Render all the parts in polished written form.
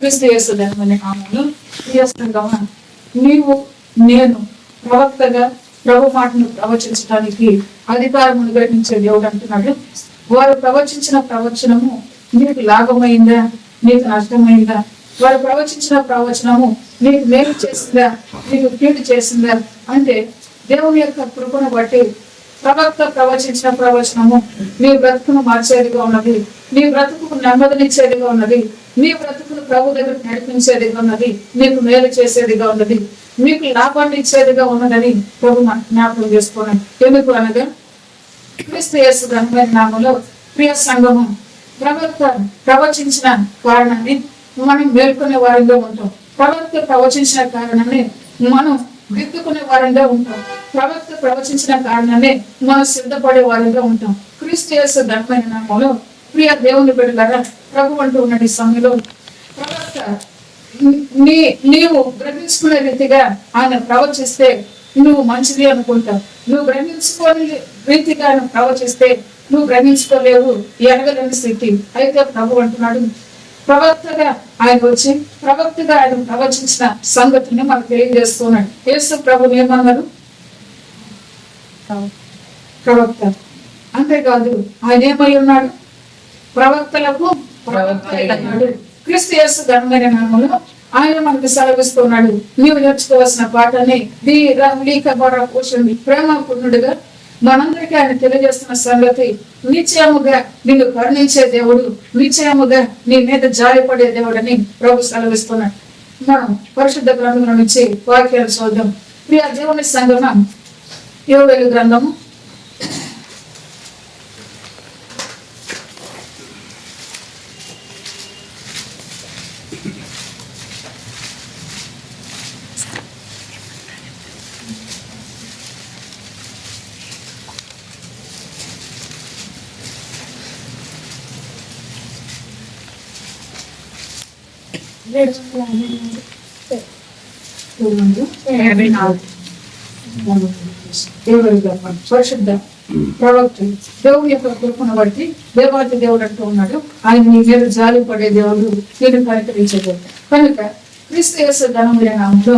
క్రీస్తు యేసు ధనమైన నామములో ప్రియ సంగమా, నీవు నేను ప్రవక్తగా ప్రభు మాటను ప్రవచించడానికి అధికారం గ్రహించే దేవుడు అంటున్నాడు. వారు ప్రవచించిన ప్రవచనము నీకు లాభమైందా, నీకు నష్టమైందా? వారు ప్రవచించిన ప్రవచనము నీకు మేలు చేసిందా, నీకు కీడు చేసిందా? అంటే దేవుని యొక్క కృపను బట్టి ప్రవక్త ప్రవచించిన ప్రవచనము నీ బ్రతుకును మార్చేదిగా ఉన్నది, నీ బ్రతుకు నెమ్మదినిచ్చేదిగా ఉన్నది, నీ బ్రతుకును ప్రభు దగ్గర నడిపించేదిగా ఉన్నది, నీకు మేలు చేసేదిగా ఉన్నది, మీకు లాభాన్ని ఇచ్చేదిగా ఉన్నదని ప్రభు జ్ఞాపకం చేసుకోండి. ఎందుకు అనగా క్రీస్తు యేసు ఘనమైన నామములో ప్రియ సంఘము, ప్రవక్త ప్రవచించిన కారణాన్ని మనం మేల్కొనే వారంగా ఉంటాం. ప్రవక్త ప్రవచించిన కారణాన్ని మనం దిద్దుకునే వారంగా ఉంటాం. ప్రవక్త ప్రవచించిన కారణాన్ని మనం సిద్ధపడే వారంగా ఉంటాం. క్రీస్తు యేసు ఘనమైన నామములో ప్రియ దేవుని బిడ్డలారా, ప్రభు అంటూ ఉన్న ఈ సమయంలో ప్రవక్త నీవు గ్రహించుకునే రీతిగా ఆయన ప్రవచిస్తే నువ్వు మంచిది అనుకుంటావు. నువ్వు గ్రహించుకోని రీతిగా ఆయన ప్రవచిస్తే నువ్వు గ్రహించుకోలేవు, ఎరగలేని స్థితి. అయితే ప్రభు అంటున్నాడు, ప్రవక్తగా ఆయన వచ్చి ప్రవక్తగా ఆయన ప్రవచించిన సంగతిని మనకు తెలియజేస్తున్నాడు. యేసు ప్రభు ఏమన్నారు? ప్రవక్త. అంతేకాదు ఆయన ఏమై ఉన్నాడు? ప్రవక్తలకు ప్రవక్త అన్నాడు. క్రీస్తు యేసు ఘనమైన నామములో ఆయన మనకు సెలవిస్తున్నాడు, నీవు నేర్చుకోవాల్సిన పాఠాన్ని ప్రేమపూర్ణుడుగా మనందరికీ ఆయన తెలియజేస్తున్న సంగతి, నిశ్చయముగా నిన్ను కరుణించే దేవుడు, నిశ్చయముగా నీ మీద జారిపడే దేవుడని ప్రభు సెలవిస్తున్నాడు. మనం పరిశుద్ధ గ్రంథం నుంచి వాక్యాలు చూద్దాం. ప్రియ దేవుని సంగమం, యోవేలు గ్రంథము 54 పరిశుద్ధ ప్రవక్త దేవుని యొక్క కృపను బట్టి దేవాది దేవుడు అంటూ ఉన్నాడు, ఆయన నీ మీద జాలి పడే దేవుడు, నేను కనికరించే దేవుడు. కనుక క్రీస్తు యేసు ఘనమైన నామములో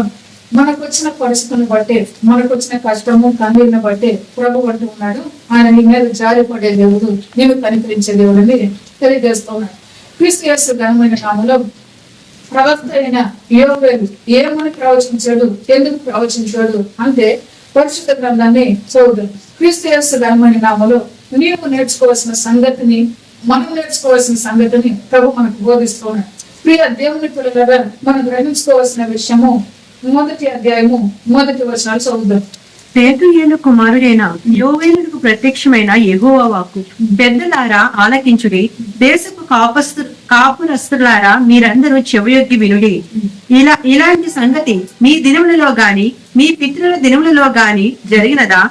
మనకు వచ్చిన పరిస్థితులను బట్టి, మనకు వచ్చిన కష్టము కన్నీరుని బట్టి ప్రభు అంటూ ఉన్నాడు, ఆయన నీ మీద జాలి పడే దేవుడు, నేను కనికరించే దేవుడని తెలియజేస్తున్నాడు. క్రీస్తు యేసు ఘనమైన నామములో ప్రవక్త అయిన యోవేలు ఏమని ప్రవచించాడు, ఎందుకు ప్రవచించాడు అంటే పరిశుద్ధ గ్రంథాన్ని చదువుదాం. క్రీస్తు యేసు ఘనమైన నామములో నీవు నేర్చుకోవాల్సిన సంగతిని, మనం నేర్చుకోవాల్సిన సంగతిని ప్రభు మనకు బోధిస్తున్నాడు. ప్రియ దేవుని పిల్లలుగా మనం గ్రహించుకోవాల్సిన విషయము మొదటి అధ్యాయము 1 వచనాలు చదువుదాం. పేతుయేలు కుమారుడైన యోవేలుకు ప్రత్యక్షమైన యెహోవా వాక్కు, పెద్దలారా ఆలకించుడి, దేశపు కాపురస్తులారా మీరందరూ చెవియొగ్గి వినుడి. ఇలాంటి సంగతి మీ దినములలో గాని మీ పితరుల దినములలో గాని జరిగినదా?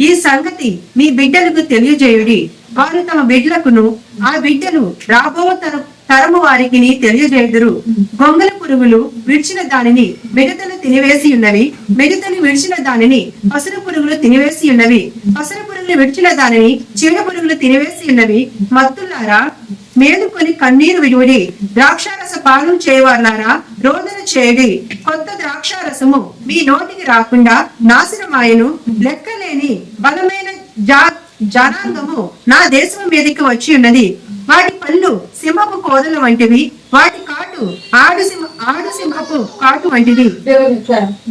ఈ సంగతి మీ బిడ్డలకు తెలియజేయుడి. వారు తమ బిడ్డలకును ఆ బిడ్డలు రాబో తరము వారికి తెలియజేయుదురు. గొంగల పురుగులు విడిచిన దానిని మిడతలు తినివేసి ఉన్నవి, మిడతలు విడిచిన దానిని పసర పురుగులు తినివేసి ఉన్నవి, పసర పురుగులు విడిచిన దానిని చీడ పురుగులు తినివేసి ఉన్నవి. మత్తులారా మేలుకొని కన్నీరు విడువడి, ద్రాక్షారస పానం చేయవారులారా రోదన చేయడి. కొత్త ద్రాక్షారసము మీ నోటికి రాకుండా నాశనమాయను. లెక్కలేని బలమైన జనాంగము నా దేశం మీదకి వచ్చి ఉన్నది. వాటి పళ్ళు సింహపు కోదల వంటివి, వాటి కాటు ఆడు సింహపు కాటు వంటిది. దేవుని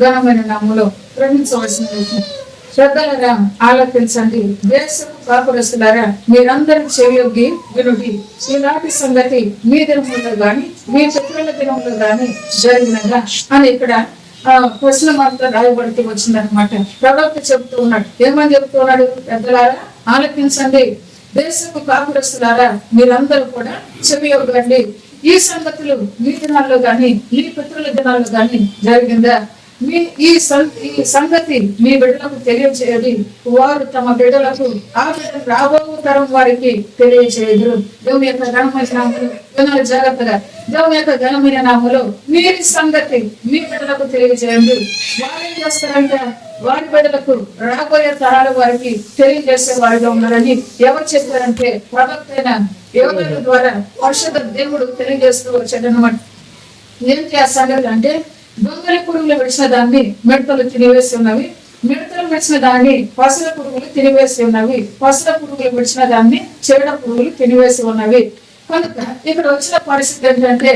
ఘనమైన నామములో ప్రేమించవలసిన విషయం, శ్రద్ధలరా ఆలకించండి, దేశపు కాపురస్తులారా మీరందరూ చెవియొగ్గి వినుడి. ఈనాటి సంగతి మీ దినములో గాని మీ పితరుల దినంలో గాని జరిగినగా అని ఇక్కడ ప్రశ్న మాత్రం రాయబడుతూ వచ్చిందనమాట. ప్రవక్త చెప్తూ ఉన్నాడు, ఏమని చెప్తూ ఉన్నాడు? పెద్దలారా ఆలకించండి, దేశపు కాపురస్తులారా మీరందరూ కూడా చెవియొగ్గండి. ఈ సంగతులు మీ దినాల్లో గాని మీ పితరుల దినాల్లో గాని జరిగిందా? ఈ సంగతి మీ బిడ్డలకు తెలియచేయాలి, వారు తమ బిడ్డలకు ఆ బిడ్డలు రాబో తరం వారికి తెలియచేయదు. దేవుని యొక్క ఘనమైన నామములో వినాలి జాగ్రత్తగా. దేవుని యొక్క ఘనమైన నామములో మీరు సంగతి మీ బిడ్డలకు తెలియజేయండి. వారు ఏం చేస్తారంటే వారి బిడ్డలకు రాబోయే తరాల వారికి తెలియజేసే వారిగా ఉన్నారని ఎవరు చెప్పారంటే ప్రవక్త అయిన యోవేలు ద్వారా పరిశుద్ధ దేవుడు తెలియజేస్తూ వచ్చాడనమాట. ఏంటి ఆ సంగతి అంటే, దొంగలి పురుగులు విడిచిన దాన్ని మిడతలు తినివేసి ఉన్నవి, మిడతలు విడిచిన దాన్ని పసల పురుగులు తినివేసి ఉన్నవి, పసల పురుగులు విడిచిన దాన్ని చెవిడ పురుగులు తినివేసి ఉన్నవి. కనుక ఇక్కడ వచ్చిన పరిస్థితి ఏంటంటే,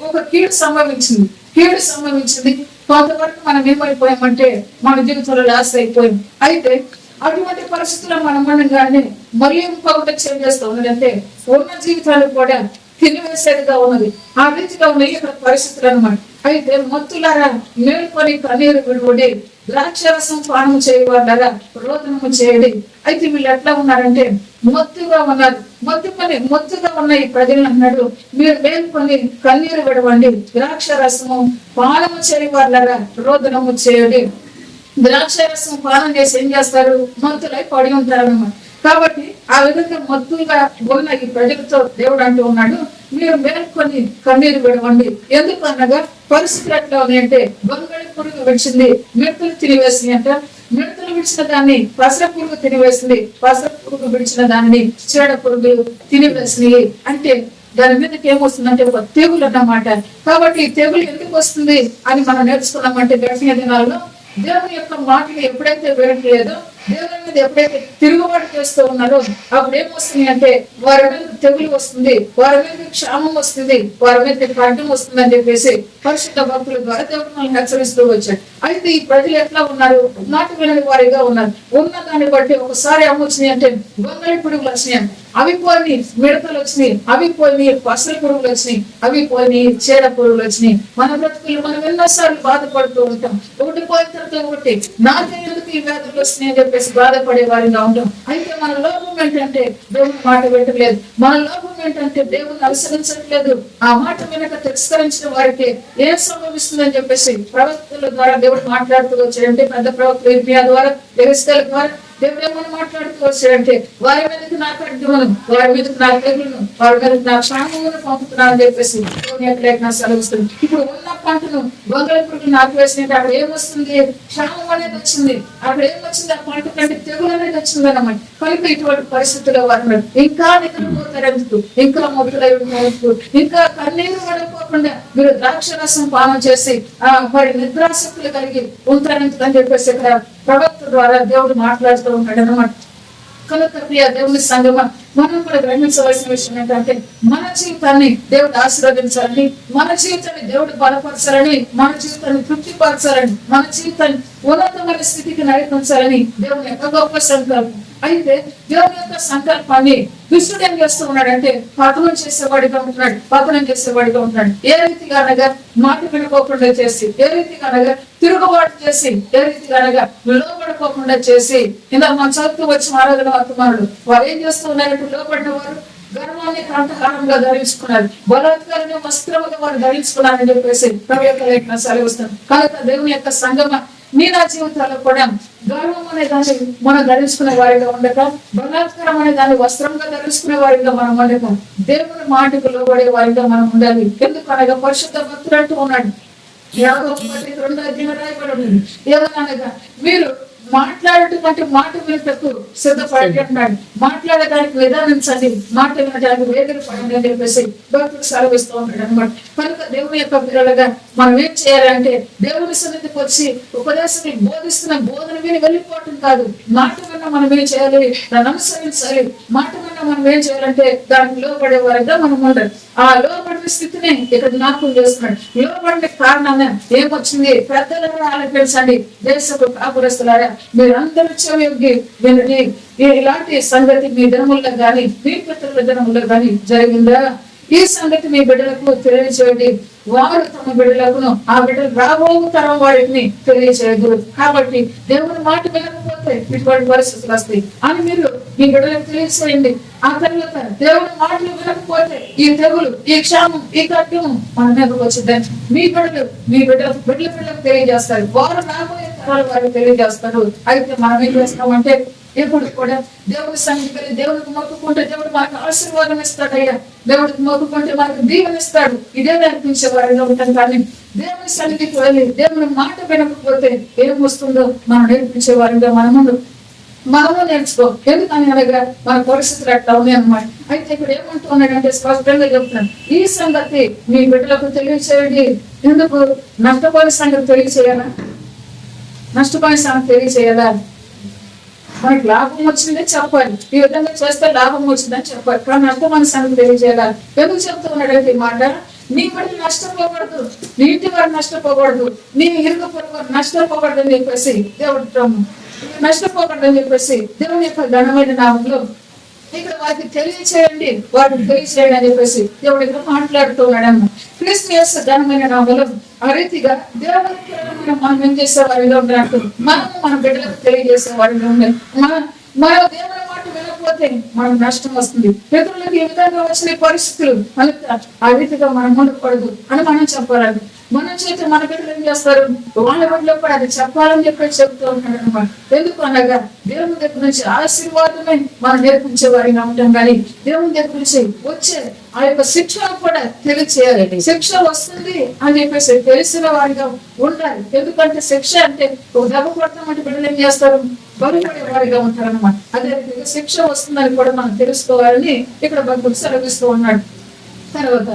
ఒక కీడు సంభవించింది. కొంతవరకు మనం ఏమైపోయామంటే మన జీవితంలో లాస్ అయిపోయాం. అయితే అటువంటి పరిస్థితుల్లో మనం ఉండగానే మళ్ళీ ఇంకొకటి చేంజ్ చేస్తూ ఉన్నది అంటే, ఉన్న జీవితాలు కూడా తినివేసేదిగా ఉన్నది. ఆ రీతిగా ఉన్నాయి ఇక్కడ పరిస్థితులు అన్నమాట. అయితే మత్తులారా మేల్కొని కన్నీరు విడువడి, ద్రాక్షరసం పానము చేయవాళ్ళరా రోదనము చేయడి. అయితే వీళ్ళు ఎట్లా ఉన్నారంటే మత్తుగా ఉన్నారు. మత్తుగా ఉన్న ఈ ప్రజలు అన్నాడు, మీరు మేల్కొని కన్నీరు విడవండి, ద్రాక్షరసము పానము చేయవాళ్ళరా రోదనము చేయడి. ద్రాక్షరసం పానం చేసి ఏం చేస్తారు? మత్తులై పడి ఉంటారు అన్నమాట. కాబట్టి ఆ విధంగా మత్తుగా ఉన్న ఈ ప్రజలతో దేవుడు అంటూ ఉన్నాడు, మీరు మేల్కొని కన్నీరు విడవండి. ఎందుకు అనగా పరిస్థితులు ఎట్లా ఉన్నాయంటే, గొంగళి పురుగు విడిచింది, మిడతలు తినివేసింది అంట. మిడతలు విడిచిన దాన్ని పసర పురుగు తినివేసింది, పసర పురుగు విడిచిన దాన్ని చీడ పురుగు తినివేసింది. అంటే దాని మీదకి ఏమొస్తుందంటే ఒక తెగులు అన్నమాట. కాబట్టి ఈ తెగులు ఎందుకు వస్తుంది అని మనం నేర్చుకున్నామంటే, గడిచిన దినాల్లో దేవుని యొక్క మాటలు ఎప్పుడైతే వినట్లేదో, దేవుని మీద ఎప్పుడైతే తిరుగుబాటు చేస్తూ ఉన్నారో, అప్పుడు ఏమొస్తుంది అంటే వారి మీద తెగులు వస్తుంది, వారి మీద క్షామం వస్తుంది, వారి మీద ఖడ్గం వస్తుంది అని చెప్పేసి పరిశుద్ధ భక్తుల ద్వారా దేవుడు మనల్ని హెచ్చరిస్తూ వచ్చాడు. అయితే ఈ ప్రజలు ఎట్లా ఉన్నారు? మాట వినని వారిగా ఉన్నారు. ఉన్న దాన్ని బట్టి ఒకసారి ఏమొచ్చినాయి అంటే గొంగళి పురుగులు వచ్చినాయి, అవి పోయి మిడతలు వచ్చినాయి, అవి పోయి పసల పురుగులు వచ్చినాయి, అవి పోయి చీడ పురుగులు వచ్చినాయి. మన బ్రతుకులు మనం ఎన్నోసార్లు బాధపడుతూ ఉంటాం. ఒకటి పోయిన తర్వాత ఒకటి, నాకే ఎందుకు ఈ వ్యాధులు వస్తున్నాయి అని చెప్పేసి బాధపడే వారిగా ఉంటాం. అయితే మన లోపం ఏంటంటే దేవుని మాట వింటలేదు, మన లోపం ఏంటంటే దేవుని అనుసరించట్లేదు. ఆ మాట వెనక తిరస్కరించిన వారికి ఏం సంభవిస్తుందని చెప్పేసి ప్రవక్తల ద్వారా దేవుడు మాట్లాడుతూ వచ్చాడంటే, పెద్ద ప్రవక్తలు ఇర్మియా ద్వారా, ఎహెజ్కేలు ద్వారా దేవుడు ఏమని మాట్లాడుతూ వచ్చాడంటే, వారి మీదకి నా ఖడ్గమును, వారి మీదకి నా తెగులును, వారి మీదకి నా క్షామమును పంపుతున్నాను అని చెప్పేసి దేవుని యొక్క లేఖనం సెలవిస్తుంది. ఇప్పుడు ఉన్న పంటను గొంగళి పురుగులు ఆపివేసినట్టు అక్కడ ఏమొస్తుంది? క్షామం అనేది వచ్చింది. అక్కడ ఏమొచ్చింది? ఆ పంట కంటే తెగులు అనేది వచ్చింది అన్నమాట. కనుక ఇటువంటి పరిస్థితుల్లో వారు ఇంకా నిద్రపోతారు ఎందుకు, ఇంకా మొదలై ఎందుకు, ఇంకా కన్నీరు పడిపోకుండా మీరు ద్రాక్షరసం పానం చేసి మరి నిద్రాశక్తులు కలిగి ఉంటారెందుకు అని చెప్పేసి ఇక్కడ ప్రవక్త ద్వారా దేవుడు మాట్లాడుతూ ఉంటాడు అన్నమాట. కనుక ప్రియ దేవుని సంగమ, మనం కూడా గ్రహించవలసిన విషయం ఏంటంటే, మన జీవితాన్ని దేవుడు ఆశీర్వదించాలని, మన జీవితాన్ని దేవుడు బలపరచాలని, మన జీవితాన్ని తృప్తిపరచాలని, మన జీవితాన్ని ఉన్నతమైన స్థితికి నడిపించాలని దేవుని యొక్క గొప్ప సంకల్పం. అయితే దేవుని యొక్క సంకల్పాన్ని దుష్టుడు ఏం చేస్తూ ఉన్నాడంటే పతనం చేసేవాడిగా ఉంటున్నాడు. ఏ రీతిగా అనగా మాట వినుకోకుండా చేసి, ఏ రీతిగా అనగా తిరుగుబాటు చేసి, ఏ రీతిగా అనగా లోపడుకోకుండా చేసి, ఇలా మన చదువుతూ వచ్చిన ఆరాధన వర్తమానులు వారు ఏం చేస్తూ ఉన్నారంటే, లోపడిన వారు గర్వాన్ని కంఠహారంగా ధరించుకున్నారు, బలాత్కారాన్ని వస్త్రముగా వారు ధరించుకున్నారని చెప్పేసి ప్రభు యొక్క లేఖనం సెలవిస్తుంది. కనుక దేవుని యొక్క సంగమ నీ నా జీవితాల్లో కూడా గర్వం అనే దాన్ని మనం ధరించుకునే వారిగా ఉండక, బలాత్కారం అనే దాన్ని వస్త్రంగా ధరించుకునే వారిగా మనం ఉండక, దేవుని మాటకు లోబడే వారిగా మనం ఉండాలి. ఎందుకనగా పరిశుద్ధ భక్తుడు అంటూ ఉన్నాడు, 52 రాయబడి ఏమనగా మీరు మాట్లాడేటువంటి మాట వినటకు సిద్ధపడి అంటున్నాడు. మాట్లాడడానికి విధానించండి, మాట వినడానికి వేదన పడండి అని చెప్పేసి భక్తుడు సెలవిస్తూ ఉంటాడు అనమాట. కనుక దేవుని యొక్క పిల్లలుగా మనం ఏం చేయాలంటే, దేవుని సన్నిధికి వచ్చి ఉపదేశాన్ని బోధిస్తున్న బోధన విని వెళ్ళిపోవటం కాదు. మాట విన్న మనం ఏం చేయాలి? దాన్ని అనుసరించాలి. మాట విన్న మనం ఏం చేయాలంటే దానికి లోపడే వారిగా మనం ఉండాలి. ఆ లోపడిన స్థితిని ఇక్కడ జ్ఞాపకం చేస్తున్నాడు. లోపడిన కారణంగా ఏమొచ్చింది? పెద్దలారా ఆలకించండి, దేశపు కాపురస్తులారా మీరందరూ చెవియొగ్గి వినండి. ఇలాంటి సంగతి మీ దినముల్లో గాని, మీ పితరుల దినముల్లో గాని జరిగిందా? ఈ సంగతి మీ బిడ్డలకు తెలియచేయండి, వారు తమ బిడ్డలకును ఆ బిడ్డలు రాబో తరం వారిని తెలియచేయదు. కాబట్టి దేవుని మాట వినకపోతే ఇటువంటి పరిస్థితులు వస్తాయి అని మీరు మీ బిడ్డలకు తెలియచేయండి. ఆ తర్వాత దేవుని మాటలు వినకపోతే ఈ తెగులు, ఈ క్షామం, ఈ ఖడ్గము మన మీదకు వచ్చిందని మీ బిడ్డలకు తెలియజేస్తారు. వారు రాబోయే తరాలు వారికి తెలియజేస్తారు. అయితే మనం ఏం చేస్తామంటే, ఎప్పుడు కూడా దేవుడి సన్నిధికి వెళ్ళి దేవుడికి మొక్కుకుంటే దేవుడు మనకు ఆశీర్వాదం ఇస్తాడయ్యా, దేవుడికి మొక్కుకుంటే మనకు దీవెనిస్తాడు, ఇదే అనిపించే వారిగా ఉంటాం. కానీ దేవుని సన్నిధికి వెళ్ళి దేవుని మాట వినకపోతే ఏం వస్తుందో మనం నేర్పించే వారిగా మనము మనము నేర్చుకో. ఎందుకని అనగా మన పరిస్థితులు అట్లా ఉన్నాయి అన్నమాట. అయితే ఇక్కడ ఏమంటున్నాడంటే స్పష్టంగా చెప్తున్నాను, ఈ సంగతి మీ బిడ్డలకు తెలియచేయండి. ఎందుకు? నష్టపోయిన సంగతి తెలియచేయాలా? నష్టపోయిన సంగతి తెలియచేయాలా? మనకి లాభం వచ్చిందే చెప్పాలి, ఈ విధంగా చేస్తే లాభం వచ్చిందని చెప్పాలి, కానీ నష్టపోయిన సంగతి తెలియజేయాలి. ఎందుకు చెప్తూ ఉన్నాడంటే ఈ మాట, నీ బిడ్డలు నష్టపోకూడదు, నీ ఇంటి వారు నష్టపోకూడదు, నీ ఇరుగు పొరుగు వారు నష్టపోకూడదు అని చెప్పేసి దేవుడు నష్టపోకూడదు అని చెప్పేసి దేవుని యొక్క ఘనమైన నామంలో ఇక్కడ వారికి తెలియచేయండి, వారికి తెలియచేయండి అని చెప్పేసి దేవుడు ఇక్కడ మాట్లాడుతున్నాడు అన్న. క్రీస్తు యేసు ఘనమైన నామంలో ఆ రీతిగా దేవునికి మనం ఏం చేసే వారిగా ఉన్నట్టు మనము మన బిడ్డలకు తెలియజేసే వారిగా ఉండాలి. మన దేవుని మాట వినకపోతే మనకు నష్టం వస్తుంది. పితరులకు ఈ విధంగా వచ్చిన పరిస్థితులు మనకు ఆ రీతిగా మనం ఉండకూడదు అని మనం చెప్పాలి. మనం చేతి మన బిడ్డలు ఏం చేస్తారు, వాళ్ళ బిడ్డలో కూడా అది చెప్పాలని చెప్పి చెప్తూ ఉంటాడు అనమాట. ఎందుకు అనగా దేవుని దగ్గర నుంచి ఆశీర్వాదమే మనం నేర్పించే వారిగా ఉంటాం, కానీ దేవుని దగ్గర నుంచి వచ్చే ఆ యొక్క శిక్షను కూడా తెలియచేయాలి. శిక్ష వస్తుంది అని చెప్పేసి తెలిసిన వారిగా ఉండాలి. ఎందుకంటే శిక్ష అంటే ఒక దెబ్బ కొడతామంటే బిడ్డలు ఏం చేస్తారు, బరువుపడే వారిగా ఉంటారన్నమాట. అదే రీతిగా శిక్ష వస్తుందని కూడా మనం తెలుసుకోవాలని ఇక్కడ భక్తుడు సెలవిస్తూ ఉన్నాడు. తర్వాత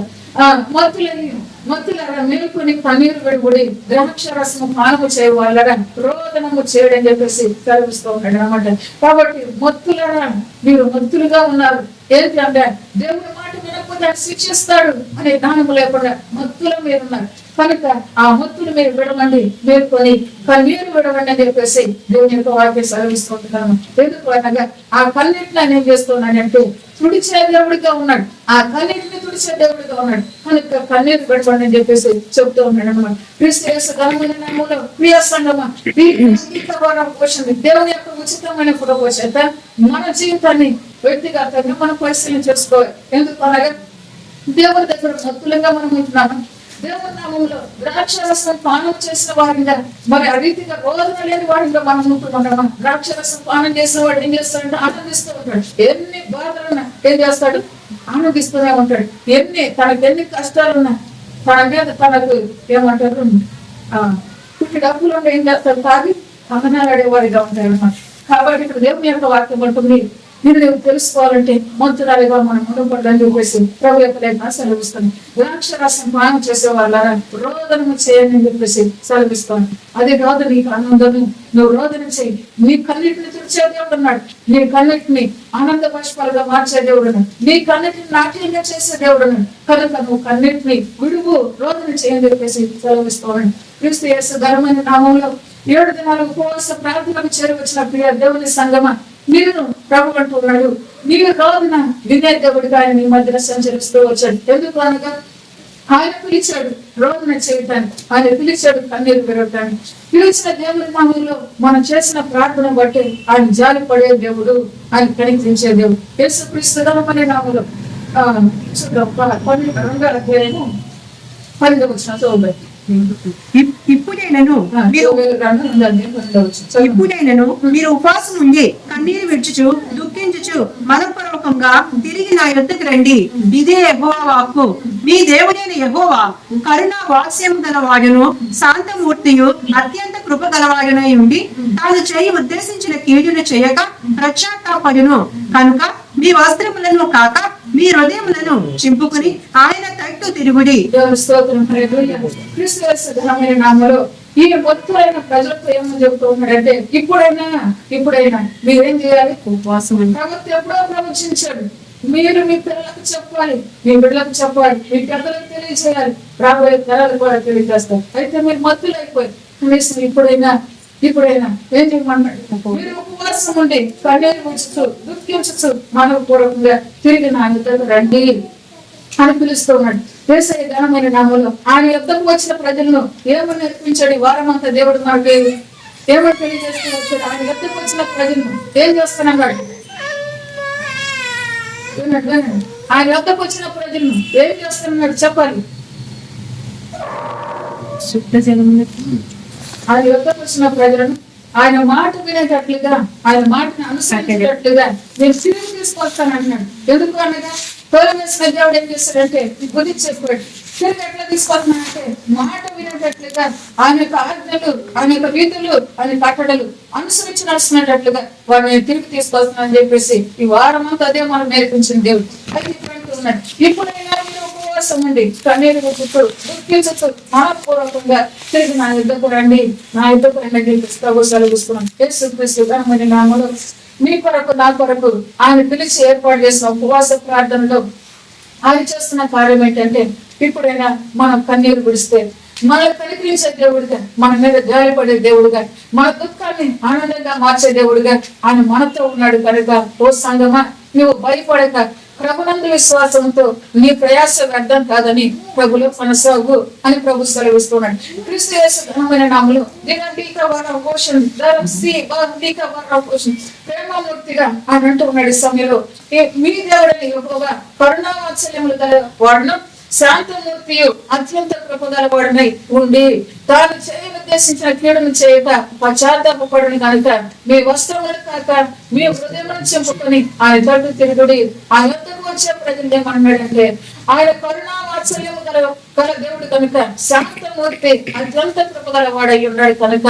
మత్తులారా మేలుకొని కన్నీరు విడుబడి ద్రాక్ష రసము పానము చేయవాళ్ళరా రోదనము చేయడని చెప్పేసి సెలవిస్తూ ఉన్నాడు అనమాట. కాబట్టి మత్తులారా మీరు మత్తులుగా ఉన్నారు. ఏంటి అంటే దేవుని మాట వినకపోతే శిక్షిస్తాడు అనే జ్ఞానము లేకుండా మత్తులో మీరున్నారు. కనుక ఆ మత్తులు మీరు విడవండి, మేలుకొని కన్నీరు విడవండి అని చెప్పేసి దేవుని యొక్క వాక్యం సెలవిస్తుంటున్నాను. ఎందుకు అనగా ఆ కన్నీటిని ఆయన ఏం చేస్తున్నాడంటే తుడిచే దేవుడిగా ఉన్నాడు, ఆ కన్నీటిని తుడిచే దేవుడిగా ఉన్నాడు. కనుక కన్నీరు విడవండి అని చెప్పేసి చెప్తూ ఉన్నాడు అనమాట. క్రీస్తు యేసు ఘనమైన నామములో ప్రియ సంగమా, పోషణ దేవుని యొక్క ఉచితమైన పురపోషత మన జీవితాన్ని వ్యక్తిగతంగా మనం పరిశీలన చేసుకోవాలి. ఎందుకు అనగా దేవుని దగ్గర భక్తులుగా మనం ఉంటున్నాము. దేవుని నామంలో ద్రాక్షరసం పానం చేసిన వారిగా మరి ఆ రీతిగా రోజున లేని వారిగా మనం ఉంటున్నాము. ద్రాక్షరసం పానం చేసిన వాడు ఏం చేస్తాడంటే ఆనందిస్తూ ఉంటాడు. ఎన్ని బాధలున్నా ఏం చేస్తాడు, ఆనందిస్తూనే ఉంటాడు. తనకు ఎన్ని కష్టాలున్నా తన మీద తనకు ఏమంటారు పుట్టి డబ్బులు ఏం చేస్తాడు, తాగి అందనాడేవారిగా ఉంటాడు అన్నమాట. కాబట్టి ఇక్కడ దేవుని యొక్క వాక్యం ఉంటుంది, మీరు తెలుసుకోవాలంటే మంతురాలిగా మనం ఉండకూడదని చెప్పేసి ప్రభు యొక్క లేఖన సెలవిస్తాను. ద్రాక్షరసం పానం చేసే వాళ్ళ రోదనము చేయండి అని చెప్పేసి సెలవిస్తాను. అదే రోదన నీకు ఆనందము, నువ్వు రోదన చేయి. నీ కన్నిటిని తుడిచే దేవుడు ఉన్నాడు, నీ కన్నిటిని ఆనంద పుష్పాలుగా మార్చే దేవుడు ఉన్నాడు, నీ కన్నిటిని నాట్యంగా చేసే దేవుడు ఉన్నాడు. కనుక నువ్వు కన్నిటిని విడుగు రోదన చేయని చెప్పేసి సెలవిస్తాను. క్రీస్తు యేసు ఘనమైన నామంలో 7 దినాలు ఉపవాస ప్రార్థనకు చేరువచ్చిన ప్రియ దేవుని సంగమా, మీరు ప్రభు అంటున్నాడు, మీరు రోజున వినయ దేవుడిగా ఆయన మీ మధ్యన సంచరిస్తూ వచ్చాడు. ఎందుకు అనగా ఆయన పిలిచాడు రోజున చేయటానికి, ఆయన పిలిచాడు కన్నీరు విరవటానికి. పిలిచిన దేవుని నామంలో మనం చేసిన ప్రార్థన బట్టి ఆయన జాలి పడే దేవుడు, ఆయన కనికరించే దేవుడు. యేసుక్రీస్తు ఘనమైన నామంలో 12వ అధ్యాయము 12వ వచనం ఇప్పుడైనను మీరు ఉపవాసం ఉండి కన్నీరు విడుచుచు దుఃఖించుచు మనపూర్వకంగా తిరిగి నా యొద్దకు రండి. ఇదే యెహోవా వాక్కు. మీ దేవుడైన యెహోవా కరుణా వాత్స్యము గలవాడును శాంతమూర్తియు అత్యంత కృప గలవాడునై ఉండి తాను చేయి ఉద్దేశించిన కీడును చేయక పశ్చాత్తాపడును. కనుక మీ వస్త్రములను కాక మీ హృదయములను చింపుకుని ఆయన తట్టు తిరుగుడి. ఈ భక్తులైన ప్రజలతో ఏమని చెబుతూ ఉన్నాడంటే ఇప్పుడైనా మీరేం చేయాలి, ఉపవాసం. ప్రభుత్వం ఎప్పుడో ప్రవచించాడు, మీరు మీ పిల్లలకు చెప్పాలి, మీ బిడ్డలకు చెప్పాలి, మీ పెద్దలకు తెలియజేయాలి, రాబోయే తరాలు కూడా తెలియజేస్తారు. అయితే మీరు మత్తులు అయిపోయి కనీసం ఇప్పుడైనా ఏం చేయమన్నాడు, మీరు ఉపవాసం ఉండి కన్నీరు ఉంచుతూ దుఃఖించుతూ మనపూర్వకంగా తిరిగి నా యుద్ధకు రండి అని పిలుస్తున్నాడు. యేసయ్య ఘనమైన నామంలో ఆయన యుద్ధకు వచ్చిన ప్రజలను ఏమని నేర్పించాడు ఈ వారం అంతా దేవుడు మనకి ఏమని తెలియజేస్తూ వచ్చాడు. ఆయన యుద్ధకు వచ్చిన ప్రజలను ఏం చేస్తున్నాడు, ఆయన యుద్ధకు వచ్చిన ప్రజలను ఏం చేస్తున్నాడు చెప్పాలి. ఆయన యుద్ధకు వచ్చిన ప్రజలను ఆయన మాట వినేటట్లుగా, ఆయన మాటను అనుసరించేటట్లుగా నేను తిరిగి తీసుకొస్తాను అంటున్నాడు. ఎందుకు అనగా తోలు వేసిన దేవుడు ఏం చేస్తాడంటే బుద్ధి చెప్పాడు, తిరిగి ఎట్లా తీసుకొస్తున్నాడంటే మాట వినేటట్లుగా ఆయన యొక్క ఆజ్ఞలు, ఆయన యొక్క విధులు, ఆయన కట్టడలు అనుసరించి నడుస్తున్నట్లుగా వారిని తిరిగి తీసుకొస్తున్నాడని చెప్పేసి ఈ వారం అంతా అదే మనం నేర్పించిన దేవుడు. అది పెడుతున్నాడు. ఇప్పుడైనా మీరు ఉపవాసం ఉండి కన్నీరు చుట్టూ దుఃఖించచ్చు, మనపూర్వకంగా తిరిగి నా యుద్ధకు రండి, నా యుద్ధకు రండి అని చెప్పేసి ప్రభు సెలవిస్తున్నాం. యేసుక్రీస్తు ఘనమైన నామములో మీ కొరకు నా కొరకు ఆయన పిలిచి ఏర్పాటు చేసిన ఉపవాస ప్రార్థనలో ఆయన చేస్తున్న కార్యం ఏంటంటే, ఇప్పుడైనా మనం కన్నీరు విడిస్తే మనల్ని కనికరించే దేవుడుగా, మన మీద జాలిపడే దేవుడుగా, మన దుఃఖాన్ని ఆనందంగా మార్చే దేవుడుగా ఆయన మనతో ఉన్నాడు కనుక ఓ సంగమా నువ్వు భయపడక ప్రభునందు విశ్వాసంతో నీ ప్రయాస వ్యర్థం కాదని ప్రభులో కొనసాగు అని ప్రభు సెలవిస్తున్నాడు. క్రీస్తు యేసు ఘనమైన నామములో ప్రేమమూర్తిగా ఆయన అంటూ ఉన్నాడు. ఈ సమయంలో మీ దేవుడని యెహోవా కరుణావాత్సల్యములు గల వాడును, శాంతమూర్తియు అత్యంత కృపగలవాడనై ఉండి తాను ఉద్దేశించిన కీడును చేయక పశ్చాత్తాపడును కనుక మీ వస్త్రములు కాక మీ హృదయమును చెప్పుకొని ఆయన తట్టు తిరుగుడి. ఆ యొద్దకు వచ్చే ప్రజలు ఏమన్నాడంటే ఆయన కరుణా వాత్సల్యము గల దేవుడు కనుక, శాంతమూర్తి అత్యంత కృపగలవాడై ఉన్నాడు కనుక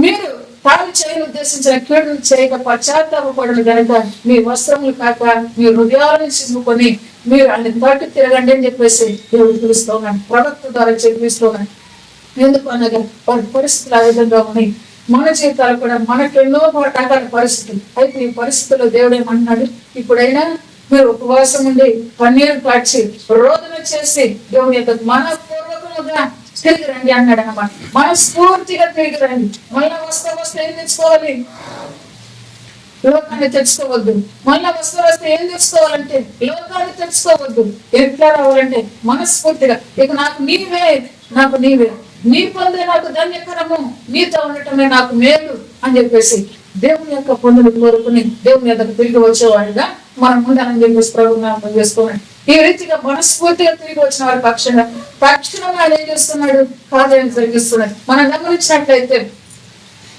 మీరు తాను ఉద్దేశించిన కీడును చేయక పశ్చాత్తాపడును కనుక మీ వస్త్రములు కాక మీ హృదయాలను చిమ్ముకొని మీరు ఆయన తట్టు తిరగండి అని చెప్పేసి దేవుడు పిలుస్తూ ఉన్నాడు, ప్రవక్త ద్వారా చెప్పిస్తున్నాడు. ఎందుకు అనగా వారి పరిస్థితులు ఆ విధంగా ఉన్నాయి. మన జీవితాలు కూడా మనకెన్నో రకాల పరిస్థితులు. అయితే ఈ పరిస్థితుల్లో దేవుడు ఏమంటున్నాడు, ఇప్పుడైనా మీరు ఉపవాసం ఉండి కన్నీరు కాచి రోదన చేసి దేవుని యొక్క మనపూర్వకముగా తిరిగి రండి అన్నాడు అన్నమాట. మనస్ఫూర్తిగా తిరిగి రండి. మళ్ళా వస్తే ఏం తెచ్చుకోవాలి? లోకాన్ని తెచ్చుకోవద్దు. మళ్ళా వస్తే ఏం తెచ్చుకోవాలంటే లోకాన్ని తెచ్చుకోవద్దు. ఎట్లా రావాలంటే మనస్ఫూర్తిగా ఇక నాకు నీవే, నీ పొందే నాకు ధన్యకరము, నీతో ఉండటమే నాకు మేలు అని చెప్పేసి దేవుని యొక్క పొందులు కోరుకుని దేవుని యొక్కకు తిరిగి వచ్చేవాడిగా మనం ఉండాలని చెప్పేసి ప్రభుత్వం చేసుకోవాలి. ఈ రీతిగా మనస్ఫూర్తిగా తిరిగి వచ్చిన వారి తక్షణంగా ఆయన ఏం చేస్తున్నాడు? కార్యాన్ని జరిగిస్తున్నాడు. మనం గమనించినట్లయితే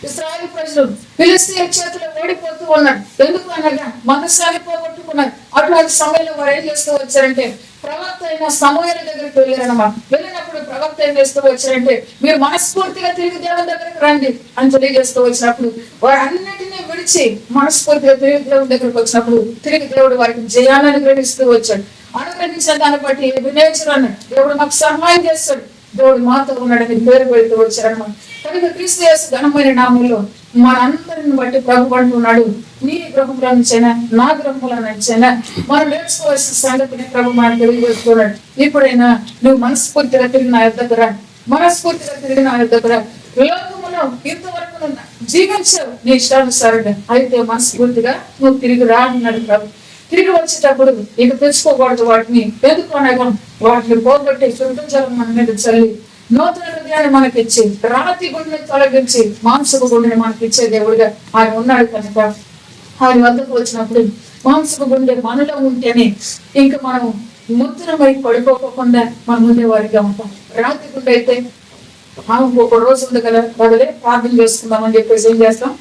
ఇశ్రాయేలు ప్రజలు ఫిలిష్తీయుల చేతిలో ఓడిపోతూ ఉన్నారు. ఎందుకు అనగా మనస్సాన్ని పోగొట్టుకున్నారు. అటువంటి సమయంలో వారు ఏం చేస్తూ వచ్చారంటే ప్రవక్త అయిన సమూయేలు దగ్గరికి వెళ్ళారన్నమాట. వెళ్ళినప్పుడు ప్రవక్త ఏం చేస్తూ వచ్చారంటే మీరు మనస్ఫూర్తిగా తిరిగి దేవుని దగ్గరికి రండి అని తెలియజేస్తూ వచ్చినప్పుడు వారు అన్నిటినీ విడిచి మనస్ఫూర్తిగా తిరిగి దేవుని దగ్గరికి వచ్చినప్పుడు తిరిగి దేవుడు వారికి జయాన్ని అనుగ్రహిస్తూ వచ్చాడు. అనుగ్రహించిన దాన్ని బట్టి వినేచరు అన్నాడు, దేవుడు మాకు సహాయం చేస్తాడు, దేవుడు మాతో ఉన్నాడని పేరు పెడుతూ వచ్చారన్నమాట. కనుక క్రీస్తు యేసు ఘనమైన నామంలో మనందరిని బట్టి ప్రభు అంటున్నాడు, నీ గృహంలో నుంచైనా నా గృహంలో నుంచైనా మనం నేర్చుకోవాల్సిన సంగతిని ప్రభు మనం తెలియజేస్తున్నాడు. ఇప్పుడైనా నువ్వు మనస్ఫూర్తిగా తిరిగి నా యొద్దకు రా, మనస్ఫూర్తిగా తిరిగి నా యొద్దకు రా. లోకములో ఇంతవరకు జీవించావు నీ ఇష్టానుసారంగా, అయితే మనస్ఫూర్తిగా నువ్వు తిరిగి రా అన్నాడు ప్రభు. తిరిగి వచ్చేటప్పుడు ఇక తెచ్చుకోకూడదు వాటిని. ఎందుకు అనగా వాటిని పోగొట్టి శుద్ధ జలం మన మీద చల్లి నూతన హృదయాన్ని మనకిచ్చి రాతి గుండెని తొలగించి మాంసపు గుండెని మనకిచ్చే దేవుడిగా ఆయన ఉన్నాడు కనుక ఆయన వద్దకు వచ్చినప్పుడు మాంసపు గుండె మనలో ఉంటేనే ఇంకా మనం ముద్రమై పడిపోకుండా మనం ఉండేవారిగా ఉంటాం. రాతి గుండె అయితే ఒక రోజు ఉంది కదా బదులే ప్రార్థన చేసుకుందామని చెప్పేసి ఏం చేస్తాం,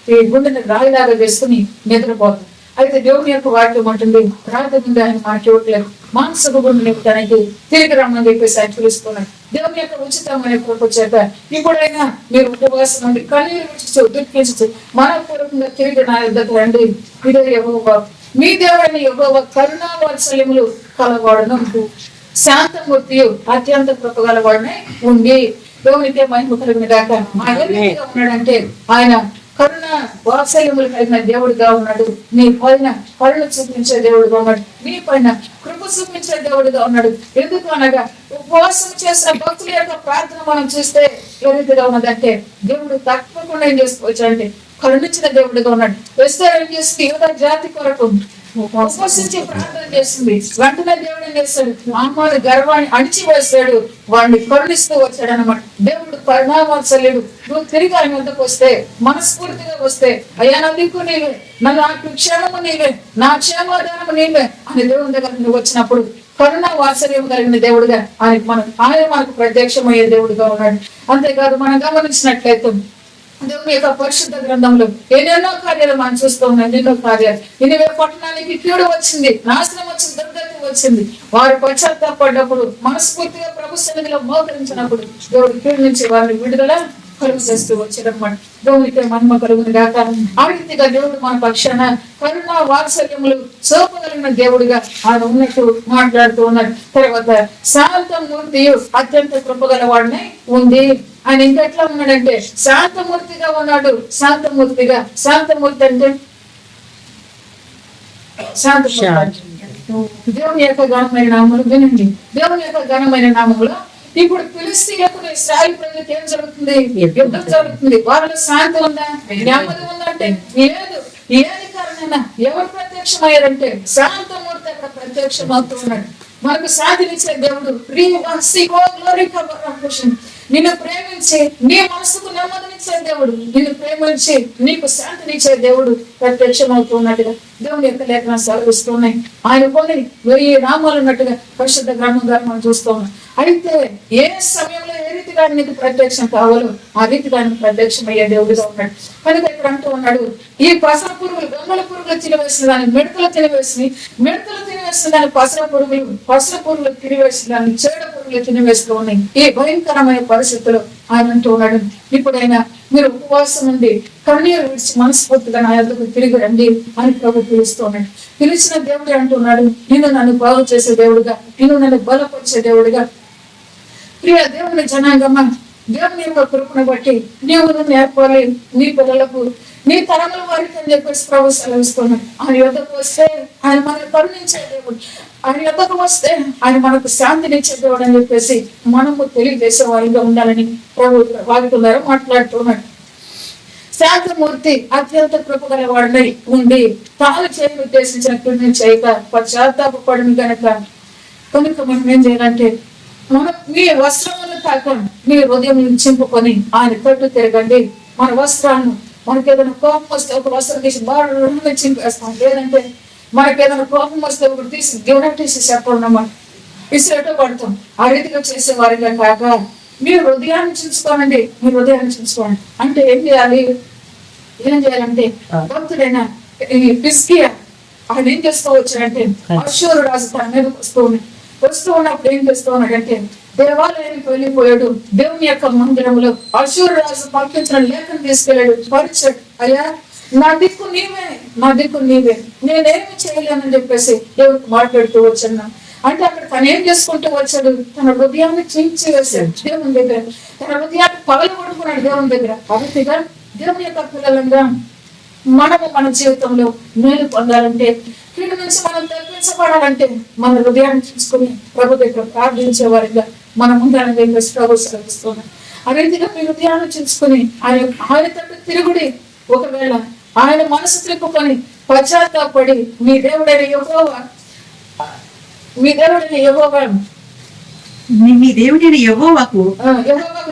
ఈ గుండెని రాయిలాగా చేసుకుని నిద్రపోతాం. అయితే దేవుని యొక్క వాక్యం ఉంటుంది రాతి గుండె ఆయన మనకి ఇవ్వట్లేదు, మాంసపు గుండెని ఇవ్వడానికి తిరిగి రమ్మని చెప్పేసి ఆయన పిలుస్తున్నాడు. దేవుని యొక్క ఉచితమైన కృప చేత ఇప్పుడైనా మీరు ఉపవాసం నుండి కన్నీరు విడిచి దుఃఖించు మనపూర్వకంగా తిరిగి నా యొద్దకు రండి. ఇదే యెహోవా మీ దేవుడైన యెహోవా కరుణా వాత్సల్యములు కలవాడును, శాంతమూర్తియు అత్యంత కృపగలవాడనే ఉండి. దేవునికే మహిమ కలిగిన గాక. ఆయన ఉన్నాడంటే ఆయన కరుణ వాత్సల్యములు కలిగిన దేవుడిగా ఉన్నాడు. నీ పైన కరుణ చూపించే దేవుడిగా ఉన్నాడు, నీ పైన కృప చూపించే దేవుడిగా ఉన్నాడు. ఎందుకు అనగా ఉపవాసం చేసిన భక్తుల యొక్క ప్రార్థన మనం చూస్తే ఏ రీతిగా ఉన్నదంటే దేవుడు తప్పకుండా ఏం చేసుకోవచ్చాడంటే కరుణించిన దేవుడిగా ఉన్నాడు. ఎస్తేర్ ఏం చేస్తుంది, యూదా జాతి కొరకు ఉపవసించి ప్రార్థన చేస్తుంది. వెంటనే దేవుడు ఏం చేస్తాడు, అమ్మాయి గర్వాన్ని అణిచివేస్తాడు, వాడిని కరుణిస్తూ వచ్చాడు అనమాట. దేవుడు కరుణావాత్సల్యుడు. నువ్వు తిరిగి ఆయన వద్దకు వస్తే మనస్ఫూర్తిగా వస్తే అయ్యా నా దిక్కు నీవే, నాకు క్షేమము నీవే, నా క్షేమాధానము నీవే అని దేవుని దగ్గర నువ్వు వచ్చినప్పుడు కరుణ వాత్సల్యం కలిగిన దేవుడుగా ఆయన మనకు ప్రత్యక్షమయ్యే దేవుడుగా ఉన్నాడు. అంతేకాదు మనం గమనించినట్లయితే దేవుని యొక్క పరిశుద్ధ గ్రంథంలో ఎన్నెన్నో కార్యాలు మనం చూస్తూ ఉన్నాం. ఎన్నెన్నో కార్యాలు. ఇనివే పట్టణానికి కీడు వచ్చింది, నాశనం వచ్చింది, దుర్గతి వచ్చింది. వారు పశ్చాత్తాపడ్డప్పుడు, మనస్ఫూర్తిగా ప్రభు సన్నిధిలో మోకరించినప్పుడు దేవుడి కీడు నుంచి వారిని విడుదల కలుగు చేస్తూ వచ్చారన్నమాట. దేవునికి మహిమ కలుగును గాక. ఆ రీతిగా దేవుడు మన పక్షాన కరుణ వాత్సల్యములు చూపగలిగిన దేవుడిగా ఆయన ఉన్నట్టు మాట్లాడుతూ ఉన్నాడు. తర్వాత శాంతమూర్తి అత్యంత కృపగలవాడిని ఉంది. ఆయన ఇంకెట్లా ఉన్నాడంటే శాంతమూర్తిగా ఉన్నాడు. శాంతమూర్తి అంటే దేవుని యొక్క ఘనమైన నామములు వినండి. దేవుని యొక్క ఘనమైన నామములు ఇప్పుడు ఫిలిష్తీయులకు ఇశ్రాయేలు ప్రజలకు ఏం జరుగుతుంది? యుద్ధం జరుగుతుంది. వారిలో శాంతి ఉందా? నెమ్మది ఉందా అంటే లేదు. ఏది కారణంగా ఎవరు ప్రత్యక్షమయ్యారంటే శాంతమూర్తి అక్కడ ప్రత్యక్షమవుతూ ఉన్నాడు. మనకు శాంతినిచ్చే దేవుడు నిన్ను ప్రేమించి నీ మనసుకు నెమ్మదినిచ్చే దేవుడు, నిన్ను ప్రేమించి నీకు శాంతినిచ్చే దేవుడు ప్రత్యక్షమవుతున్నట్టుగా దేవుని యొక్క లేఖనాలు సెలవిస్తున్నాయి. ఆయన కొన్ని 1000 నామాలు ఉన్నట్టుగా పరిశుద్ధ గ్రంథంగా మనం చూస్తున్నాం. అయితే ఏ సమయంలో ఏ రీతిగా నీకు ప్రత్యక్షం కావాలో ఆ రీతిగా ప్రత్యక్షమయ్యే దేవుడిగా ఉన్నాడు. కనుక ఇక్కడ అంటూ ఉన్నాడు, ఈ పసర పురుగులు గొంగళ పురుగులు తినివేసిన దాన్ని మిడతలు తినివేసిన దాన్ని పసర పురుగులు తినివేసిన దాన్ని చేడ పురుగులు తినివేస్తూ ఉన్నాయి. ఈ భయంకరమైన పరిస్థితుల్లో ఆయన అంటూ ఉన్నాడు, ఇప్పుడైనా మీరు ఉపవాసం ఉండి కన్నీరు విడిచి మనస్ఫూర్తిగా నా యొద్దకు తిరిగి రండి అని ప్రభు పిలుస్తూ ఉన్నాడు. పిలిచిన దేవుడు అంటున్నాడు, నిన్ను నన్ను బాగు చేసే దేవుడుగా, నిన్ను నన్ను బలపరిచే దేవుడుగా. ప్రియ దేవుని జనాంగమ్మ, దేవుని యొక్క కృపను బట్టి నీవు నేర్పాలి నీ పిల్లలకు, నీ తరముల వారికి అని చెప్పేసి ప్రభు సెలవిస్తున్నాడు. ఆయన యొద్దకు వస్తే ఆయన మనకు కరుణించే దేవుడు, ఆయన యొద్దకు వస్తే ఆయన మనకు శాంతినిచ్చే దేవుడు అని చెప్పేసి మనము తెలియజేసే వారిగా ఉండాలని ప్రభు వారితో మాట్లాడుతున్నాడు. శాంతమూర్తి అత్యంత కృపగల వాడినై ఉండి తాను చేయని ఉద్దేశించినట్టు చేయక పశ్చాత్తాపడను కనుక మనం ఏం చేయాలంటే మీ వస్త్రములను కాక మీ హృదయం చింపుకొని ఆయన తట్టు తిరగండి. మన వస్త్రాలను మనకి ఏదైనా కోపం వస్తే ఒక వస్త్రం తీసి బాగా చింపేస్తాం. లేదంటే మనకి ఏదైనా కోపం వస్తే ఒకటి తీసి గివనట్టేసి చెప్పడం ఇసురేటో పడతాం. ఆ రీతిగా చేసే వారిగా కాక మీరు హృదయాన్ని చించుకోనండి. మీరు హృదయాన్ని చించుకోండి అంటే ఏం చేయాలంటే భక్తుడైన ఈ హిజ్కియా ఆయన ఏం చేస్తూ వచ్చాడంటే అష్షూరు రాజు తన మీద వస్తూ ఉన్నప్పుడు ఏం చేస్తూ ఉన్నాడంటే దేవాలయానికి వెళ్ళిపోయాడు. దేవుని యొక్క మందిరంలో అష్షూరు రాజు పంపించిన లేఖను తీసుకెళ్ళాడు. పరిచాడు, అయ్యా నా దిక్కు నీవే నేనేమి చేయలేనని చెప్పేసి దేవుడికి మాట్లాడుతూ వచ్చాను. అంటే అక్కడ తను ఏం చేసుకుంటూ వచ్చాడు, తన హృదయాన్ని చించి వేశాడు దేవుని దగ్గర, తన హృదయాన్ని పగలగొట్టుకున్నాడు దేవుని దగ్గర. కాబట్టిగా దేవుని యొక్క పిల్లలంగా మనము మన జీవితంలో మేలు పొందాలంటే, కీడు నుంచి మనం తప్పించబడాలంటే మన హృదయాన్ని చూసుకుని ప్రభు దగ్గర ప్రార్థించే వారిగా మనం ఉండాలని చెప్పేసి ప్రభు సెలవిస్తున్నాం. ఆ రీతిగా మీ హృదయాన్ని చూసుకుని ఆయన తట్టు తిరుగుడి. ఒకవేళ ఆయన మనసు త్రిప్పుకొని పశ్చాత్తాపడి మీ దేవుడైన యెహోవా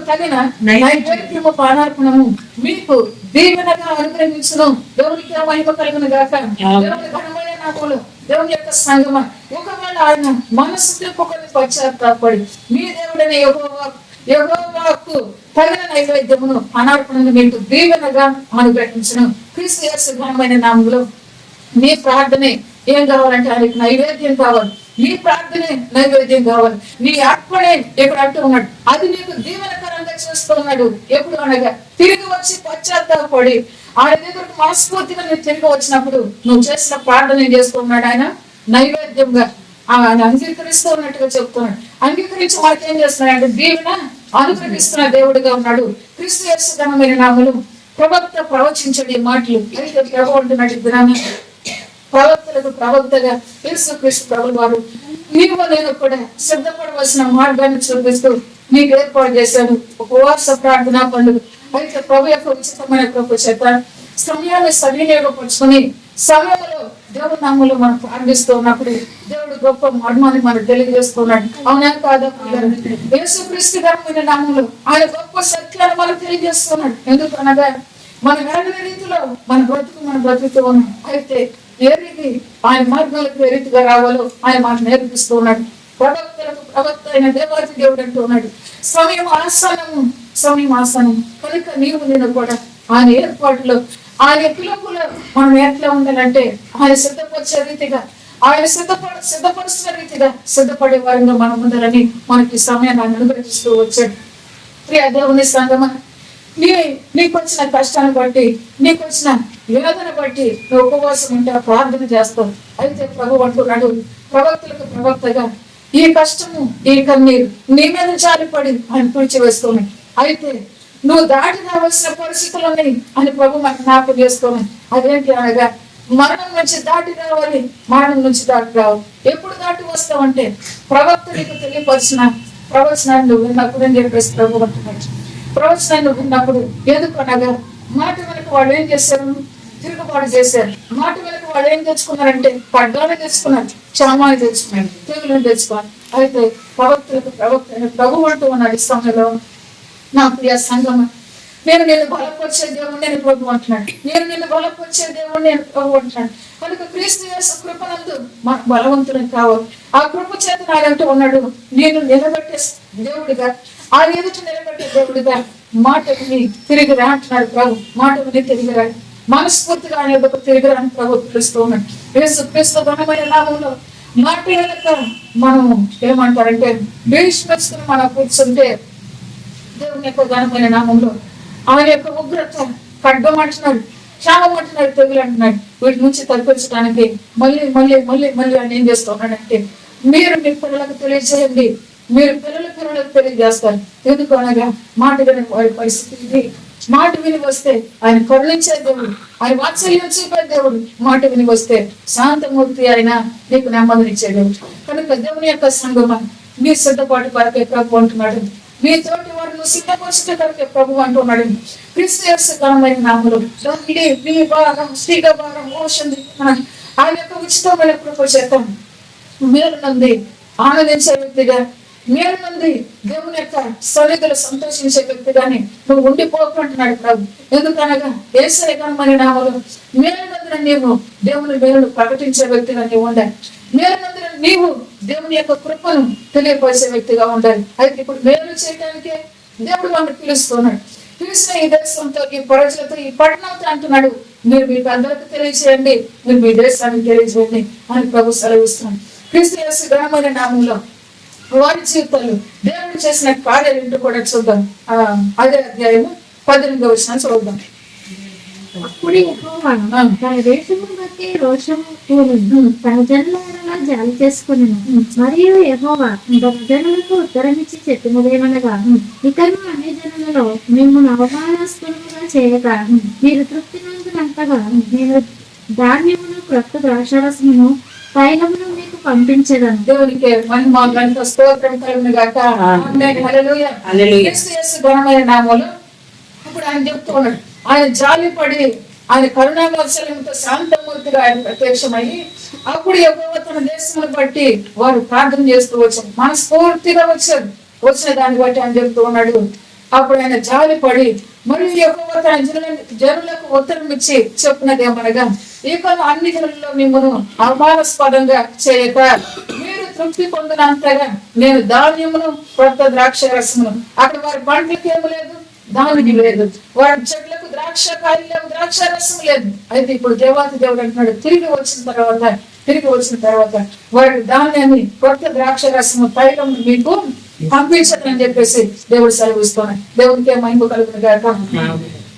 తగిన నైవేద్యము పానార్పణము మీకు దీవెనగా అనుగ్రహించును. దేవునికి మహిమ కలుగును గాక. దేవుని ఘనమైన నామములో దేవుని యొక్క సంగమ, ఒకవేళ ఆయన మనసు త్రిప్పుకొని పశ్చాత్తాపడి మీ దేవుడైన యెహోవాకు తగిన నైవేద్యమును అనార్పణను మీకు దీవెనగా అనుగ్రహించును. క్రీస్తు యేసు ఘనమైన నామములో మీ ప్రార్థనే ఏం కావాలంటే ఆయనకి నైవేద్యం కావాలి. నీ ప్రార్థనే నైవేద్యం కావాలి. నీ అర్పణే ఇక్కడ అంటూ ఉన్నాడు, అది నీకు దీవెనకరంగా చేస్తూ ఉన్నాడు. ఎప్పుడు అనగా తిరిగి వచ్చి పశ్చాత్తాపడి ఆయన దగ్గరకు మనస్ఫూర్తిగా నువ్వు తిరిగి వచ్చినప్పుడు నువ్వు చేసిన ప్రార్థన ఏం చేస్తూ ఉన్నాడు, ఆయన నైవేద్యంగా ఆయన అంగీకరిస్తూ ఉన్నట్టుగా చెప్తున్నాడు. అంగీకరించి మనకేం చేస్తున్నాడు, దీవెన అనుగ్రహిస్తున్న దేవుడిగా ఉన్నాడు. క్రీస్తు యేసు ఘనమైన నామములో ప్రవక్త ప్రవచించడి మాటలు అయితే ప్రభు అంటున్నాడు, దినాన్ని ప్రవక్తలకు ప్రవక్తగా యేసుక్రీస్తు ప్రభువు వారు నీవు నేను కూడా సిద్ధపడవలసిన మార్గాన్ని చూపిస్తూ నీకు ఏర్పాటు చేశాడు ఉపవాస ప్రార్థనా పండుగ. అయితే ప్రభు యొక్క ఉచితమైన కృప చేత సమయాన్ని సద్వినియోగపరుచుకుని సమయంలో దేవుడి నామములో మనం ప్రార్థిస్తూ ఉన్నప్పుడు దేవుడు గొప్ప మర్మాన్ని మనకు తెలియజేస్తున్నాడు. అవునా కాదా? యేసుక్రీస్తు ఘనమైన నామములో ఆయన గొప్ప సత్యాన్ని మనకు తెలియజేస్తున్నాడు. ఎందుకు అనగా మన వేరే రీతిలో మన బ్రతుకుతూ ఉన్నాం. అయితే ఏ రీతి ఆయన మార్గాలకు ఏ రీతిగా రావాలో ఆయన మనకు నేర్పిస్తూ ఉన్నాడు. ప్రవక్తలకు ప్రవక్త అయిన దేవాది దేవుడు అంటూ ఉన్నాడు, సమయం ఆసనం కనుక నీవు నేను కూడా ఆయన ఏర్పాటులో ఆయన పిలుపులో మనం ఎట్లా ఉండాలంటే ఆయన సిద్ధపరిచే రీతిగా ఆయన సిద్ధపరుస్తున్న రీతిగా సిద్ధపడే వారిగా మనం ఉండాలని మనకి సమయాన్ని ఆయన అనుగ్రహిస్తూ వచ్చాడు. ప్రియ దేవుని సంగమా, నీకు వచ్చిన కష్టాన్ని బట్టి, నీకు వచ్చిన వేదన బట్టి నువ్వు ఉపవాసం ఉంటే ప్రార్థన చేస్తావు. అయితే ప్రభు అంటున్నాడు ప్రవక్తలకు ప్రవక్తగా, ఈ కష్టము ఈ కన్నీరు నీ మీద జాలిపడి ఆయన తుడిచివేస్తున్నాయి. అయితే నువ్వు దాటి రావాల్సిన పరిస్థితులు ఉన్నాయి అని ప్రభు మనకు జ్ఞాపకం చేసుకోవాలి. అదేంటి అనగా మరణం నుంచి దాటి రావాలి, మరణం నుంచి దాటి రావాలి. ఎప్పుడు దాటి వస్తావంటే ప్రవక్త నీకు తెలియపరిచిన ప్రవచనాన్ని నువ్వు విన్నప్పుడు అని చెప్పేసి ప్రభు అంటున్నాడు. ప్రవచనాన్ని నువ్వు విన్నప్పుడు ఎందుకనగా మాట వెనక వాళ్ళు ఏం చేశారు? తిరుగుబాటు చేశారు. మాట వెనక వాళ్ళు ఏం తెచ్చుకున్నారంటే ఖడ్గాన్ని తెచ్చుకున్నారు, క్షామాన్ని తెచ్చుకున్నారు, తెగులను తెచ్చుకున్నారు. అయితే ప్రవక్తలకు ప్రభు అంటూ ఉన్నాడు ఈ సమయంలో, నా ప్రియ సంగమ, నేను నిన్ను బలపరిచే దేవుడు నేను ప్రభు అంటున్నాడు. నేను నిన్ను బలపరిచే దేవుడు నేను ప్రభు అంటున్నాడు. కనుక క్రీస్తు యేసు కృపనందు మనకు బలవంతుని కావాలి. ఆ కృప చేత నాడంటూ ఉన్నాడు, నేను నిలబెట్టే దేవుడిగా, ఆ ఎదుట నిలబెట్టే దేవుడిగా మాట విని తిరిగి రా అంటున్నాడు ప్రభు. మాట విని తిరిగి రా, మనస్ఫూర్తిగా ఆయన ఎదుట తిరిగి రా అని ప్రభు పిలుస్తూ ఉన్నాడు. క్రీస్తు ఘనమైన నామంలో మాట వెనక మనము ఏమంటారంటే భీష్మిస్తున్న మనం కూర్చుంటే దేవుని యొక్క ఘనమైన నామంలో ఆయన యొక్క ఉగ్రత ఖడ్గం అంటున్నాడు, క్షామం అంటున్నాడు, తెగులు అంటున్నాడు. వీటి నుంచి తప్పించడానికి మళ్ళీ మళ్ళీ మళ్ళీ మళ్ళీ ఆయన ఏం చేస్తున్నాడంటే మీరు మీ పిల్లలకు తెలియజేయండి, మీరు పిల్లలకు తెలియజేస్తారు. ఎందుకు అనగా మాట విని వారి పరిస్థితి ఇది. మాట విని వస్తే ఆయన కరుణించే దేవుడు, ఆయన వాత్సల్యం చూపే దేవుడు. మాట విని వస్తే శాంతమూర్తి ఆయన నీకు నెమ్మదినిచ్చే దేవుడు. కనుక దేవుని యొక్క సంగమా, మీ సిద్ధపాటు కొరకే ప్రభు అంటున్నాడు. మీ తోటి వారిని సిద్ధపరిచే కొరకే ప్రభు అంటున్నాడు. క్రీస్తు యేసు ఘనమైన నామములో మీ భారం శ్రీగా భారం మోషంది ఆయన యొక్క ఉచితమైన కృప చేత మేలు మంది ఆనందించే వ్యక్తిగా, మేలు మంది దేవుని యొక్క సన్నిధిలో సంతోషించే వ్యక్తిగాని నువ్వు ఉండిపోకుంటున్నాడు ప్రభు. ఎందుకనగా యేసయ్య ఘనమైన నామములో మేలు మందిని నీవు దేవుని మేలును ప్రకటించే వ్యక్తిగా నీవు ఉండాలి. మేలు మందిని నీవు దేవుని యొక్క కృపను తెలియపరిచే వ్యక్తిగా ఉండాలి. అయితే ఇప్పుడు మేలు చేయడానికే దేవుడు మనకు పిలుస్తున్నాడు. పిలిచిన ఈ దేశంతో, ఈ ప్రజలతో, ఈ పట్టణంతో అంటున్నాడు, మీరు మీ పెద్దలకు తెలియజేయండి, మీరు మీ దేశానికి తెలియజేయండి అని ప్రభు సెలవిస్తున్నాడు. క్రీస్తు యేసు ఘనమైన నామంలో వారి జీవితాలు దేవుడు చేసిన కార్యాలు కూడా చూద్దాం. అదే అధ్యాయము 18వ వచనం చూద్దాం. అప్పుడు యెహోవా తన దేశమును బట్టి రోషము కూలింది, తన జనుల జాలి చేసుకుని. మరియు యెహోవా తన జనులకు ఉత్తరమిచ్చి చెప్పినదేమనగా, ఇకను అన్ని జనులలో మిమ్మల్ని అవమానాస్పదముగా చేయక మీరు తృప్తి నందునంతగా నేను ధాన్యమును, క్రొత్త ద్రాక్షారసమును, తైలమును మీకు పంపించదను. దేవునికి మహిమ ఘనత స్తోత్రం కలుగును గాక. ఆమేన్. హల్లెలూయా. క్రీస్తు యేసు ఘనమైన నామములో ఇప్పుడు ఆయన చెప్తూ ఉన్నాడు, ఆయన జాలిపడి ఆయన కరుణావాత్సల్యంతో శాంతమూర్తిగా ఆయన ప్రత్యక్షమయ్యి అప్పుడు యెహోవా తన దేశమును బట్టి వారు ప్రార్థన చేస్తూ వచ్చారు, మనస్ఫూర్తిగా వచ్చారు. వచ్చిన దాన్ని బట్టి ఆయన చెప్తూ ఉన్నాడు, అప్పుడు ఆయన జాలిపడి మరియు యెహోవా తన జనులకు ఉత్తరం ఇచ్చి చెప్పినది ఏమనగా, ఇక అన్ని జనులలో మిమ్మల్ని అవమానాస్పదంగా చేయక మీరు తృప్తి పొందినంతగా నేను ధాన్యమును, కొత్త ద్రాక్ష రసమును, అక్కడ వారి పంటలకు ఏమి లేదు, ధాన్యం లేదు, వారి చెట్లకు ద్రాక్ష కాయలు లేవు, ద్రాక్ష రసం లేదు. అయితే ఇప్పుడు దేవాతి దేవుడు అంటున్నాడు, తిరిగి వచ్చిన తర్వాత వారి ధాన్యాన్ని, కొత్త ద్రాక్ష రసము, తైలం మీకు పంపించదని చెప్పేసి దేవుడు సెలవిస్తున్నాడు. దేవుడికే మహిమ కలుగును గాక.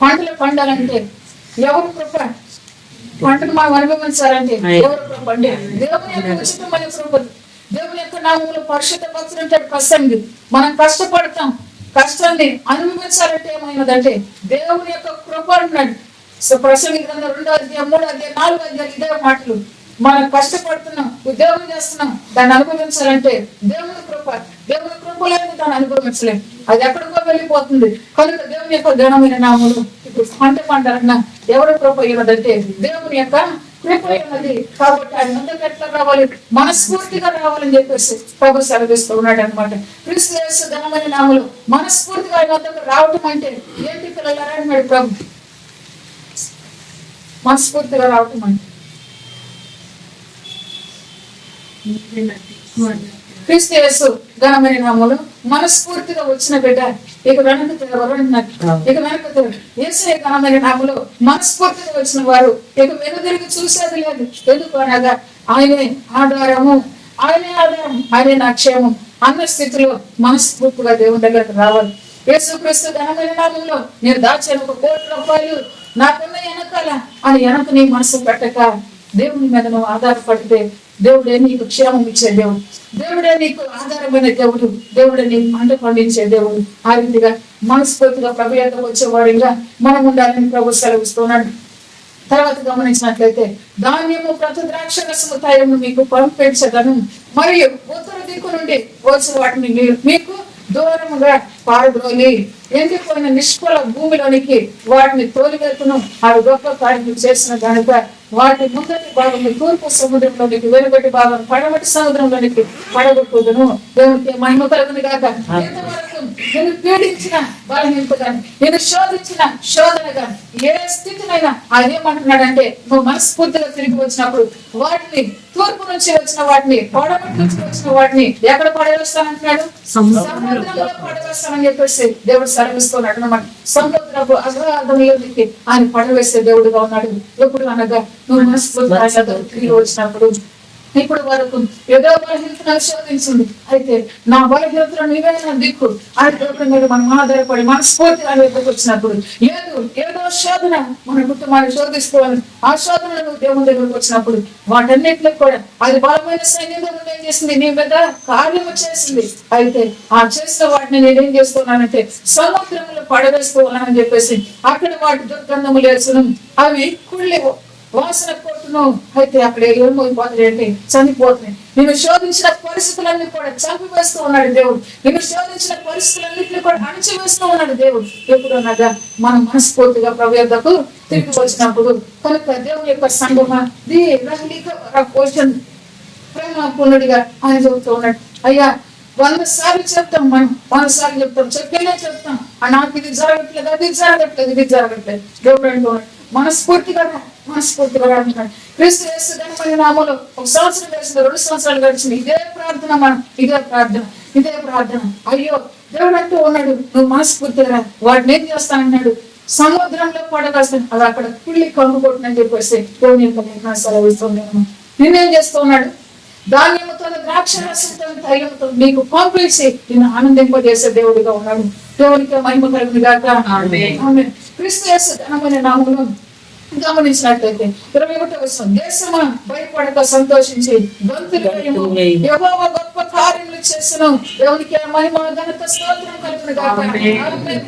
పంటలు పండాలంటే ఎవరు కృప? పంటను మనం అనుభవించాలంటే ఎవరు కృప అంటే దేవుని యొక్క ఉచితమైన కృప. దేవుని యొక్క నామములో పరిశుద్ధ భక్తులు ఉంటాడు ప్రసంగి. మనం కష్టపడతాం, కష్టాన్ని అనుభవించాలంటే ఏమైనదంటే దేవుని యొక్క కృప అంటున్నాడు. సో ప్రసంగి గ్రంథం 2వ అధ్యాయం 3వ అధ్యాయం 4వ అధ్యాయం ఇదే మాటలు. మనం కష్టపడుతున్నాం, ఉద్యోగం చేస్తున్నాం, దాన్ని అనుభవించాలంటే దేవుని కృప. దేవుని కృప లేదు దాన్ని అనుభవించలేం, అది ఎక్కడికో వెళ్ళిపోతుంది. కనుక దేవుని యొక్క ఘనమైన నామములు ఇప్పుడు పండాలన్నా ఎవరి కృప ఉన్నదంటే దేవుని యొక్క కృప ఉన్నది. కాబట్టి ఆయన ముందుకు ఎట్లా రావాలి? మనస్ఫూర్తిగా రావాలని చెప్పేసి ప్రభు సెలవిస్తూ ఉన్నాడు అనమాట. క్రీస్తు యేసు ఘనమైన నామములు మనస్ఫూర్తిగా ఆయన వద్దకు రావటం అంటే ఏంటి పిల్లలారా అన్నాడు ప్రభు. మనస్ఫూర్తిగా రావటం అంటే క్రీస్తు యేసు ఘనమైన నామములో మనస్ఫూర్తిగా వచ్చిన బిడ్డ ఇక వెనక ఎవరున్నారు? ఇక వెనక యేసయ్య ఘనమైన నామములో మనస్ఫూర్తిగా వచ్చిన వారు ఇక వెనుదిరిగి చూసేది లేదు. ఎందుకు అనగా ఆయనే ఆధారము, ఆయనే ఆధారం, ఆయనే నా క్షేమం అన్న స్థితిలో మనస్ఫూర్తిగా దేవుని దగ్గరకు రావాలి. యేసుక్రీస్తు ఘనమైన నామములో నేను దాచాను 1 కోటి రూపాయలు నాకున్న వెనకాల అని వెనక నీ మనసు పెట్టక దేవుని మీద నువ్వు ఆధారపడితే దేవుడే నీకు క్షేమం ఇచ్చే దేవుడు, దేవుడే నీకు ఆధారమైన దేవుడు, దేవుడే నీకు పంట పండించే దేవుడు. ఆ రీతిగా మనస్ఫూర్తిగా ప్రభు యొక్క వచ్చేవాడిగా మనం ఉండాలని ప్రభు సెలవిస్తున్నాడు. తర్వాత గమనించినట్లయితే ధాన్యము ప్రతి ద్రాక్ష రసము తైలము మీకు పంపించగలను, మరియు ఉత్తర దిక్కు నుండి వచ్చే వాటిని మీకు దూరముగా పారద్రోలి ఎండిపోయిన నిష్ఫల భూమిలోనికి వాటిని తోలివేతును. అవి గొప్ప కార్యం చేసిన కనుక వాటి ముందటి భాగం తూర్పు సముద్రంలోనికి, వెలుగటి భాగం పడమటి సముద్రంలోనికి పడగొట్టుదును. దేవునికి మహిమ కలుగును గాక. ఎంతవరకు నేను పీడించిన బలహీనతగా, నేను శోధించిన శోధనగా, ఏ స్థితినైనా అదేమంటున్నాడంటే నువ్వు మనస్ఫూర్తిగా తిరిగి వచ్చినప్పుడు వాటిని తూర్పు నుంచి వచ్చిన వాటిని, పడమటి నుంచి వచ్చిన వాటిని ఎక్కడ పడవేస్తానంటున్నాడు? సముద్రంలో పడవేస్తానని చెప్పేసి దేవుడు సెలవిస్తున్నాడు అన్నమాట. సముద్రపు అగ్రహార్థంలోనికి ఆయన పడవేసే దేవుడుగా ఉన్నాడు. ఎప్పుడు అనగా నువ్వు మనస్ఫూర్తిగా తిరిగి వచ్చినప్పుడు. ఇప్పుడు వరకు ఏదో బలహీనతను శోధించింది, అయితే నా బలహీనతను నీవే నా దిక్కు ఆయన మీద మనం ఆధారపడి మనస్ఫూర్తిగా వైపుకి వచ్చినప్పుడు ఏదో శోధన మన కుటుంబాన్ని శోధిస్తూ ఆ శోధనలు దేవుని దగ్గరకు వచ్చినప్పుడు వాటన్నిటిలో కూడా అది బలమైన సైన్యంగా ఏం చేసింది? నీ మీద కార్యము చేసింది. అయితే ఆ చేసిన వాటిని నేనేం చేస్తున్నానంటే సముద్రంలో పడవేస్తూ ఉన్నానని చెప్పేసి అక్కడ వాటి దుర్గంధము లేచును, అవి కుళ్ళి వాసన కొట్టును. అయితే అక్కడ ఏమైపోతుంది అంటే చనిపోతున్నాయి. నేను శోధించిన పరిస్థితులన్నీ కూడా చంపివేస్తూ ఉన్నాడు దేవుడు. నేను శోధించిన పరిస్థితులన్నింటినీ కూడా అణచివేస్తూ ఉన్నాడు దేవుడు. ఎప్పుడు అనగా మనం మనస్ఫూర్తిగా ప్రభు యొద్దకు తిరిగి వచ్చినప్పుడు. కనుక దేవుని యొక్క సంగమ ప్రేమ పూర్ణుడిగా ఆయన చెబుతూ ఉన్నాడు. అయ్యా 100 సార్లు చెప్తాం, మనం 100 సార్లు చెప్తాం, చెప్పేనే చెప్తాం, నాకు ఇది జరగట్లేదు, అది జరగట్లేదు, ఇది జరగట్లేదు. దేవుడు అంటున్నాడు మనస్ఫూర్తిగా అంటున్నాడు. క్రీస్తు యేసు ఘనమైన నామములో 1 సంవత్సరం గడిచింది, 2 సంవత్సరాలు గడిచింది. ఇదే ప్రార్థన మనం, ఇదే ప్రార్థన. అయ్యో దేవుడు అంటూ ఉన్నాడు నువ్వు మనస్ఫూర్తిగా వాటిని ఏం చేస్తానన్నాడు? సముద్రంలో పడవేస్తాను, అది అక్కడ కుళ్ళి కమ్ముకొట్టునని చెప్పేసి దేవుని యొక్క లేఖనాలు సెలవిస్తున్నాను. నిన్నేం చేస్తూ ఉన్నాడు? ధాన్యముతో ద్రాక్ష రసంతో తైలముతో మీకు పంపించి నిన్ను ఆనందింపజేసే దేవుడిగా ఉన్నాడు. దేవునికి మహిమ కలుగును గాక. ఆమేన్. క్రీస్తు యేసు ఘనమైన నామములో గమనించినట్లయితే 21వ వచనం, దేశమా భయపడక సంతోషించి గంతులు వేయుము, యెహోవా గొప్ప కార్యములు చేసెను, దేవునికి మహిమ ఘనత స్తోత్రం కలుగును గాక. ఆమేన్.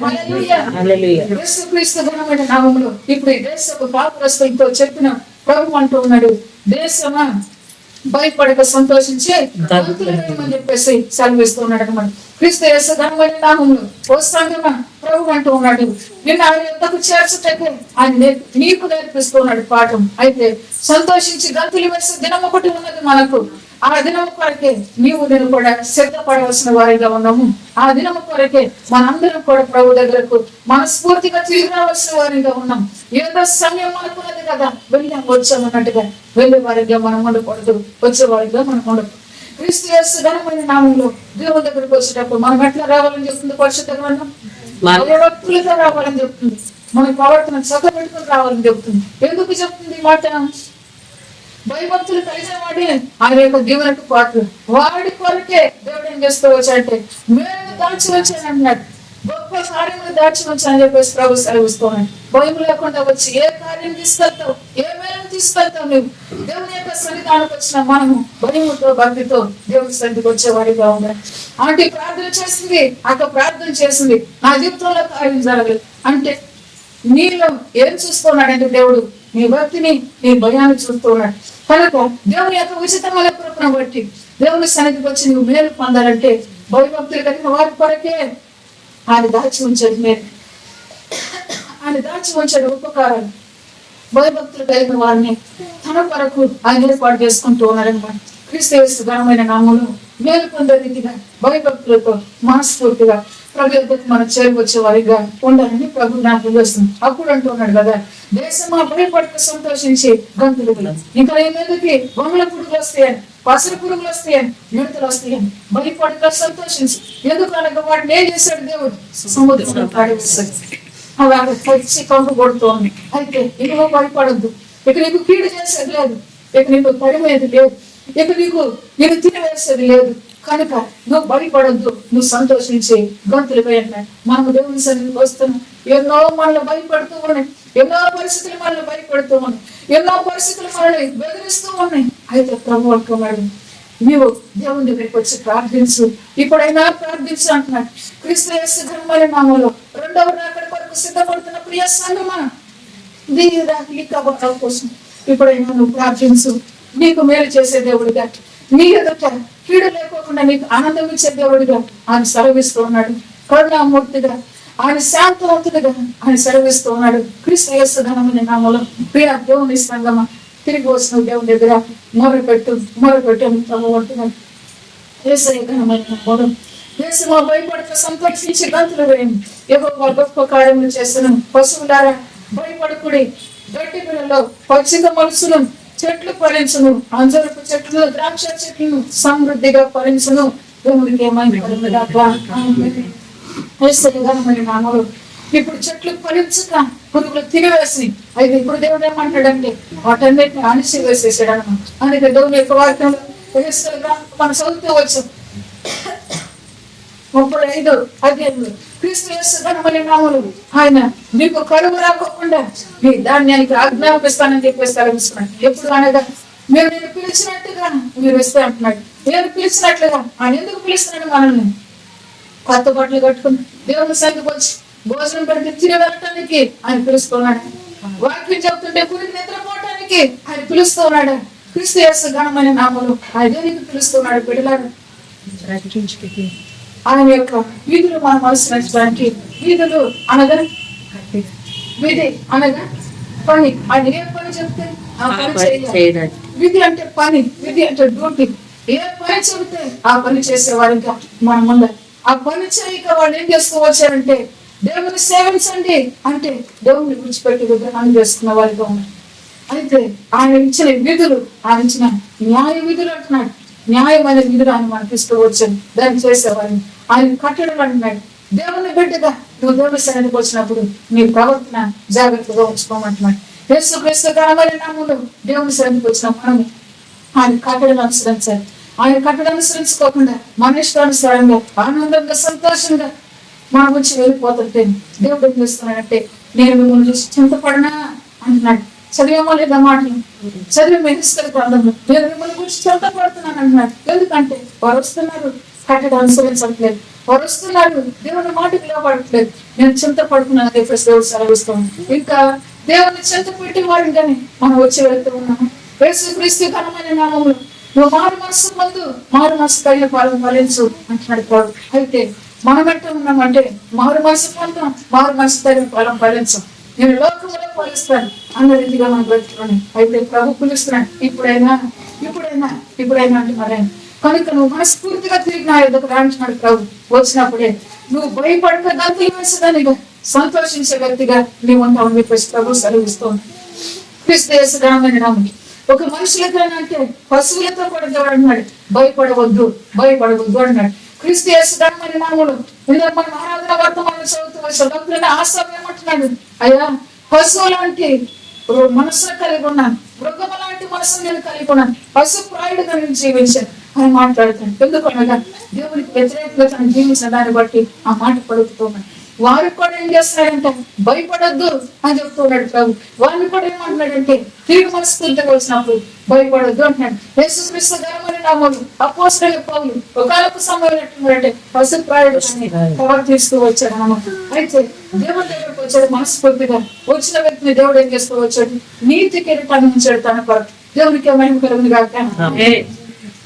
హల్లెలూయా. యేసుక్రీస్తు ఘనమైన నామములో ఇప్పుడు ఈ దేశపు పాపరస్తులతో చెప్పిన ప్రభు అంటూ ఉన్నాడు, దేశమా భయపడక సంతోషించి గంతులు వేయమని చెప్పేసి సెలవిస్తున్నాడు అన్నమాట. క్రీస్తు యేసు ఘనమైన నామములో ఓ సంగమా ప్రభు అంటూ ఉన్నాడు నిన్ను ఆయన యొద్దకు చేర్చుటకు ఆయన నీకు నేర్పిస్తున్నాడు పాఠం. అయితే సంతోషించి గంతులు వేసే దినం ఒకటి ఉన్నది మనకు. ఆ దినము కొరకే నేను కూడా సిద్ధపడవలసిన వారిగా ఉన్నాము. ఆ దినము కొరకే మనందరం కూడా ప్రభు దగ్గరకు మనస్ఫూర్తిగా తిరిగి రావాల్సిన వారిగా ఉన్నాం. ఏదో సమయం మనకున్నది కదా, వచ్చామన్నట్టుగా వెళ్ళే వారిగా మనం ఉండకూడదు, వచ్చే వారిగా మనం ఉండకూడదు. క్రీస్తు యేసు ఘనమైన నామములో దేవుని దగ్గరకు వచ్చేటప్పుడు మనం ఎట్లా రావాలని చెప్తుంది పరిశుద్ధ గ్రంథం? భక్తులుగా రావాలని చెప్తుంది. మన ప్రవర్తన చక్కబెట్టుకుని రావాలని చెప్తుంది. ఎందుకు చెప్తుంది ఈ మాట? భయభక్తులు కలిగిన వాడే ఆయన యొక్క దీవెనకు పాత్ర. వాడి కొరకే దేవుడు ఏం చేస్తూ వచ్చాడంటే మేము దాచి వచ్చాను అన్నాడు. గొప్ప కార్యములు దాచి వచ్చానని చెప్పేసి ప్రభు సెలవిస్తున్నాడు. భయం లేకుండా వచ్చి ఏ కార్యం తీసుకెళ్తావు, ఏ మేలు తీసుకెళ్తావు? నువ్వు దేవుని యొక్క సన్నిధానికి వచ్చిన మనము భయముతో భక్తితో దేవుని సన్నిధికి వచ్చే వారిగా ఉండాలి. ఆంటీ ప్రార్థన చేసింది, అక్క ప్రార్థన చేసింది, నా జీవితంలో కార్యం జరగలేదు అంటే నీలో ఏం చూస్తున్నాడంటే దేవుడు నీ భక్తిని, నీ భయాన్ని చూస్తున్నాడు. కనుక దేవుని యొక్క ఉచితమైన కృపను బట్టి దేవుని సన్నిధికి వచ్చి నువ్వు మేలు పొందాలంటే భయభక్తులు కలిగిన వారి కొరకే ఆయన దాచి ఉంచాడు. ఆయన దాచి ఉంచాడు ఉపకారాలు. భయభక్తులు కలిగిన వారిని తన కొరకు ఆయన ఏర్పాటు చేసుకుంటూ ఉన్నారన్నమాట. క్రీస్తు యేసు ఘనమైన నామములో మేలు పొందే రీతిగా భయభక్తులతో మనస్ఫూర్తిగా ప్రభు యొద్దకు మనం చేరువచ్చే వారిగా ఉండాలని ప్రభు నాకు చేస్తుంది. అప్పుడు అంటున్నాడు కదా, దేశమా భయపడక సంతోషించి గంతులు వేయి. ఇంకా నీ మీదకి గొంగళ పురుగులు వస్తాయని, పసరు పురుగులు వస్తాయని, మిడతలు వస్తాయని భయపడక సంతోషించి. ఎందుకనగా వాటిని ఏం చేశాడు దేవుడు? సముద్రంలో పాడేశాడు. అవి వచ్చి కంపు కొడుతోంది. అయితే ఇక నువ్వు భయపడద్దు. ఇక నీకు కీడు చేసేది లేదు, ఇక నీకు తరిమేది లేదు, ఇక నేను తినివేసేది లేదు. కనుక నువ్వు భయపడద్దు, నువ్వు సంతోషించి గంతులు వేయండి. మనము దేవుని సన్నిధికి వస్తున్నాం. ఎన్నో మనల్ని భయపడుతూ ఉన్నాయి, ఎన్నో పరిస్థితులు మనల్ని భయపడుతూ ఉన్నాయి, ఎన్నో పరిస్థితులు మనల్ని బెదిరిస్తూ ఉన్నాయి. అయితే ప్రభు అంటున్నాడు, నీవు దేవుని దగ్గరికి వచ్చి ప్రార్థించు, ఇప్పుడైనా ప్రార్థించు అంటున్నాడు. క్రీస్తు యేసు ఘనమైన నామములో రెండవ రాకడ కొరకు సిద్ధపడుతున్న ప్రియ సంగమా, దీని కోసం ఇప్పుడైనా నువ్వు ప్రార్థించు. నీకు మేలు చేసే దేవుడిగా, నీ ఎదుట కీడు లేకోకుండా నీకు ఆనందం ఇచ్చే దేవుడిగా ఆయన సెలవిస్తూ ఉన్నాడు. కరుణామూర్తిగా, ఆయన శాంతవంతుడిగా ఆయన సెలవిస్తూ ఉన్నాడు. క్రీస్తు యేసు ఘనమైన నామములో ప్రియ దేవుని సంగమా, తిరిగి వచ్చిన దేవుని దగ్గర మొరపెట్టు అని ప్రభు అంటున్నాడు. యేసయ్య ఘనమైన నామములో దేశమా భయపడక సంతోషించి గంతులు వేయండి. యెహోవా గొప్ప కార్యములు చేసిన పశువులారా భయపడకుడి. గట్టి పిల్లల్లో పచ్చిక మనసును చెట్లు ఫలించును, అంజరపు చెట్లు ద్రాక్ష చెట్లను సమృద్ధిగా ఫలించును. దేవుడికి ఏమైనా నామలు ఇప్పుడు చెట్లు ఫలించక పురుగులు తినివేసి అయితే ఇప్పుడు దేవుడు ఏమంటాడంటే వాటన్నిటిని అణిచి వేసేసాడు అన్నమాట. అందుకే దేవుని యొక్క వాక్యంలో మనం చదువుతూ వచ్చు 35 అధ్యాయంలో క్రీస్తు యేసు ఘనమైన నామములో ఆయన నీకు కరువు రాకుండా నీ ధాన్యానికి ఆజ్ఞాపిస్తానని చెప్పేసి తలపిస్తున్నాడు. ఎప్పుడు అనగా మీరు నేను పిలిచినట్టుగా మీరు ఇస్తే అంటున్నాడు. నేను పిలిచినట్లుగా ఆయన ఎందుకు పిలుస్తున్నాడు? మనల్ని కొత్త బట్టలు కట్టుకుని దేవుని సన్నిధికి వచ్చి భోజనం పెడితే తిరిగి వెళ్ళటానికి ఆయన పిలుస్తున్నాడు. వాక్యం చెప్తుంటే పురికి నిద్రపోవటానికి ఆయన పిలుస్తున్నాడు. క్రీస్తు యేసు ఘనమైన నామములో ఆయన దేనికి పిలుస్తున్నాడు? బిడ్డలారా, ఆయన యొక్క వీధులు మనం అనుసరించడానికి, వీధులు అనగా విధి అనగా పని. ఆయన ఏ పని చెప్తే ఆ పని చేయాలి. విధి అంటే పని, విధి అంటే డ్యూటీ. ఏ పని చెబితే ఆ పని చేసేవాడిగా మనం ఉండాలి. ఆ పని చేయక వాళ్ళు ఏం చేస్తూ వచ్చారంటే దేవుని సేవించండి అంటే దేవుని విడిచిపెట్టి విగ్రహాన్ని చేసుకున్న వారిగా ఉన్నారు. అయితే ఆయన ఇచ్చిన విధులు, ఆయన ఇచ్చిన న్యాయ విధులు అంటున్నాడు. న్యాయమైన విధులు ఆయన మనకి ఇస్తూ వచ్చాను. దాన్ని చేసేవాడిని ఆయన కట్టడం అంటున్నాడు. దేవుని బిడ్డగా నువ్వు దేవుని సన్నిధికి వచ్చినప్పుడు నీ ప్రవర్తన జాగ్రత్తగా ఉంచుకోమంటున్నాడు. యేసుక్రీస్తు ఘనమైన నామములో దేవుని సన్నిధికి వచ్చిన మనము ఆయన కట్టడం అనుసరించాలి. ఆయన కట్టడం అనుసరించుకోకుండా మన ఇష్టానుసారంగా ఆనందంగా సంతోషంగా మన గురించి వెళ్ళిపోతుంటే దేవుడు ఏం చేస్తున్నాడంటే నేను మిమ్మల్ని చూసి చింతపడనా అంటున్నాడు. చదివేమో లేదా మాటలు చదివి మెహిస్తారు గ్రంథంలో నేను మిమ్మల్ని గురించి చింతపడుతున్నాను అంటున్నాడు. ఎందుకంటే వారు వస్తున్నారు, కట్టడం అనుసరించట్లేదు. వారు వస్తున్నారు, దేవుని మాటకు లోపడట్లేదు. నేను చింతపడుతున్నాను చెప్పేసి దేవుడు సెలవిస్తాను. ఇంకా దేవుని చింత పెట్టి వారిని కానీ మనం వచ్చి వెళ్తూ ఉన్నాము. యేసుక్రీస్తు ఘనమైన నామములో నువ్వు మారు మనసు ముందు మారు మనసు కలిగిన పాలన ఫలించు అంటున్నాడు వాడు. అయితే మనం ఎట్లా ఉన్నామంటే మారు మనసు పొందాం, మారు మనసు కలిగిన పాలన ఫలించం. నేను లోకంలో ఫలిస్తాను అన్న రీతిగా మనం బ్రతుకున్నాను. అయితే ప్రభు పిలుస్తున్నాడు, ఇప్పుడైనా అంటే మరైనా కనుక నువ్వు మనస్ఫూర్తిగా తిరిగి నా ఎదుగు రాంటున్నాడు ప్రభు. వచ్చినప్పుడే నువ్వు భయపడక గంతులు వేసేదానిగా సంతోషించే వ్యక్తిగా నీవు ఉంటావు చెప్పేసి ప్రభు సెలవిస్తోంది. క్రీస్తు యేసు ఘనమైన నామములో ఒక మనుషులతో అంటే పశువులతో కూడా దేవుడు అన్నాడు భయపడవద్దు అన్నాడు. క్రీస్తు యేసు ఘనమైన నామములో ఇందులో మన ఆరాధన వర్తమానం చదువుతూ వచ్చాడు. భక్తులని ఆశం ఏమంటున్నాడు? అయ్యా పశువు లాంటి మనసును కలిగి ఉన్నాను, మృగమ లాంటి మనసును నేను కలిగి ఉన్నాను, పశు ప్రాయుడుగా నేను జీవించాను అని మాట్లాడుతాను. ఎందుకనగా దేవునికి వ్యతిరేకంగా తను జీవించిన దాన్ని బట్టి ఆ మాట పలుకుతున్నాడు. వారు కూడా ఏం చేస్తున్నాడంటే భయపడొద్దు అని చెప్తున్నాడు ప్రభు. వారిని కూడా ఏమంటున్నాడంటే తిరిగి మనస్ఫూర్తిగా వచ్చినప్పుడు భయపడొద్దు అంటున్నాడు. యేసుక్రీస్తు ఘనమైన నామములో అపోస్తలుడైన పౌలు ఒకనొక సమయంలో ఎట్లున్నాడంటే పశుప్రాయుడు ప్రవర్తిస్తూ వచ్చాడు అన్నమాట. అయితే దేవుడి దగ్గరకు వచ్చాడు మనస్ఫూర్తిగా. వచ్చిన వ్యక్తిని దేవుడు ఏం చేస్తూ వచ్చాడు? నీతి కిరీటాన్ని ఉంచాడు తన కొరకు. దేవునికి మహిమ కలుగును గాక.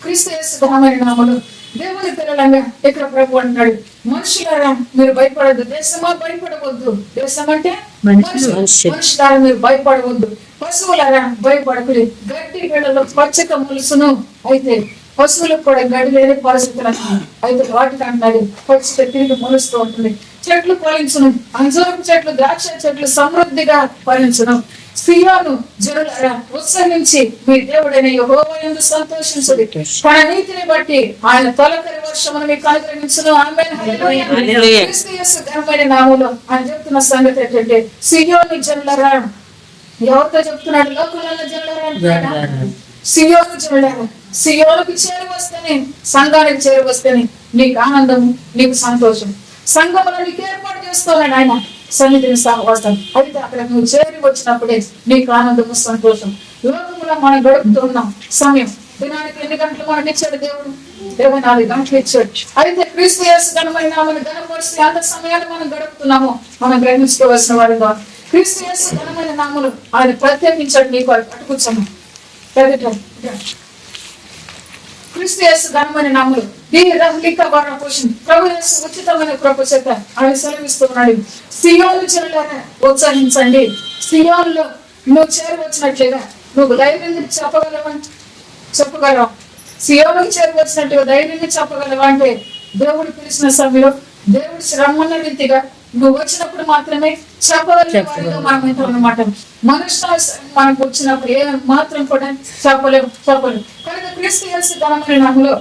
క్రీస్తు యేసు ఘనమైన నామములో దేవుని పిల్లలంగా ఇక్కడ ప్రభు అంటున్నాడు, మనుషులారా మీరు భయపడద్దు. దేశమా భయపడవద్దు. దేశం అంటే మనుషులారా మీరు భయపడవద్దు. పశువులారా భయపడకుడి. గట్టి పిల్లలు పచ్చక మొలుసును. అయితే పశువులకు కూడా గడి లేని పరిస్థితులు అంటున్నాడు. అయితే వాటికి అంటున్నాడు పరిస్థితి తిరిగి మొలుస్తూ ఉంటుంది. చెట్లు ఫలించును, అంజూరపు చెట్లు, ద్రాక్ష చెట్లు సమృద్ధిగా ఫలించును. సియోను జనులారా ఉత్సహించి మీ దేవుడైన యెహోవా యందు సంతోషించుడి. తన నీతిని బట్టి ఆయన తొలకరి వర్షమును మీకు అనుగ్రహించును. ఆమేన్. హల్లెలూయా. క్రీస్తు యేసు ఘనమైన నామములో ఆయన చెప్తున్న సంగతి ఏంటంటే సియోను జనులారా, ఎవరితో చెప్తున్నాడు? లోకంలో జనులారా అంటున్నాడా? సియోను జనులారా, సియోనుకి చేరి వస్తేనే, సంఘానికి చేరి వస్తేనే నీకు ఆనందం, నీకు సంతోషం. సంఘంలో నీకు ఏర్పాటు చేస్తున్నాడు ఆయన సన్నిధిని సహవాసం. అయితే అక్కడ నువ్వు చేరి వచ్చినప్పుడే నీకు ఆనందము, సంతోషం. లోకంలో మనం గడుపుతున్నాం సమయం. దినానికి ఎన్ని గంటలు మనం ఇచ్చాడు దేవుడు? 24 గంటలు ఇచ్చాడు. అయితే క్రీస్తు యేసు ఘనమైన నామమును ఘనపరిచి అంత సమయాన్ని మనం గడుపుతున్నాము. మనం గ్రహించుకోవాల్సిన వారిగా క్రీస్తు యేసు ఘనమైన నామమును ఆయన ప్రత్యేకించాడు. నీకు అటుకూర్చము క్రీస్తు యేసు ఘనమైన నామములు దీని రహలిక వారిని పోషింది. ప్రభు యేసు ఉచితమైన కృప చేత ఆయన సెలవిస్తున్నాడు. సియోను జనులారా ఉత్సాహించండి. సియోనులో నువ్వు చేరి వచ్చినట్లుగా నువ్వు ధైర్యంగా చెప్పగలవా? సియోనుకు చేరి వచ్చినట్టుగా ధైర్యంగా చెప్పగలవా అంటే దేవుడు పిలిచిన సమయంలో దేవుడు శ్రమన్న రీతిగా నువ్వు వచ్చినప్పుడు మాత్రమే చెప్పగలిగే మనం ఏంటో అన్నమాట. మనుషుల మనకు వచ్చినప్పుడు ఏ మాత్రం కూడా చెప్పలేము. కనుక క్రీస్తు యేసు ఘనమైన నామములో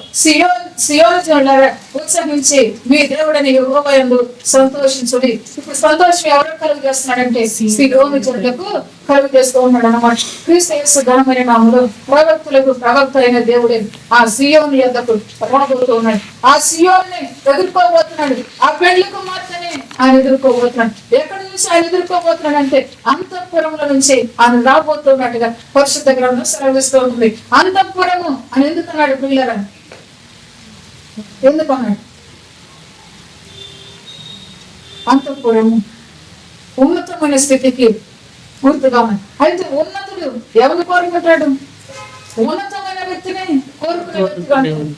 సియోను జనులారా ఉత్సహించి మీ దేవుడైన యెహోవా యందు సంతోషించుడి. ఇప్పుడు సంతోషం ఎవరు కలుగు చేస్తున్నాడంటే సియోను జనులకు కలుగు చేస్తూ ఉన్నాడు అన్నమాట. క్రీస్తు యేసు ఘనమైన నామములో ప్రవక్తలకు ప్రవక్త అయిన దేవుడే ఆ సియోను యొద్దకు రాబోతూ ఉన్నాడు. ఆ సియోన్ని ఎదుర్కోబోతున్నాడు. ఆ పెళ్లికు మాత్రమే ఆయన ఎదుర్కోబోతున్నాడు. ఎక్కడి నుంచి ఆయన ఎదుర్కోబోతున్నాడు అంటే అంతఃపురంలో నుంచి ఆయన రాబోతున్నట్టుగా పరిశుద్ధ గ్రంథం సెలవిస్తూ ఉంటుంది. అంతఃపురము అని ఎందుకన్నాడు పిల్లరా? ఎందుకన్నాడు? అంతఃపురము ఉన్నతమైన స్థితికి గుర్తుగా ఉంది. అయితే ఉన్నతుడు ఎవరిని కోరుకుంటాడు? ఉన్నతమైన వ్యక్తిని కోరుకునే వ్యక్తిగా.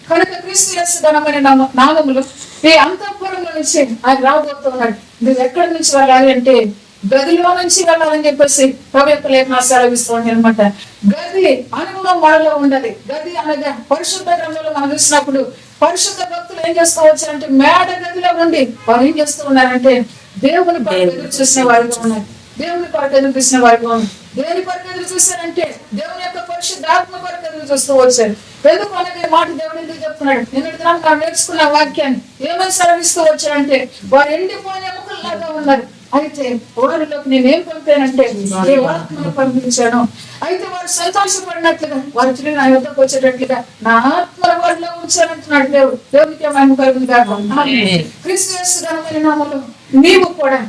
కనుక క్రీస్తు యేసు ఘనమైన నామములు ఈ అంతఃపురంలో నుంచి ఆయన రాబోతున్నాడు. నువ్వు ఎక్కడి నుంచి వెళ్ళాలి అంటే గదిలో నుంచి వెళ్ళాలని చెప్పేసి ప్రభు లేఖనాలు సెలవిస్తుంది అనమాట. గది అనుభవం మనలో ఉండాలి. గది అనగా పరిశుద్ధ గ్రంథంలో మనం చూసినప్పుడు పరిశుద్ధ భక్తులు ఏం చేస్తూ వచ్చారంటే మేడ గదిలో ఉండి వారు ఏం చేస్తూ ఉన్నారంటే దేవుని కొరకు ఎదురు చూసిన వారిగా ఉన్నారు. దేవుని కొరకు ఎదురు చూసిన వారిగా ఉన్నారు. దేని కొరకు ఎదురు చూశారంటే దేవుని యొక్క పరిశుద్ధాత్మ కొరకు ఎదురు చూస్తూ వచ్చారు. ఎందుకు అనగా మాట దేవుడు ఎందుకు చెప్తున్నాడు? నిన్నటి దినాన్ని మనం నేర్చుకున్న వాక్యాన్ని ఏమని సెలవిస్తూ వచ్చారంటే వారు ఎండిపోయిన ఎముకల్లాగా ఉన్నారు. అయితే వారిలోకి నేనేం పంపానంటే ఏ ఆత్మను పంపించాను. అయితే వారు సంతోషపడినట్లుగా వారు తిరిగి నా యుద్ధకు వచ్చేటట్లుగా నా ఆత్మల వారిలో ఉంచానంటున్నాడు దేవుడు. దేవునికి మహిమ కలుగును గాక. క్రీస్తు యేసు ఘనమైన నామములో నీవు కూడా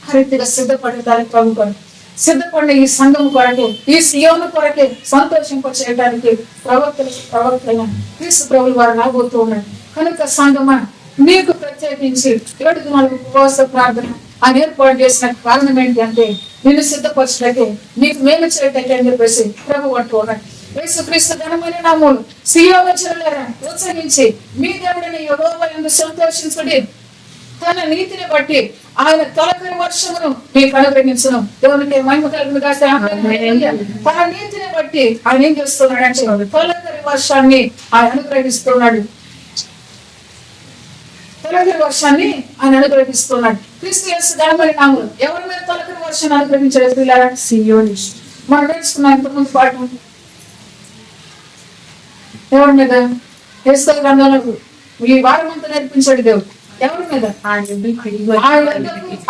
హరితిగా సిద్ధపడతానికి ప్రభు కొరకు సిద్ధపడిన ఈ సంఘం కొరకే, ఈ సియోను కొరకే సంతోషింపచేయడానికి ప్రవక్తలైన క్రీస్తు ప్రభులు వారు రాబోతూ ఉన్నారు. కనుక సంఘమా నీకు ప్రత్యేకించి 7 దినాల ఉపవాస ప్రార్థన ఆయన ఏర్పాటు చేసిన కారణం ఏంటి అంటే నిన్ను సిద్ధపరచడానికి, నీకు మేలు చేయడానికి అని చెప్పేసి ప్రభు అంటూ ఉన్నాడు. యేసుక్రీస్తు ఘనమైన నామములో సియోను జనులారా ఉత్సహించి మీ దేవుడైన యెహోవా యందు సంతోషించుడి. తన నీతిని బట్టి ఆయన తొలకరి వర్షమును మీకు అనుగ్రహించును. దేవునికి మహిమ కలుగును గాక. తన నీతిని బట్టి ఆయన ఏం చేస్తున్నాడు అంటే తొలకరి వర్షాన్ని ఆయన అనుగ్రహిస్తున్నాడు. తొలకరి వర్షాన్ని ఆయన అనుగ్రహిస్తున్నాడు. క్రీస్తు యేసు ఘనమైన నామములో ఎవరి మీద తొలకరి వర్షాన్ని అనుగ్రహించాడు పిల్లరా? సియోను. మనం నేర్చుకున్నాం ఇంతకుముందు పాఠం. ఎవరి మీద? యేసు గ్రంథంలో ఈ వారం అంతా నేర్పించాడు దేవుడు. ఎవరి మీద?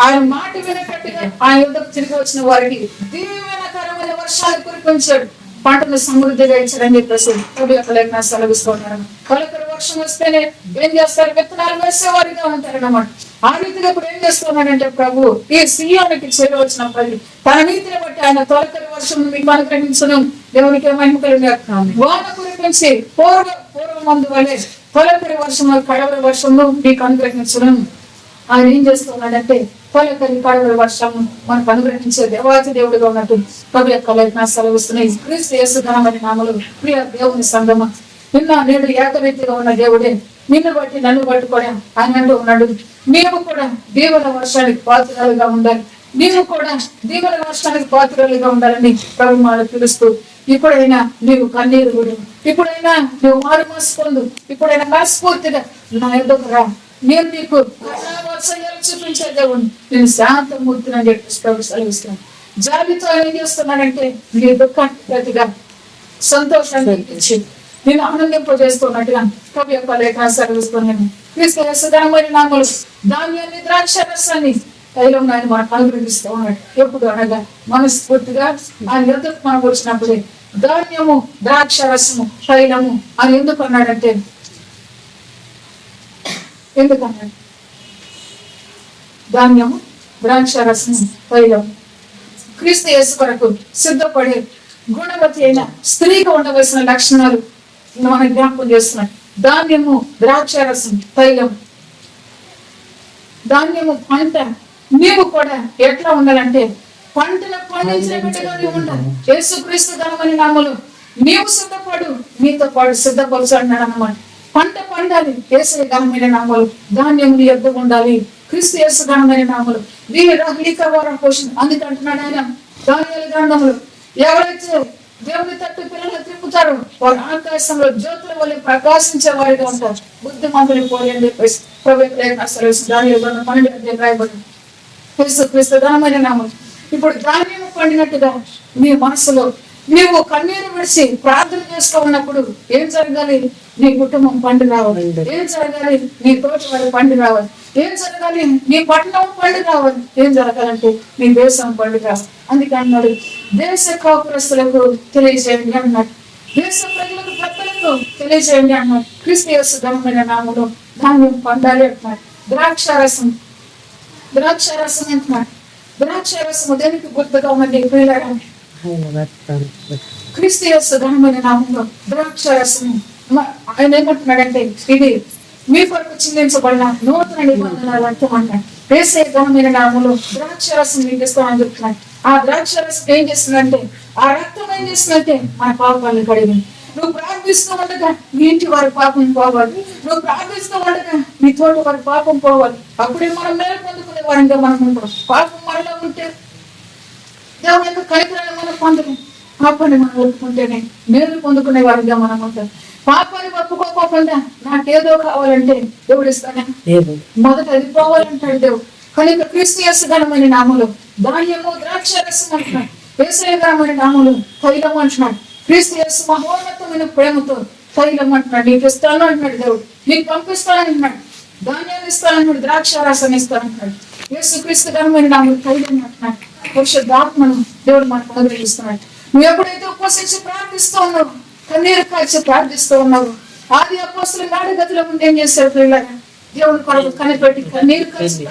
ఆయన మాట వినట్టుగా ఆయన యుద్ధకు తిరిగి వచ్చిన వారికి దీవెనకరమైన వర్షాలు కురిపించాడు. పంటను సమృద్ధిగా ఇచ్చాడని చెప్పేసి ప్రభు యొక్క లేఖనాలు సెలవిస్తున్నాడు. తొలకరి వర్షం వస్తేనే ఏం చేస్తారు? విత్తనాలు వేసేవారిగా ఉంటారన్నమాట. ఆ రీతిగా ఇప్పుడు ఏం చేస్తున్నాడంటే ప్రభు ఈ సియోనుకి చేరవచ్చిన ప్రజలు తన నీతిని బట్టి ఆయన తొలకరి వర్షం మీకు అనుగ్రహించును. దేవునికి మహిమ కలుగును గాక. వాన కురిపించి పూర్వమందు వలె తొలకరి వర్షము కడవరి వర్షము మీకు అనుగ్రహించును. ఆయన ఏం చేస్తున్నాడంటే తొలకరి కడవరి వర్షము మనకు అనుగ్రహించే దేవాతి దేవుడిగా ఉన్నట్టు ప్రభు యొక్క లేఖనాలు సెలవిస్తున్నాయి. క్రీస్తు యేసు ఘనమైన నామములో ప్రియ దేవుని సంగమ నిన్న నేడు ఏకరీతిగా ఉన్న దేవుడే నిన్ను బట్టి నన్ను పట్టుకోవడం ఆయన అంటూ ఉన్నాడు. నీవు కూడా దీవెన వర్షానికి పాత్రలుగా ఉండాలి. నీవు కూడా దీవెన వర్షానికి పాత్రలుగా ఉండాలని ప్రభు మనం పిలుస్తూ ఇప్పుడైనా నీవు కన్నీరు విడు, ఇప్పుడైనా నువ్వు మారు మనసు పొందు, ఇప్పుడైనా మనస్ఫూర్తిగా నా ఎదుగు రా. నేను నీకు కరుణావాత్సల్యాలు చూపించే దేవుడు, నేను శాంతమూర్తిని అని చెప్పి ప్రభు సెలవిస్తున్నాను. జాబితా ఏం చేస్తున్నానంటే నీ దుఃఖానికి ప్రతిగా సంతోషాన్ని ఇచ్చి నేను ఆనందింపజేస్తున్నట్టుగా కవి యొక్క లేఖ సెలవిస్తున్నాను. క్రీస్తు యేసుదామైన నామములు ధాన్యాన్ని ద్రాక్ష రసాన్ని తైలం ఆయన మనకు అనుగ్రహిస్తూ ఉన్నాడు. ఎప్పుడు అనగా మనస్ఫూర్తిగా ఆయన ఎదుకు మనం వచ్చినప్పుడే ధాన్యము ద్రాక్ష రసము తైలము అని ఎందుకు అన్నాడంటే, ఎందుకన్నాడు? ధాన్యము ద్రాక్ష రసము తైలము క్రీస్తు యేసు కొరకు సిద్ధపడే గుణవతి అయిన స్త్రీగా ఉండవలసిన లక్షణాలు మనం జ్ఞాపకం చేస్తున్నాడు. ధాన్యము ద్రాక్షారసం తైలం, ధాన్యము పంట. నీవు కూడా ఎట్లా ఉండాలంటే పంటను పండించిన బిడ్డగానే ఉండాలి. యేసుక్రీస్తు ఘనమైన నామములో నీవు సిద్ధపడు, నీతో పాటు సిద్ధపరచు అన్నాడు అన్నమాట. పంట పండాలి యేసు ఘనమైన నామములు, ధాన్యం నీ యొద్ద ఉండాలి క్రీస్తు యేసు ఘనమైన నామములు. దీని రహళిక వారం పోషణ అందుకంటున్నాడు ఆయన దానియేలు గ్రంథములు, ఎవరైతే దేవుని తట్టు పిల్లలు తిప్పుతారో వారు ఆకాశంలో జ్యోతుల వల్ల ప్రకాశించే వారిగా ఉంటారు. బుద్ధిమంతులు పోలి అని చెప్పేసి ప్రభు దానియేలు గ్రంథం 12 రాయబడింది. క్రీస్తు ఘనమైన నామములు. ఇప్పుడు ధాన్యం పండినట్టుగా నీ మనసులో నీవు కన్నీరు విడిచి ప్రార్థన చేస్తూ ఉన్నప్పుడు ఏం జరగాలి? నీ కుటుంబం పండి రావాలి. ఏం జరగాలి? నీ తోటి వారి పండి రావాలి. ఏం జరగాలి? నీ పట్టణం పండి రావాలి. ఏం జరగాలంటే నీ దేశం పండి రావాలి. అందుకే అన్నాడు, దేశ కాపురస్తులకు తెలియజేయండి అన్నాడు, దేశ ప్రజలకు పెద్దలకు తెలియజేయండి అన్నాడు. క్రీస్తు యేసు ఘనమైన నామములో ధాన్యం పండాలి అంటున్నాడు. ద్రాక్షారసం అంటున్నాడు. ద్రాక్షారసము దేనికి గుర్తుగా ఉన్నది? క్రీస్తు యేసు ఘనమైన నామములో ద్రాక్షారసము. ఆయన ఏమంటున్నాడంటే, ఇది మీ కొరకు చిందించబడిన నూతన నిబంధన రక్తం అంటాడు. యేసే ఘనమైన నామములో ద్రాక్షారసం మీకు ఇస్తామని చెప్తున్నాడు. ఆ ద్రాక్షారసం ఏం చేస్తుందంటే, ఆ రక్తం ఏం చేస్తుందంటే మన పాపాలను కడిగింది. నువ్వు ప్రార్థిస్తూ ఉండగా నీ ఇంటి వారి పాపం పోవాలి, నువ్వు ప్రార్థిస్తూ ఉండగా నీ తోటి వారి పాపం పోవాలి. అప్పుడే మనం మేలు పొందుకునే వారంగా మనం ఉంటాం. పాపం మనలో ఉంటే దేవుని యొక్క కనికరాన్ని మనం పొందలేం. పాపాన్ని మనం ఒప్పుకుంటేనే మేలు పొందుకునే వారిగా మనం ఉంటాం. పాపాన్ని ఒప్పుకోకుండా నాకేదో కావాలంటే దేవుడు ఇస్తాడా? మొదట అది పోవాలంటాడు దేవుడు. కనుక క్రీస్తు యేసు ఘనమైన నామములో ధాన్యము ద్రాక్షారసం అంటున్నాడు. యేసయ్య ఘనమైన నామములో తైలం అంటున్నాడు. క్రీస్తు యేసు మహోన్నతమైన ప్రేమతో తైలం అంటున్నాడు. నీకు ఇస్తాను అంటున్నాడు దేవుడు, నీకు పంపిస్తానంటున్నాడు, ధాన్యాన్ని ఇస్తానన్నాడు, ద్రాక్షారసాన్ని ఇస్తానంటున్నాడు. యేసు క్రీస్తు ఘనమైన నామములో తైలం అంటున్నాడు. పరిశుద్ధాత్మను దేవుడు మనకు అనుగ్రహిస్తున్నాడు. నువ్వు ఎప్పుడైతే ఉపవసించి ప్రార్థిస్తూ ఉన్నావు, కన్నీరు కాల్చి ప్రార్థిస్తూ ఉన్నావు, ఆది అపోస్తలుల మేడగదిలో ఉండి ఏం చేశారు పిల్లగా? దేవుని కొరకు కనిపెట్టి కన్నీరు కాల్చి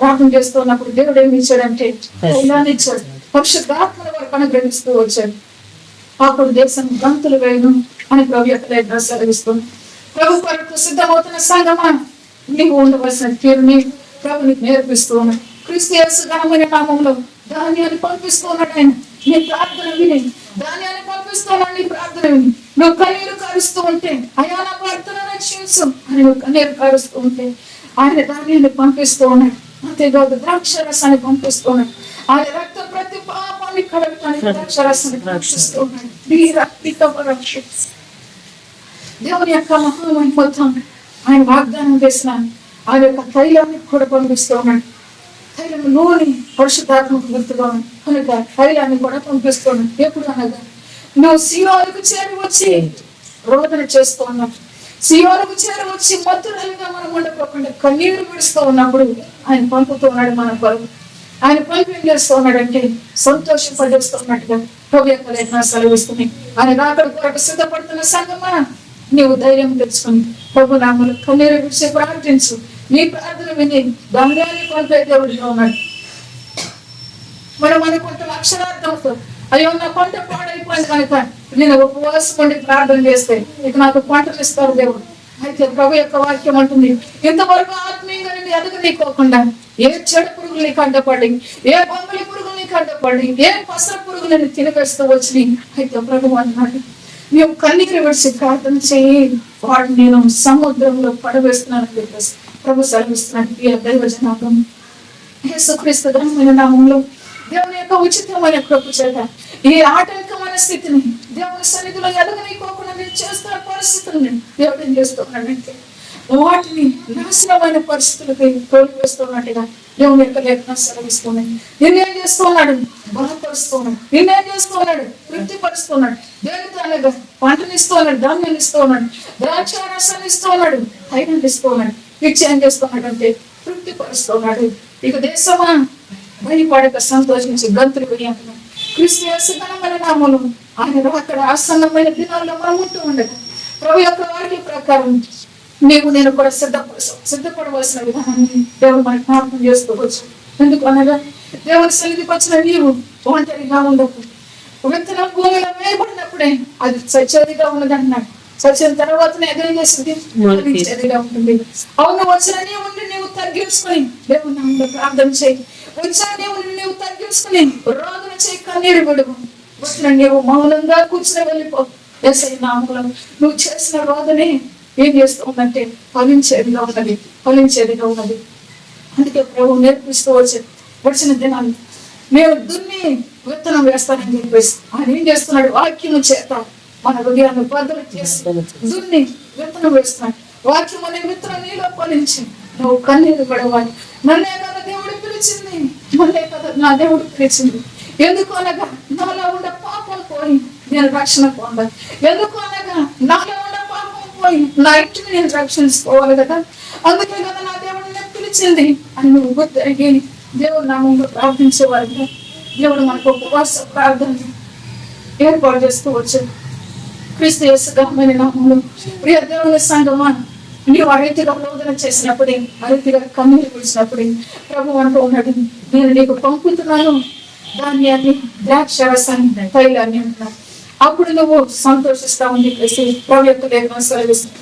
ప్రార్థన చేస్తూ ఉన్నప్పుడు దేవుడు ఏమి ఇచ్చాడంటే తైలాన్ని ఇచ్చాడు. పరిశుద్ధాత్మల వరకు అనుగ్రహిస్తూ వచ్చాడు. అప్పుడు దేశం గంతులు వేయను అని ప్రభు యొక్క సెలవిస్తుంది. ప్రభు కొరకు సిద్ధమవుతున్న సంగమా, నీవు ఉండవలసిన తీరుని ప్రభు నీకు నేర్పిస్తూ ఉన్నాడు. క్రీస్తు యేసు ఘనమైన నామములో ధాన్యాన్ని పంపిస్తూ ఉన్నాడు. ఆయన నీ ప్రార్థన విని ధాన్యాన్ని పంపిస్తున్నాడు. నీ ప్రార్థన విని నువ్వు కన్నీరు కారుస్తూ ఉంటే, అయా నా ప్రార్థన రక్షించు అని నువ్వు కన్నీరు కారుస్తూ ఉంటే ఆయన ధాన్యాన్ని పంపిస్తూ ఉన్నాడు. అంతేకాదు ద్రాక్షరసాన్ని పంపిస్తూ ఉన్నాడు. ఆయన రక్తం ప్రతి పాపాన్ని కడగటానికి ద్రాక్షరసాన్ని పంపిస్తూ ఉన్నాడు. దేవుని యొక్క మహామహిమతో ఆయన వాగ్దానం చేసిన ఆయన యొక్క తైలాన్ని కూడా పంపిస్తూ ఉన్నాడు. తైలం నూనె పరిశుద్ధాత్మకు గుర్తుగా ఉంది కనుక తైలాన్ని కూడా పంపిస్తున్నాడు. ఎప్పుడు అనగా నువ్వు సీయోనుకు చేరి వచ్చి రోదన చేస్తూ ఉన్నావు, సీయోనుకు చేరి వచ్చి మత్తురాలుగా మనం ఉండకపోకుండా కన్నీరు విడుస్తూ ఉన్నప్పుడు ఆయన పంపుతూ ఉన్నాడు మన కొరకు. ఆయన పంపిణీ చేస్తూ ఉన్నాడంటే సంతోషపడేస్తూ ఉన్నట్టుగా ప్రభు యొక్క లేఖనాలు సెలవిస్తుంది. ఆయన రాకడ కొరకు సిద్ధపడుతున్న సంగమా, నీవు ధైర్యం తెచ్చుకుని ప్రభు నామములో కన్నీరు విడిచి ప్రార్థించు. నీ ప్రార్థన విని ధాన్యాన్ని పంపే దేవుడిగా ఉన్నాడు. మనం అనుకుంటున్న అక్షరార్థంతో అయ్యో నా పంట పాడైపోయింది కనుక నేను ఉపవాసం ఉండి ప్రార్థన చేస్తే ఇక నాకు పంటలు ఇస్తారు దేవుడు. అయితే ప్రభు యొక్క వాక్యం అంటుంది, ఇంతవరకు ఆత్మీయంగా నేను ఎదగనీకోకుండా ఏ చెడు పురుగులు నీకు అడ్డపడి, ఏ బొమ్మలి పురుగులు నీకు అడ్డపడి, ఏ పసర పురుగులు నేను తినివేస్తూ వచ్చినాయి. అయితే ప్రభు అన్నాడు, మేము కన్నీరు విడిచి ప్రార్థన చేయి, వాడు నేను సముద్రంలో పడవేస్తున్నానని చెప్పేసి ప్రభు సెలవిస్తున్నాడు. ఈ దైవ జనాంగం యేసుక్రీస్తు ఘనమైన నామములో దేవుని యొక్క ఉచితమైన కృప చేత ఈ ఆటంకమైన స్థితిని దేవుని సన్నిధిలో ఎదగనీకోకుండా నేను చేస్తున్న పరిస్థితులను దేవుడు ఏం చేస్తున్నాడంటే వాటిని నాశనమైన పరిస్థితులకి తోలివేస్తున్నట్టుగా దేవుని యొక్క లేఖనం సెలవిస్తున్నాయి. నిన్నేం చేస్తున్నాడు? బలపరుస్తున్నాడు. నిన్నేం చేస్తున్నాడు? తృప్తిపరుస్తున్నాడు. దేవునితో అనగా పంటని ఇస్తున్నాడు, ధాన్యాన్ని ఇస్తున్నాడు, ద్రాక్షారసాన్ని ఇస్తున్నాడు, ఐరన్ ఇస్తున్నాడు. ఇచ్చి ఏం చేస్తున్నాడు అంటే తృప్తిపరుస్తున్నాడు. ఇక దేశమా భయపడక సంతోషించి గంతులు వేయాలి. క్రీస్తు యేసు ఘనమైన నామములో ఆయన అక్కడ ఆసన్నమైన దినాల్లో మనం ఉంటూ ఉండగా ప్రభు యొక్క వాక్య ప్రకారం నేను కూడా సిద్ధపడవలసిన విధానాన్ని దేవుడు మనకు జ్ఞాపకం చేసుకోవచ్చు. ఎందుకు అనగా దేవుని సన్నిధికి వచ్చిన నీవు ఒంటరిగా ఉండకు. విత్తనం భూమిలో వేయబడినప్పుడే అది సత్యదిగా ఉన్నది అన్నాడు. సత్యం తర్వాతనే ఎదురు చేసింది చదిగా ఉంటుంది. అవును, వచ్చిన నీవు నీవు తగ్గించుకొని దేవుని నామములో ప్రార్థన చేయి. వచ్చిన నీవు తగ్గించుకొని రోదన చేయి, కన్నీరు విడుగు. వచ్చిన నీవు మౌనంగా కూర్చుని వెళ్ళిపో. యేసయ్య నామములో నువ్వు చేసిన రోదనే ఏం చేస్తూ ఉందంటే ఫలించేదిగా ఉన్నది. అందుకే ప్రభు నేర్పిస్తూ వచ్చిన దినాన్ని నేను దున్ని విత్తనం వేస్తానని చెప్పేసి ఆయన ఏం చేస్తున్నాడు? వాక్యము చేత మన హృదయాన్ని బద్దలు చేసి దున్ని విత్తనం వేస్తున్నాడు. వాక్యం అనే విత్తనం నీలో ఫలించి నువ్వు కన్నీరు పడవాలి. నన్నే కదా దేవుడు పిలిచింది, నన్నే కదా నా దేవుడు పిలిచింది. ఎందుకు అనగా నాలో ఉన్న పాపం పోయి నేను రక్షణ పొందాలి. ఎందుకు అనగా నాలో ఉన్న పాపం పోయి నా ఇంటిని నేను రక్షించుకోవాలి కదా. అందుకే కదా నా దేవుడిని నేను పిలిచింది అని నువ్వు గుర్తిరిగి దేవుడు నామంలో ప్రార్థించేవారు. దేవుడు మనకు ఉపవాస ప్రార్థన ఏర్పాటు చేస్తూ వచ్చాడు. క్రీస్తు యేసు ఘనమైన నామములో ప్రియ దేవుని సంగమా, నీవు అరీతిగా రోదన చేసినప్పుడే, అరీతిగా కన్నీరు విడిచినప్పుడే ప్రభు అంటూ ఉన్నాడు, నేను నీకు పంపుతున్నాను ధాన్యాన్ని, ద్రాక్షరసాన్ని, తైలాన్ని అంటున్నాను. అప్పుడు నువ్వు సంతోషిస్తావని చెప్పేసి ప్రభు యొక్క లేఖనం సెలవిస్తుంది.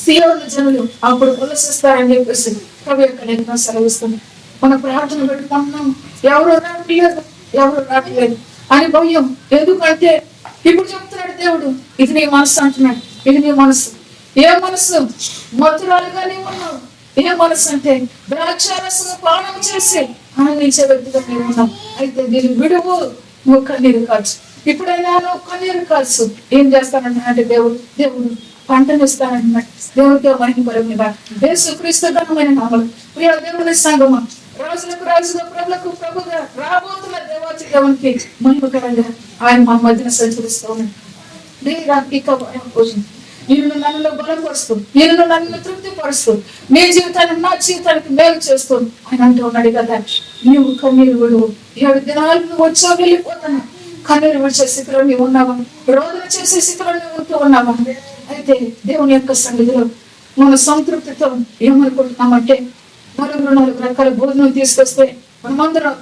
సీయోను జనులు అప్పుడు ఉల్లసిస్తారని చెప్పేసి ప్రభు యొక్క లేఖనం సెలవిస్తుంది. మన ప్రార్థన పెట్టుకుంటున్నాం, ఎవరు రావట్లేదు అని భయం. ఎందుకంటే ఇప్పుడు చెప్తున్నాడు దేవుడు, ఇది నీ మనసు అంటున్నాడు. ఇది నీ మనసు. ఏ మనసు? మధురాలుగా నీవు ఉన్నావు. ఏ మనసు అంటే ద్రాక్షారసము పానం చేసి ఆనందించే వ్యక్తిగా నీవు ఉన్నావు. అయితే దీన్ని విడువు, నువ్వు కన్నీరు కాల్చు. ఇప్పుడైనా నువ్వు కన్నీరు కాల్చు. ఏం చేస్తానంటే దేవుడు పంటను ఇస్తానంటున్నాడు. దేవుడికి మహిమపరమైన యేసుక్రీస్తు ఘనమైన నామములో ప్రియ దేవుని సంగమా, రాజులకు రాజుగా, ప్రభులకు ప్రభుగా రాబోతున్న దేవాతి దేవునికి మహిమకరంగా ఆయన మా మధ్యన సంచరిస్తూ ఉన్నాడు. నేను నన్ను బలపరుస్తూ, నేను నన్ను తృప్తిపరుస్తూ, నీ జీవితాన్ని నా జీవితానికి మేలు చేస్తూ ఆయన అంటూ ఉన్నాడు కదా, నీవు కన్నీరు విడువు. 7 దినాలు నువ్వు వచ్చా వెళ్ళిపోతాను. కన్నీరు విడిచే స్థితిలో నీవు ఉన్నావా? రోదన చేసే స్థితిలో నువ్వు ఉంటూ ఉన్నావా? అయితే దేవుని యొక్క సన్నిధిలో మన సంతృప్తితో ఏమనుకుంటున్నామంటే, 4 రకాల భోజనం తీసుకొస్తే మనమందరం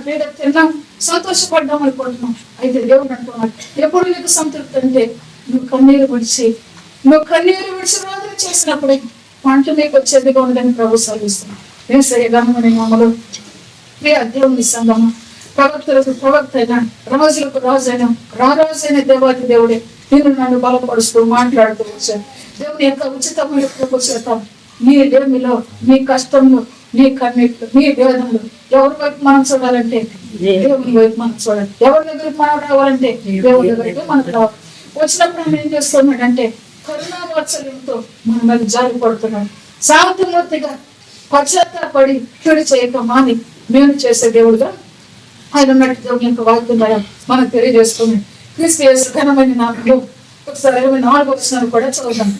పీడ తిన్నాం, సంతోషపడ్డాం అనుకుంటున్నాం. అయితే దేవుడు అంటున్నాడు, ఎప్పుడు నీకు సంతృప్తి అంటే నువ్వు కన్నీరు విడిచి రోదన చేసినప్పుడే పంట నీకు వచ్చేదిగా ఉందని ప్రభు సెలవిస్తున్నాడు. యేసయ్య ఘనమైన నామములో ప్రియ దేవుని సంగమా, ప్రవక్తలకు ప్రవక్త అయినా, రాజులకు రాజైనా, రారాజైన దేవాతి దేవుడే నేను నన్ను బలపరుస్తూ మాట్లాడుతూ వచ్చాను. దేవుని యొక్క ఉచితమైన కృప చేత నీ లేమిలో, నీ కష్టంలో, నీ కన్నీళ్ళు, నీ వేదనలు ఎవరి వైపు మనం చూడాలంటే దేవుని వైపు మనం చూడాలి. ఎవరి దగ్గరికి మనం రావాలంటే దేవుని దగ్గరికి మనకు రావాలి. వచ్చినప్పుడు ఆయన ఏం చేస్తున్నాడంటే కరుణా వాత్సల్యంతో మన మీద జారి పడుతున్నాడు. శాంతిమూర్తిగా పశ్చాత్తాపడి చెడు చేయక మాని మేలు చేసే దేవుడుగా ఆయన ఉన్నట్టు దేవుని యొక్క వాక్యం మనకు తెలియజేస్తున్నాడు. క్రీస్తు యేసు ఘనమైన నామములో ఒకసారి 24వ వచనం కూడా చదువుతాం.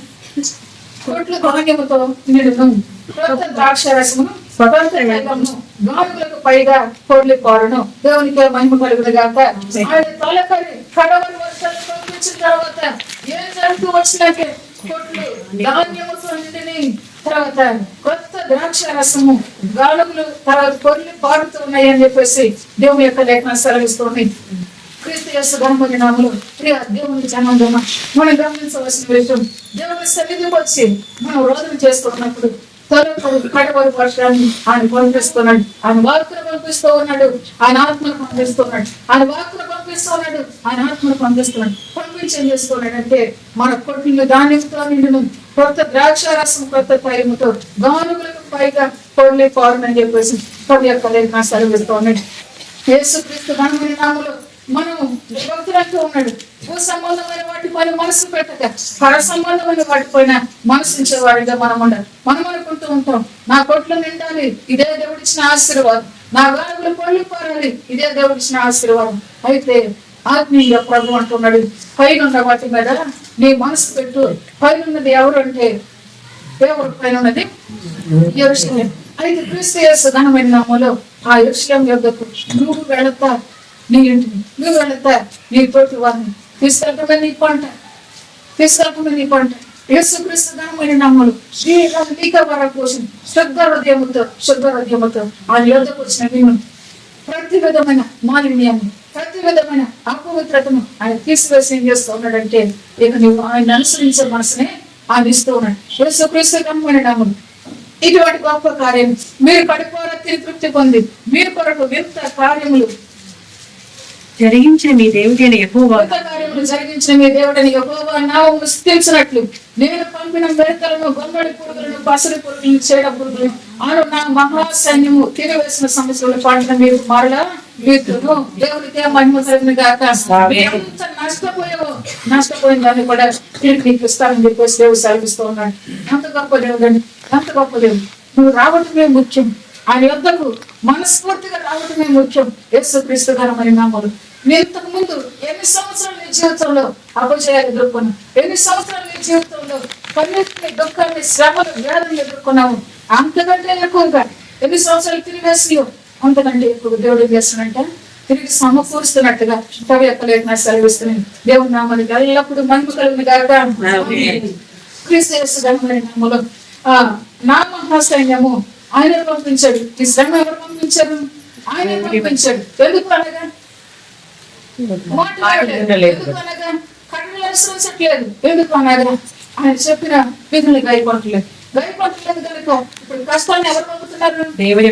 కోట్ల ధాన్యముతో నిండును, క్రొత్త ద్రాక్షారసమును, గానుగులకు పైగా కోడ్లి పారును. దేవునికి మహిమ కలుగును గాక. ఆయన తొలకరి కడవరి వర్షాలు పంపించిన తర్వాత ఏం జరుగుతూ వచ్చినాకే కోట్లు ధాన్యముతో నిండిని, తర్వాత కొత్త ద్రాక్షారసము, గానుగులు తర్వాత కొర్లి పారుతూ ఉన్నాయి అని చెప్పేసి దేవుని యొక్క లేఖనం సెలవిస్తున్నాయి. క్రీస్తు యేసు ఘనమైన నామములో ప్రియ దేవుని జనాంగమా, మనం గమనించవలసిన విషయం, దేవుని సన్నిధికి వచ్చి మనం రోదన చేస్తున్నప్పుడు కడవరి వర్షాన్ని ఆయన పంపిస్తున్నాడు. ఆయన వాక్కును పంపిస్తూ ఉన్నాడు. ఆయన ఆత్మను పంపిస్తున్నాడు. ఆయన వాక్కును పంపిస్తున్నాడు. ఆయన ఆత్మను పంపిస్తున్నాడు. పంపించి ఏం చేస్తున్నాడు అంటే మన కొట్టిన ధాన్యంతో నిండును, కొత్త ద్రాక్షారసం, కొత్త తైలముతో గానుగులకు పైగా కొర్లి పారునని చెప్పేసి ప్రభు యొక్క లేఖనం సెలవిస్తూ ఉన్నాడు. యేసుక్రీస్తు ఘనమైన నామములో మనం భక్తులంటూ ఉన్నాడు. భూ సంబంధమైన వాటిపైన మనసు పెట్టక పర సంబంధమైన వాటిపైన మనసు వాడిగా మనం ఉండాలి. మనం అనుకుంటూ ఉంటాం, నా కొట్లు నిండాలి, ఇదే దేవుడిచ్చిన ఆశీర్వాదం, నా గానుగులు పళ్ళు పారాలి, ఇదే దేవుడిచ్చిన ఆశీర్వాదం. అయితే ఆత్మీయ ప్రభు అంటున్నాడు, పైన ఉన్న వాటి మీద నీ మనసు పెట్టు. పైన ఉన్నది ఎవరు అంటే దేవుడు, పైన ఉన్నది యెరూషలేము. అయితే క్రీస్తు యేసు ఘనమైన నామములో ఆ యెరూషలేము యొద్దకు నువ్వు వెళతా, నీ ఇంటిని నువ్వు వెళతా, నీ తోటి వారిని తీసుకెళ్ళటమే నీ పంట, తీసుకెళ్ళటమే నీ పంట. యేసుక్రీస్తు ఘనమైన నామములో శ్రీక వర కోసం శుద్ధ హృదయముతో ఆయన యొద్దకు వచ్చిన నేను ప్రతి విధమైన మాలిన్యాన్ని, ప్రతి విధమైన అపవిత్రతను ఆయన తీసివేసి ఏం చేస్తూ ఉన్నాడంటే, ఇక నువ్వు ఆయన అనుసరించే మనసునే ఆయన ఇస్తూ ఉన్నాడు. యేసుక్రీస్తు ఘనమైన నామములో ఇటువంటి గొప్ప కార్యం మీరు కడుపురా తృప్తి పొంది మీరు కొరకు వింత కార్యములు జరిగించిన మీ దేవుడైన యెహోవా కార్యములు జరిగించిన మీ దేవుడని యెహోవా నామమును స్తుతించినట్లు నేను పంపిన మేకలను, గొంగళి పురుగులను, పసరి పురుగులను, చీడ పురుగులను అను నా మహాసైన్యము తిరిగివేసిన సంవత్సరాల పాటన మీరు మరలా వీరును దేవుడికే మహిమ కలిగిన గాక. ఎంత నష్టపోయిన దాన్ని కూడా తిరిగి నీకు ఇస్తానని చెప్పేసి దేవుడు సెలవిస్తూ ఉన్నాడు. అంత గొప్ప దేవుడు అండి, అంత గొప్ప దేవుడు. నువ్వు రావటమే ముఖ్యం, ఆయన యొద్దకు మనస్ఫూర్తిగా రావటమే ముఖ్యం. యేసుక్రీస్తు ఘనమైన నామములో నీ ఇంతకు ముందు ఎన్ని సంవత్సరాలు నీ జీవితంలో అపజయాలు ఎదుర్కొన్నావు, ఎన్ని సంవత్సరాలు నీ జీవితంలో కన్నీటిని, దుఃఖాన్ని, శ్రమలు, వేదనలు ఎదుర్కొన్నావు. అంతకంటే ఎక్కువగా ఎన్ని సంవత్సరాలు తిరిగేసియో అంతకంటే ఎక్కువ దేవుడు ఏం చేస్తున్నట్ట తిరిగి సమకూరుస్తున్నట్టుగా కవి యొక్క లేఖన సెలవిస్తున్నాయి. దేవుని నామానికి ఎల్లప్పుడూ మహిమ కలుగును గాక. క్రీస్తు యేసు ఘనమైన నామములో నా మహాసైన్యము ఆయన పంపించాడు. ఈ శ్రమ ఎవరు పంపించారు? ఆయన పంపించాడు. ఎందుకు అనగా ఎందుకు అనగా కన్నులు అనుసరించట్లేదు. ఎందుకు అనగా ఆయన చెప్పిన విధులు గాయపడట్లేదు కనుక ఇప్పుడు కష్టాన్ని ఎవరు పంపుతున్నారు? దేవుడే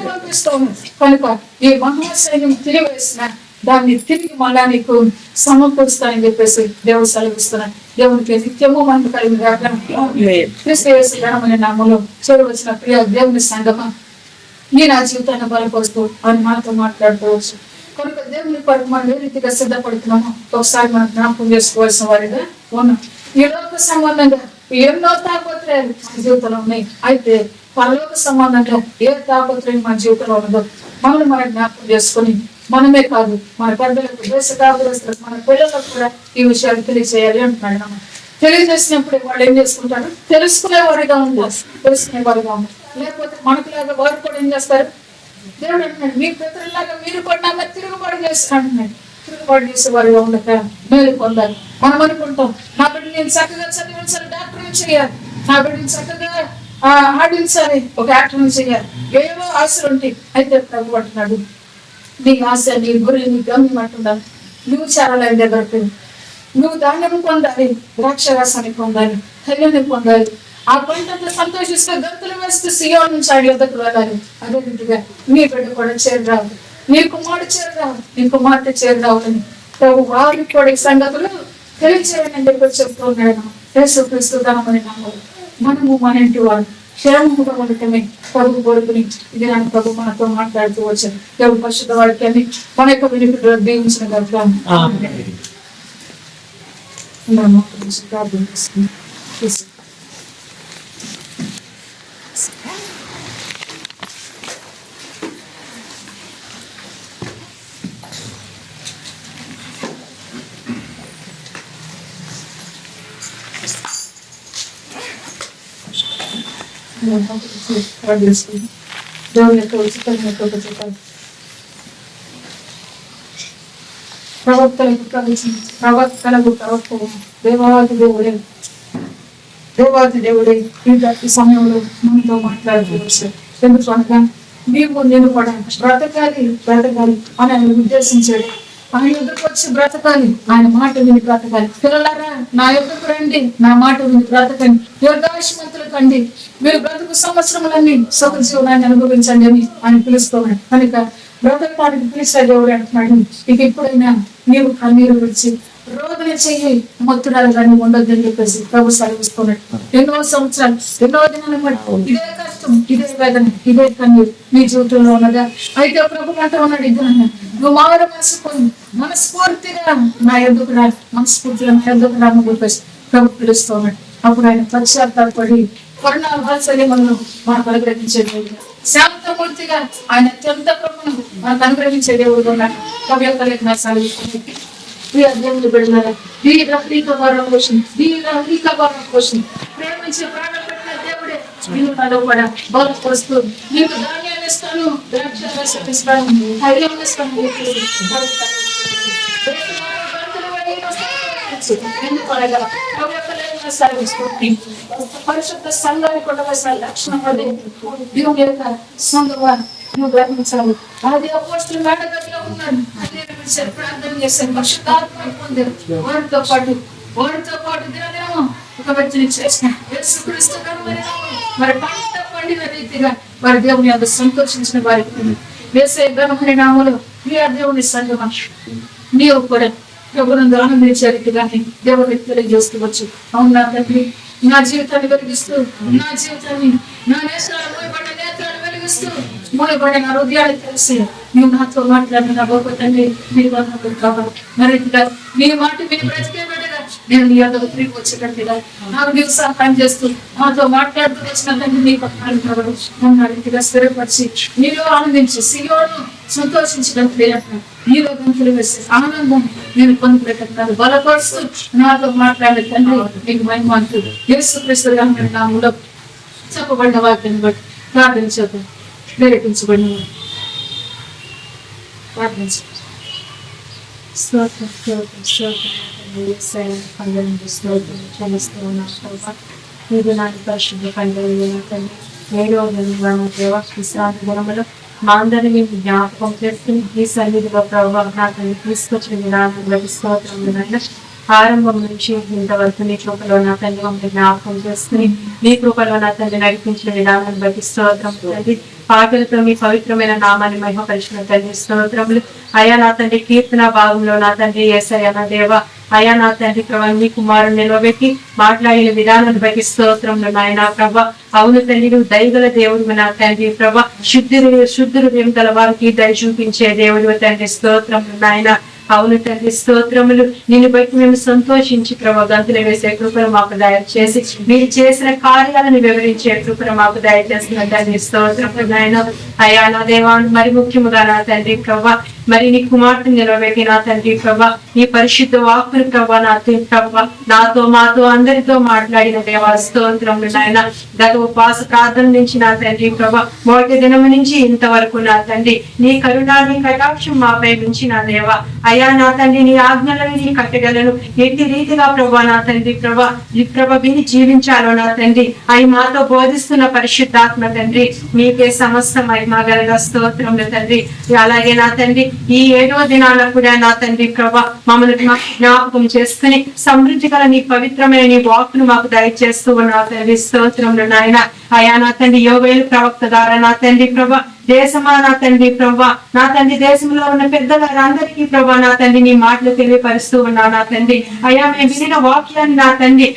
పంపిస్తాము. కనుక ఈ మహాసైన్యం తిరిగివేసిన దాన్ని తిరిగి మళ్ళా నీకు సమకూరుస్తానని చెప్పేసి దేవుడు సెలవిస్తున్నాడు. దేవునికి నిత్యము మహిమ కలిగిన గాక. క్రీస్తు యేసు ఘనమైన నామములో చేరవచ్చిన ప్రియ దేవుని సంగమా, నీ నా జీవితాన్ని బలపరుస్తూ అని మనతో మాట్లాడుకోవచ్చు. కనుక దేవుని కొరకు మనం ఏ రీతిగా సిద్ధపడుతున్నామో ఒకసారి మనం జ్ఞాపకం చేసుకోవాల్సిన వారిగా ఉన్నాం. ఈ లోక సంబంధంగా ఎన్నో తాపత్రయాలు మన జీవితంలో ఉన్నాయి. అయితే పరలోక సంబంధంగా ఏ తాపత్రయం మన జీవితంలో ఉన్నదో మనల్ని మనం జ్ఞాపకం చేసుకొని మనమే కాదు మన పెద్దలకు, దేశ కాపురస్తులకు, మన పిల్లలకు కూడా ఈ విషయాలు తెలియజేయాలి అంటున్నాడు. తెలియజేసినప్పుడు వాళ్ళు ఏం చేసుకుంటారు? తెలుసుకునేవారిగా ఉంటారు, తెలుసుకునేవారిగా ఉంటారు. లేకపోతే మనకులాగా వారు కూడా ఏం చేస్తారు? దేవుడు అంటున్నాడు, మీ పితరులాగా మీరు కూడా తిరుగుబాటు చేస్తారు అంటున్నాడు. తిరుగుబాటు చేసేవారిగా ఉండక మేలు పొందాలి. మనం అనుకుంటాం, నా బిడ్డ నేను చక్కగా చదివించాలి, డాక్టర్ చేయాలి, నా బిడ్డని చక్కగా ఆడించాలి, ఒక యాక్టర్ చేయాలి, ఏవో ఆశలు ఉంటాయి. అయితే ప్రభు అంటున్నాడు, నీ ఆశ, నీ గురి, నీ గమ్యం అంటున్నాను. నువ్వు చేరాలని దగ్గరకు, నువ్వు ధాన్యం పొందాలి, ద్రాక్షరసాన్ని పొందాలి, హెల్లని పొందాలి. ఆ పంటంతో సంతోషిస్తూ గంతులు వేస్తూ సియోను నుంచి ఆయన యొద్దకు వెళ్ళాలి. అదే రీతిగా నీ బిడ్డ కూడా చేరరావు, నీ కుమారుడు చేరరావు, నీ కుమార్తె చేరరావులని ప్రభు వారికి కూడా ఈ సంగతులు తెలియచేయని అని చెప్పి చెప్తూ ఉన్నాడు. యేసుక్రీస్తు ఘనమైన నామములో మనము మన ఇంటి వారు క్షేమముగా ఉండటమే ప్రభు కోరుకుని ఇది నన్ను ప్రభు మనతో మాట్లాడుతూ వచ్చాను. దేవుడు పరిశుద్ధ వాడికి అని మన యొక్క వినికిడిలో దీవించిన గర్భం దేవుని యొక్క ఉచితమైన చెప్పాలి. ప్రవక్తలకు ప్రవక్త దేవాది దేవుడే, దేవాది దేవుడే ఈ సమయంలో మనతో మాట్లాడుకోవచ్చు. ఎందుకు అనగా నీవు నేను కూడా బ్రతకాలి అని ఆయన ఉద్దేశించాడు. ఆయన ఎదురుకు వచ్చి బ్రతకాలి, ఆయన మాట విని బ్రతకాలి. పిల్లలారా నా ఎదురుకు రండి, నా మాట విని బ్రతకండి, దీర్ఘాయుష్మంతులు కండి, మీరు బ్రతుకు సంవత్సరములన్నీ సుఖ జీవనాన్ని అనుభవించండి అని ఆయన పిలుస్తున్నాడు. కనుక బ్రతకడానికి పిలిచే దేవుడు అంటున్నాడు, ఇక ఎప్పుడైనా నీవు కన్నీరు విడిచి రోదన చెయ్యి మొత్తురాలు కానీ ఉండొద్దని చెప్పేసి ప్రభు సెలవిస్తున్నాడు. ఎన్నో సంవత్సరాలు ఎన్నో దినాలు బట్టి ఇదే కష్టం, ఇదే వేదన, ఇదే కన్నీరు మీ జీవితంలో ఉన్నదా? అయితే ప్రభు అంటూ ఉన్నాడు, ఇద్దరు నువ్వు మారు మనస్ఫూర్తిగా నా ఎందుకు రా, మనస్ఫూర్తిగా నా ఎందుకు రా అని చెప్పేసి ప్రభు పిలుస్తూ ఉన్నాడు. అప్పుడు ఆయన పశ్చాత్తాపడి కరుణ వాత్సల్యములను మనకు అనుగ్రహించే దేవుడు, శాంతమూర్తిగా ఆయన అత్యంత కృపను మనకు అనుగ్రహించే దేవుడు ఉన్నాడు. కవి యొక్క లేఖన సెలవిస్తుంది. దేవుడు బిడ్డలారా, ప్రేమించి ప్రాణం పెట్టిన దేవుడే నీకు నాలో కూడా బలపరుస్తూ నీకు ధాన్యాన్ని ఇస్తాను, ద్రాక్షారసం ఇస్తాను, ధైర్యం ఇస్తాను. ఎందుకనగా పరిశుద్ధ సంఘానికి ఉండవలసిన లక్షణం అదే. దేవుని యొక్క సంఘం నువ్వు గ్రహించాలి. అది అపోస్తుల మేడగదిలో ఉన్నాడు, అదే విషయాలు ప్రార్థన చేశాను, పరిశుద్ధాత్మ పొందారు. వారితో పాటు దినమేమో ఒక వ్యక్తిని చేసిన యేసుక్రీస్తు మరి పంట పండిన రీతిగా వారి దేవుని అంత సంతోషించిన వారికి వేసే ఘనమైన నామలో మీ దేవుని సంఘం నీవు కూడా ప్రభునందు ఆనందించే రీతిగాని దేవుని తెలియజేసుకోవచ్చు. అవునా తండ్రి, నా జీవితాన్ని వెలిగిస్తూ, నా జీవితాన్ని నా నేత్రాలు మూయబడిన నేత్రాలు వెలిగిస్తూ, మూయబడిన హృదయాన్ని తెలిసి నువ్వు నాతో మాట్లాడిన నా గొప్ప తండ్రి నీ వందనములు కావాలి. మరి నీ మాట విని బ్రతికే బిడ్డగా నేను నీ యొద్దకు తిరిగి వచ్చేటట్టుగా నాకు నీవు సహాయం చేస్తూ నాతో మాట్లాడుతూ వచ్చిన తండ్రి నీ పక్కన రీతిగా స్థిరపరిచి నీలో ఆనందించి సియోను సంతోషించినట్లే నీలో గంతులు వేసే ఆనందం నేను పొందుకునేటట్టు బలపరుస్తూ నాతో మాట్లాడే తండ్రి నీకు మహిమంతు యేసుక్రీస్తు నామములో చెప్పబడిన వాక్యాన్ని బట్టి ప్రార్థించదు ప్రేరేపించబడిన ప్రార్థించదు. స్తోత్రం స్తోత్రం స్తోత్రం పండుగ స్తోత్రం క్షమిస్తూ ఉన్నాను. మీరు నాకు పరిశుద్ధ పండుగ తండ్రి 7వ దేవ విశ్రాంతి గుణములు మా అందరినీ జ్ఞాపకం చేసుకుని ఈ సన్నిధిలో ప్రభావ నాకు తీసుకొచ్చిన విధానం స్తోత్రం. ఆరంభం నుంచి ఇంతవరకు నీ కృపలో నా తండ్రి మమ్మల్ని జ్ఞాపకం చేసుకుని నీ కృపలో నా తండ్రి నడిపించిన విధానాన్ని బట్టి స్తోత్రం తండ్రి. పాటలతో మీ పవిత్రమైన నామాన్ని మహిమపరిచిన తండ్రి స్తోత్రములు. అయా నా తండ్రి కీర్తన భాగంలో నా తండ్రి యేసయ్య నా దేవ, అయా నా తండ్రి ప్రభా నీ కుమారుని నిలబెట్టి మాట్లాడిన విధానాన్ని బట్టి స్తోత్రంలో నాయన ప్రభా. అవును తండ్రి నువ్వు దయగల దేవుడు నా తండ్రి ప్రభా, శుద్ధులు గల వారికి దయ చూపించే దేవుడు తండ్రి స్తోత్రంలో నాయన. అవును తండ్రి స్తోత్రములు. నిన్ను బట్టి మేము సంతోషించి ప్రభా గంతులు వేసే కృపను మాకు దయచేసి మీరు చేసిన కార్యాలను వివరించే కృపను మాకు దయచేస్తున్న తండ్రి స్తోత్రములు నాయన. అయా నా దేవాన్ని మరి ముఖ్యముగా నా తండ్రి ప్రభా మరి నీ కుమార్తెను నిలబెట్టి నా తండ్రి ప్రభా నీ పరిశుద్ధ వాక్కులు ప్రభా నా తండ్రి ప్రభా నాతో మాతో అందరితో మాట్లాడిన దేవా స్తోత్రములు నాయన. గత ఉపవాస ప్రార్థన నుంచి నా తండ్రి ప్రభా మొదటి దినము నుంచి ఇంతవరకు నా తండ్రి నీ కరుణా నీ కటాక్షం మాపై నుంచి నా దేవా. అయ్యా నా తండ్రి నీ ఆజ్ఞలను నీ కట్టగలను ఎట్టి రీతిగా ప్రభా నా తండ్రి ప్రభా ఈ ప్రభ విని జీవించాలో నా తండ్రి అవి మాతో బోధిస్తున్న పరిశుద్ధాత్మ తండ్రి మీకే సమస్త మహిమగలగా స్తోత్రములు తండ్రి. అలాగే నా తండ్రి ఈ 7వ దినాన కూడా నా తండ్రి ప్రభా మమ్మల్ని జ్ఞాపకం చేసుకుని సమృద్ధి గల నీ పవిత్రమైన నీ వాక్కును మాకు దయచేస్తూ నా తండ్రి స్తోత్రములు నాయన. అయా నా తండ్రి యోవేలు ప్రవక్త ద్వారా నా తండ్రి ప్రభా దేశమా నా తండ్రి ప్రభా నా తండ్రి దేశంలో ఉన్న పెద్దలందరికీ ప్రభా నా తండ్రి నీ మాటలు తెలియపరుస్తూ ఉన్నా నా తండ్రి. అయ్యా మేము వినిన వాక్యాన్ని నా తండ్రి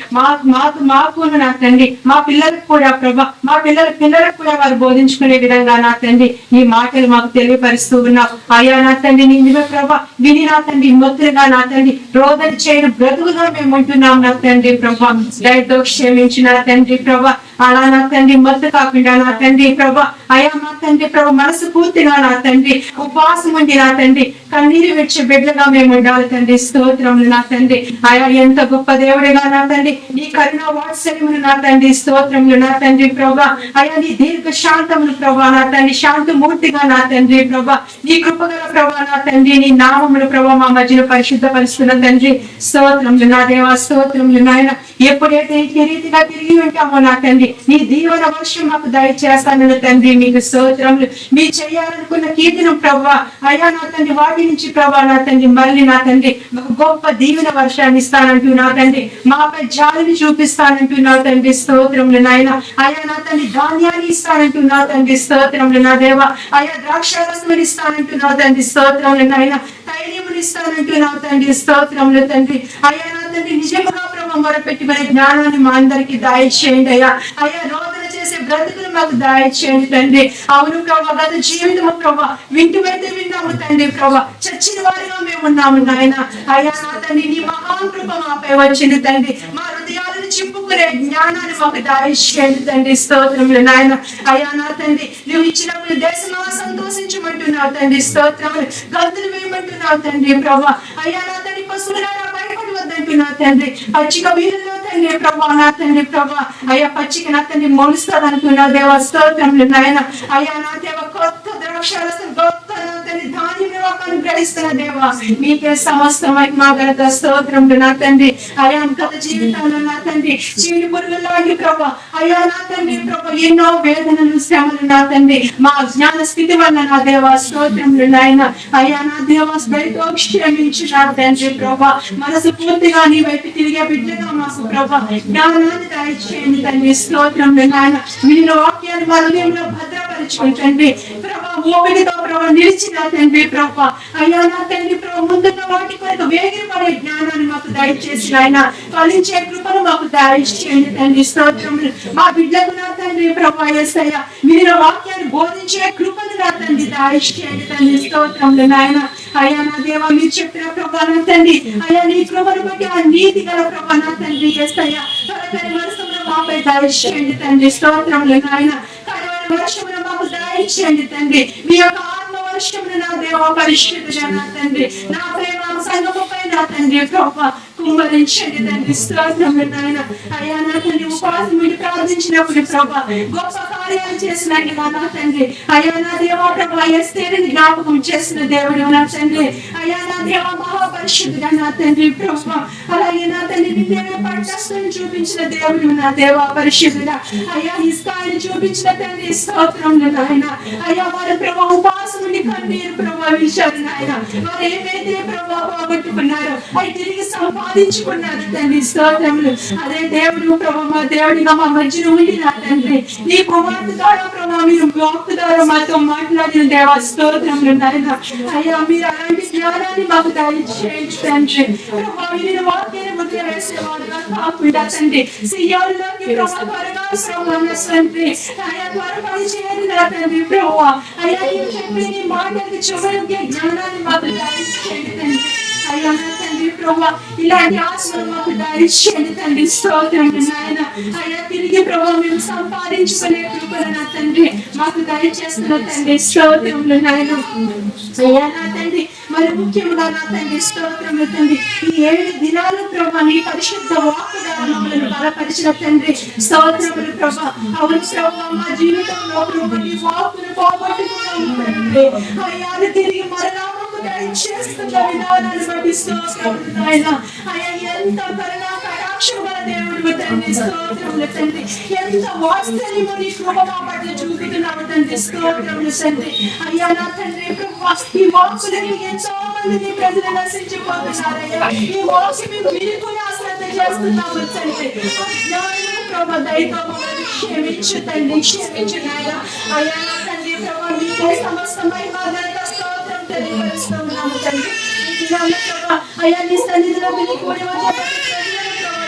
మాకు నా తండ్రి మా పిల్లలకు కూడా ప్రభా మా పిల్లలకు కూడా వారు బోధించుకునే విధంగా నా తండ్రి ఈ మాటలు మాకు తెలియపరుస్తూ ఉన్నావు. అయ్యా నా తండ్రి నీ ప్రభా విని నా తండ్రి మొత్తులుగా నా తండ్రి రోదన చేయడం బ్రతుకుగా మేము ఉంటున్నాం నా తండ్రి ప్రభా. దయతో క్షమించి నా తండ్రి ప్రభా అలా నా తండ్రి మత్తు కాకుండా నా తండ్రి ప్రభా అయా నా తండ్రి ప్రభా మనసు పూర్తిగా నా తండ్రి ఉపవాసం ఉండి నా తండ్రి కన్నీరు విడిచి బిడ్డగా మేము ఉండాలి తండ్రి స్తోత్రములు నా తండ్రి. అయా ఎంత గొప్ప దేవుడిగా నా తండ్రి నీ కరుణ వాత్సల్యములు నా తండ్రి స్తోత్రములు నా తండ్రి ప్రభా. అయా నీ దీర్ఘ శాంతములు ప్రభా నా తండ్రి శాంతమూర్తిగా నా తండ్రి ప్రభా నీ కృపగల ప్రభా నా తండ్రి నీ నామములు ప్రభా మా మధ్యలో పరిశుద్ధపరుస్తున్న తండ్రి స్తోత్రములు నా దేవా స్తోత్రములు నాయన. ఎప్పుడైతే ఈ రీతిగా తిరిగి ఉంటామో నా తండ్రి నీ దీవెన వర్షం మాకు దయచేస్తానని తండ్రి మీకు స్తోత్రములు. మీ చేయాలనుకున్న కీర్తన ప్రభా అయ్యా నా తండ్రి వాటి నుంచి ప్రభా నా తండ్రి మళ్ళీ నా తండ్రి మాకు గొప్ప దీవెన వర్షాన్ని ఇస్తానంటూ నా తండ్రి మాపై జాలిని చూపిస్తానంటూ నా తండ్రి స్తోత్రములు నాయన. అయ్యా నా తండ్రి ధాన్యాన్ని ఇస్తానంటూ నా తండ్రి స్తోత్రములు నా దేవ. అయ్యా ద్రాక్షారసములు ఇస్తానంటూ నా తండ్రి స్తోత్రములు నాయన. ధైర్యములు ఇస్తానంటూ నా తండ్రి స్తోత్రములు తండ్రి. అయ్యా నా తండ్రి నిజముగా ప్రభావం మొరపెట్టి మరి జ్ఞానాన్ని మా అందరికి దయచేయండి అయ్యా. అయ్యా రోదన చేసే బ్రతుకులు మాకు దయచేయండి తండ్రి. అవును ప్రభా గత జీవితము ప్రభా వింటుమైతే విన్నాము తండ్రి ప్రభా చచ్చిన వారిగా మేము ఉన్నాము నాయన. అయ్యా నా తండ్రి నీ మహాకృప మాపై వచ్చింది తండ్రి. మా హృదయాలను చింపుకునే జ్ఞానాన్ని మాకు దయచేయండి తండ్రి స్తోత్రములు నాయన. అయ్యా నా తండ్రి నువ్వు ఇచ్చినప్పుడు దేశమా సంతోషించమంటున్నావు తండ్రి స్తోత్రములు. గంతులు వేయమంటున్నావు తండ్రి ప్రభా. అయ్యా నా తండ్రి పశువులారా భయపడవద్దంటున్నావు తండ్రి. పచ్చిక వీరుల్లో తండ్రి ప్రభా నా తండ్రి ప్రభా అయ్యా పచ్చిక నా తండ్రి మొలుస్తుంది అంటున్నావు దేవ స్తోత్రములు నాయన. అయ్యా నా దేవ కొత్త ద్రాక్షారసం గొప్ప తండ్రి ధాన్యం అనుగ్రహిస్తున్న దేవ మీకే సమస్త మహిమ ఘనత స్తోత్రములు నా తండ్రి. అయ్యా గత జీవితంలో నా తండ్రి చీడి పురుగుల లాంటి ప్రభా అయ్యా నా తండ్రి ప్రభా ఎన్నో వేదనలు శ్రమలు నా తండ్రి మా జ్ఞాన స్థితి వల్ల నా దేవ స్తోత్రములు నాయన. అయ్యా నా దేవ దయతో క్షమించు నా తండ్రి ప్రభా మనసు పూర్తిగా నీ వైపు తిరిగే బిడ్డగా మాకు ప్రభా జ్ఞానాన్ని దయచేయండి తండ్రి స్తోత్రములు నాయన. విన్న వాక్యాన్ని మా హృదయంలో భద్రపరచుకుంటండి ప్రభా ఓపికతో ప్రభా నిలిచిన తండ్రి ప్రభా అయ్యా నా తండ్రి ప్రభా ముందున్న వాటి కొరకు వేగిరపడే జ్ఞానాన్ని మాకు దయచేసి ఆయన ఫలించే కృపను మాకు దయచేయండి తండ్రి స్తోత్రములు. మా బిడ్డకు నా తండ్రి ప్రభా యేసయ్య విన్న వాక్యాన్ని బోధించే కృపను నా తండ్రి దయచేయండి తండ్రి స్తోత్రములు నాయన. అయ్యా నా దేవ మీరు చెప్పిన ప్రభా నా తండ్రి అయ్యా నీ కృపను బట్టి ఆ నీతి గల ప్రభా నా తండ్రి యేసయ్య త్వరగా వర్షమును మాపై దయచేయండి తండ్రి స్తోత్రములు నాయన. కడవరి వర్షమును మాకు దయచేయండి తండ్రి. మీ యొక్క ఆత్మ వర్షమును నా దేవ పరిశుద్ధుడా నా తండ్రి నా ప్రేమ సంగముపై నా తండ్రి ప్రభా కుమ్మరించండి తండ్రి స్తోత్రములు నాయన. అయ్యా నా తండ్రి ఉపవాసం మీరు ప్రార్థించినప్పుడు ప్రభా గొప్ప కార్యాలు చేసినట్టు నా తండ్రి అయ్యా నా దేవ ప్రభా ఎస్తేరుని జ్ఞాపకం చేసిన దేవుడు నా తండ్రి అయ్యా నా దేవ మహాపరిశుద్ధుడా నా తండ్రి ప్రభా అలాగే నా తండ్రి నిన్నే పట్టస్తుని చూపించిన దేవుడు నా దేవ పరిశుద్ధుడా అయ్యా ఇస్కాయిని చూపించిన తండ్రి స్తోత్రములు నాయన. అయ్యా వారి ప్రభా ఉపవాసం నుండి కన్నీరు ప్రభా విషయాలు నాయన వారు ఏమైతే ప్రభా పోగొట్టుకున్నారో అవి తిరిగి సంపాదించుకున్నారు తండ్రి స్తోత్రములు. అదే దేవుడు ప్రభా మా దేవుడిగా మా మధ్యలో ఉండి నా తండ్రి నీ కుమార్తె ద్వారా ప్రభా మీరు వాక్కు ద్వారా మాతో మాట్లాడిన దేవ స్తోత్రములు నాయన. అయ్యా మీరు అలాంటి జ్ఞానాన్ని మాకు దయచేయండి తండ్రి ప్రభా మీరు వాక్యాన్ని ముద్ర వేసేవాడుగా కాకుండా తండ్రి సియోనులోకి ప్రభా త్వరగా తండ్రి అయ్యా త్వరపడి చేయండి నా తండ్రి ప్రభా అయ్యా మీరు చెప్పి నీ మాటలకి చెవులకి జ్ఞానాన్ని మాకు దయచేయండి తండ్రి. అయ్యా నా తండ్రి ప్రభా ఇలాంటి ఆశలు మాకు దయచేయండి తండ్రి స్తోత్రములు నాయన. అయ్యా తిరిగి ప్రభా మేము సంపాదించుకునే కృపను నా తండ్రి మాకు దయచేస్తున్న తండ్రి స్తోత్రములు నాయన. అయ్యా నా తండ్రి మరి ముఖ్యంగా నా తండ్రి స్తోత్రములు తండ్రి ఈ 7 దినాలు ప్రభా నీ పరిశుద్ధ వాక్కు ద్వారా మమ్మల్ని బలపరిచిన తండ్రి స్తోత్రములు ప్రభా. అవును ప్రభా మా జీవితంలో ప్రభా నీ వాక్కును పోగొట్టుకున్నాము తండ్రి అయ్యా అది తిరిగి మరలా చేస్తున్న విధానాన్ని బట్టి స్తోత్రములు నాయన. అయ్యా ఎంత కరుణా కటాక్షం గల దేవుడు తండ్రి స్తోత్రములు తండ్రి ఎంత వాత్సల్యము నీ కృప మా పట్ల చూపుతున్నావు తండ్రి స్తోత్రములు తండ్రి. అయ్యా నా తండ్రి ప్రభా ఈ వాక్కులని ఎంతో మంది నీ ప్రజలు నశించిపోతున్నారయ్యా ఈ వాక్కు మేము వినుకుని అశ్రద్ధ చేస్తున్నాము తండ్రి ప్రభా దయతో మమ్మల్ని క్షమించు తండ్రి క్షమించు నాయన. అయ్యా నా తండ్రి ప్రభా మీకే సమస్త మహిమ ఘనత స్తోత్రం తెలియపరుస్తున్నాము తండ్రి. అయ్యా నీ సన్నిధిలో విని కూడి వచ్చే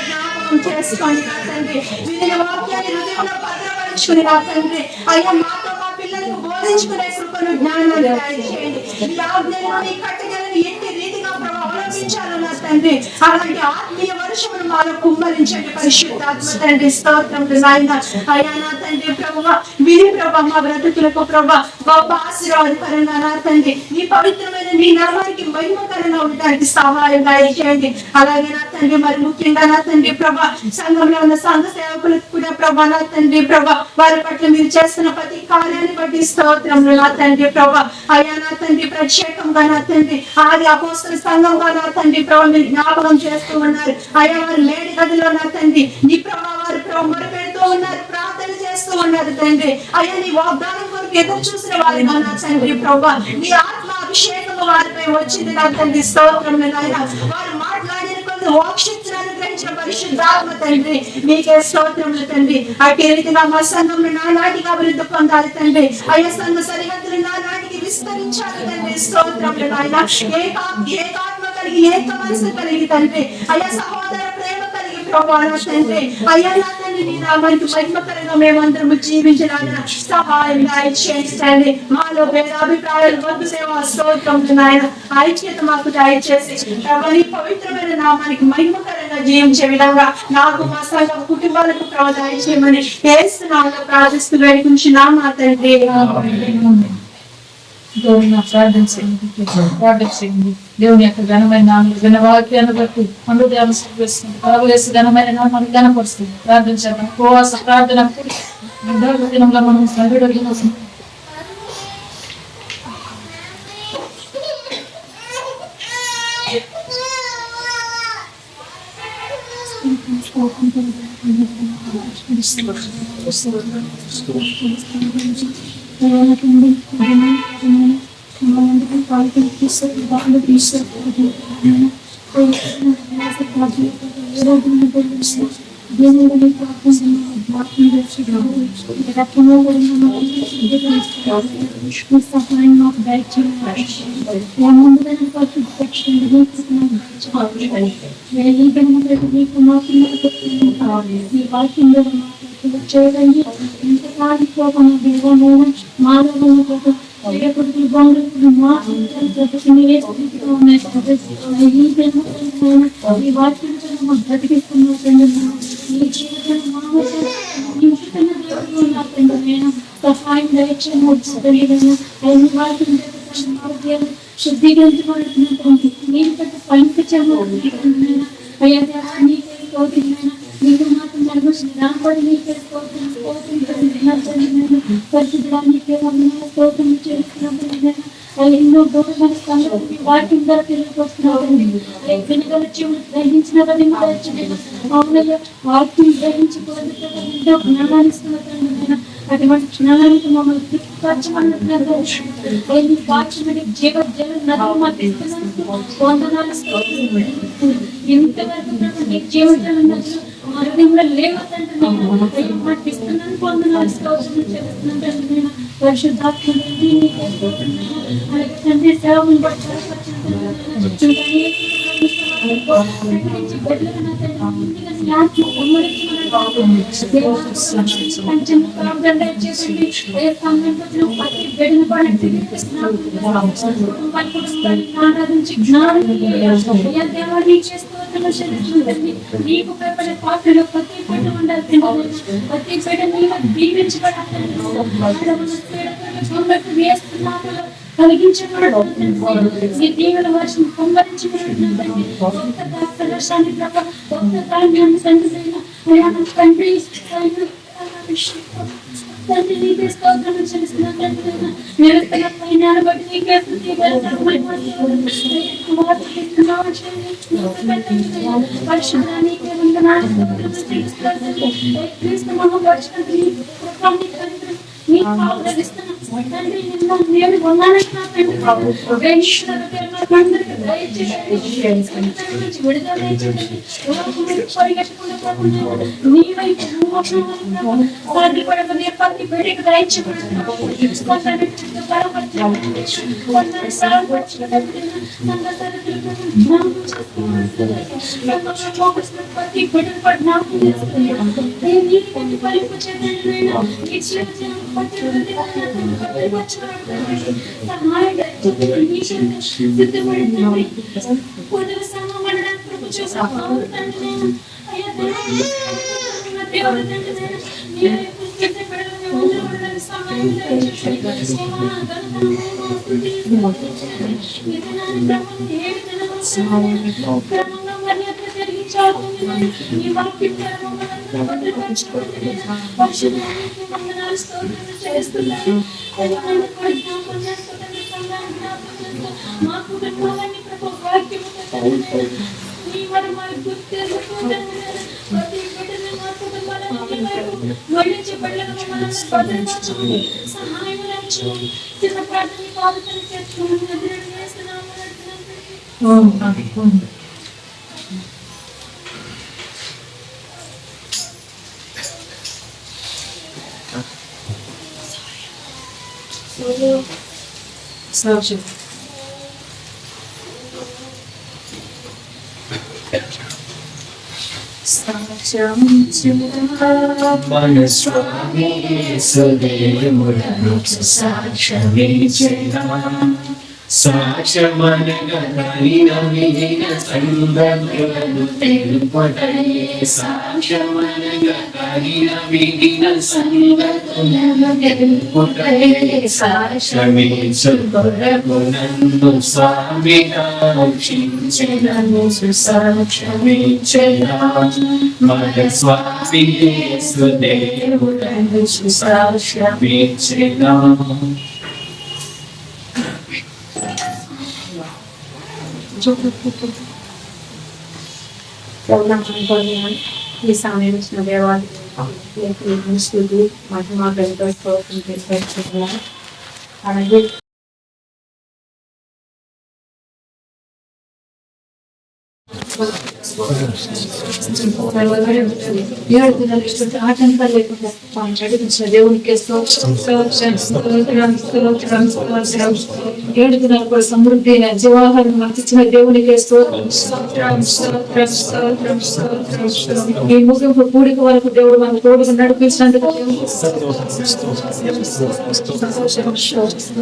జ్ఞాపకం చేసుకోండి నా తండ్రి. విని వాక్యాన్ని హృదయంలో భద్రపరుచుకుని నా తండ్రి అయ్యా మాతో మా పిల్లలకు బోధించుకునే కృపను జ్ఞానాన్ని దయచేయండి. ఈ ఆజ్ఞలను నీ కట్టడలను ఎట్టి రీతిగా అవలంబించాలి నా తండ్రి అలాంటి ఆత్మీయ వర్షమును మాలో కుమ్మరించండి పరిశుద్ధాత్మ తండ్రి స్తోత్రములు నాయన. అయ్యా నా తండ్రి ప్రభువా విని ప్రభా మా బ్రతుకులకు ప్రభా గొప్ప ఆశీర్వాదకరంగా నా తండ్రి నీ పవిత్రమైన నీ నామానికి మహిమకరంగా ఉండడానికి సహాయం దయచేయండి. అలాగే నా తండ్రి మరి ముఖ్యంగా నా తండ్రి ప్రభా సంఘంలో ఉన్న సంఘ సేవకులకు కూడా ప్రభా నా తండ్రి ప్రభా వారి పట్ల మీరు చేస్తున్న ప్రతి కార్యాన్ని బట్టి స్తోత్రములు నా తండ్రి ప్రభా. అయ్యా నా తండ్రి ప్రత్యేకంగా నా తండ్రి ఆది అపోస్తల సంఘంగా నా తండ్రి ప్రభా మీరు జ్ఞాపకం చేస్తూ ఉన్నారు. అయ్యా వారి మేడి గదిలో నా తండ్రి నీ ప్రభా వారి ప్రభా మొరపెడుతూ ఉన్నారు ప్రార్థన చేస్తూ ఉన్నారు తండ్రి. అయ్యా నీ వాగ్దానం కొరకు ఎదురు చూసిన వారిగా నా తండ్రి ప్రభా, నీ ఆత్మ అభిషేకము వారిపై వచ్చింది నా తండ్రి. స్తోత్రములు నాయన. వారు మాట్లాడిన కొంత వాక్శక్తిని అనుగ్రహించిన పరిశుద్ధాత్మ తండ్రి, నీకే స్తోత్రములు తండ్రి. అటు రీతిగా మా సంఘంలో నానాటిగా అభివృద్ధి పొందాలి తండ్రి. అయ్యా సంఘ సరిహద్దులు నానాటికి విస్తరించాలి తండ్రి. స్తోత్రములు నాయన. ఏకాత్మ కలిగి, ఏక మనసు కలిగి తండ్రి. అయ్యా సహోదర ప్రేమ కలిగి ప్రభా నా తండ్రి. అయ్యా నా తండ్రి నీ నామానికి మహిమకరంగా మేమందరము జీవించలాగిన సహాయం దయచేయండి తండ్రి. మాలో భేదాభిప్రాయాలు వద్దు దేవా. స్తోత్రములు నాయన. ఐక్యత మాకు దయచేసి నీ పవిత్రమైన నామానికి మహిమకరంగా జీవించే విధంగా నాకు మా సంఘ కుటుంబాలకు ప్రభు దయచేయమని యేసునామములో ప్రార్థిస్తూ వేడుకుంటున్నాము మా తండ్రి. దేవుని ప్రార్థన చేయండి. దేవుని యొక్క ఘనమైన నామలు ఘనవాక్యాన్ని బట్టి అనుదయాన్ని స్వీకరిస్తుంది. ప్రభు ఘనమైన నామాన్ని ఘనపరుస్తుంది. ప్రార్థన చేద్దాం. ఉపవాస ప్రార్థన దినంలో మనం చేయండి. ఎంత కాలిపోకుండా దేవమైన మానవులను ఈ వాక్యం బ్రతికిస్తున్న సహాయం దయచేయడం శుద్ధీకరించబడుతున్నటువంటి నేను పెద్ద పంపించాము. అయ్యా నీకే తోటినైనా నీకు మాత్రం రాబడి నీకే పరిశుద్ధానికి స్తోత్రం చేస్తున్నప్పుడు ఎన్నో దూరమైన సంగతి వాక్యం ద్వారా తెలియకొస్తున్నారండి. వెనుకల చెవులు గ్రహించిన అవునయ్య వాక్యం గ్రహించకూడదు ఎంతో జ్ఞానాన్ని ఇస్తున్నదండి. అటువంటి జ్ఞానానికి మమ్మల్ని తృప్తిపరచమన్నట్టు వాక్యం జీవ జల నదులు మాకు ఇస్తున్నందుకు వందనాలు. ఇంతవరకు నీకు జీవితం నదులు మా హృదయంలో లేవతంటే మాకు ఇస్తున్నందుకు వందనాలు స్తోత్రం చేస్తున్నాను. పరిశుద్ధాత్మ తండ్రి సేవను బట్టి నీకు భయపడే పాత్రలో ప్రతి బిడ్డ ఉండాలి. ప్రతి బిడ్డ నీవు దీవించబడాలి. వేస్తున్నాము కలిగించబడుతుంది. నీ దీవెన వర్షం కుమ్మరించబడుతుంది. వర్షాన్ని తండ్రి తండ్రి నీకే స్తోత్రం చేస్తున్నాను. నిరంతర పైన బట్టి నీకే పరిశుద్ధానికి క్రీస్తు మహాపరిషత్తుని నీ ఆదరిస్తున్నాను తండ్రి. నిన్న నేను వందనైనా విడుదల నీ వైపు సాధ్యపడకుండా ప్రతి బిడ్డకు దయచేయబడుతున్నాను. ప్రతి బిడ్డకు పడినాకు కాలమన్నిటి వరకు గొర్రె పడలకు మమ్మల్ని భద్రపరచుకోండి, సహాయం చేయండి. చిన్న ప్రార్థన పాదతలు చేర్చుకోమని ఎదురు చేస్తున్నాము. సాక్ష్యం సాక్ష్యమనగలిన విన సంగతులను తెలుపటయే, సాక్ష్యమనగలిన విన సంగతులను తెలుపటయే, సాక్ష్యమిచ్చు కొరకు నన్ను స్వామి రక్షించెను, సాక్ష్యమిచ్చెను మన స్వామి యేసు దేవుడను, సాక్ష్యమిచ్చెను. ఈ సమయం ఇచ్చిన దేవాలయం మహిమ అలాగే ఆటంకాలు లేకుండా నడిపించిన దేవునికి ఏడు దినాలు కూడా సమృద్ధి అయిన జీవాహారం మనకి ఇచ్చిన దేవునికి ఈ ముగింపు కూడిక వరకు దేవుడు మన తోడుగా నడిపించినందుకు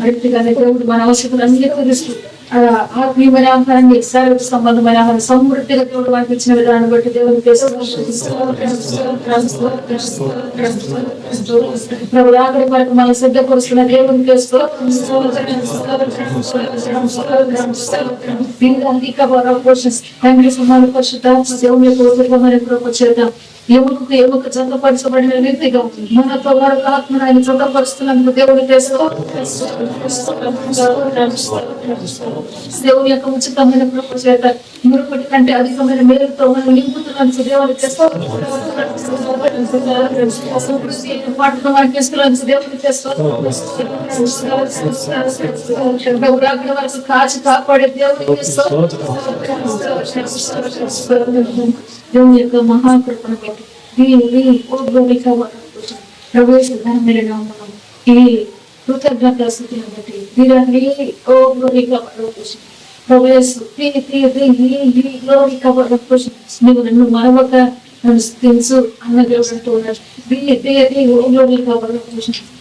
నడిపిగానే దేవుడు మన అవసరాలన్నీ తెలుసు. ఆత్మీయమైన ఆహారాన్ని శారీరక సంబంధమైన ఆహారం సమృద్ధిగా దేవుడు మనకి ఇచ్చిన విధానం బట్టి దేవునికి ప్రభు ఆకలి వరకు మనం సిద్ధపరుస్తున్న దేవునికి తండ్రి సుమారు పరిశుద్ధ దేవుని యొక్క ఉదయమైన కృప చేద్దాం. ఎముకకు ఎముక జతపరచబడిన వ్యక్తిగా మనతో వారు ఆత్మను ఆయన జతపరుస్తున్నందుకు దేవునికి దేవుని యొక్క ఉచితమైన కృప చేత మురుపటి కంటే అధికమైన మేలుతో మనం నింపుతున్నందుకు దేవునికి పాటతో మనకి దేవునికి వరకు కాచి కాపాడే దేవునికి దేవుని యొక్క మహాకృపను బట్టి ప్రవేశమైన ఈ కృతజ్ఞత స్థితిని బట్టి వీరాన్ని నువ్వు నన్ను మరొక నన్ను స్థితించు అన్న దేవుడు అంటూ ఉన్నాడు.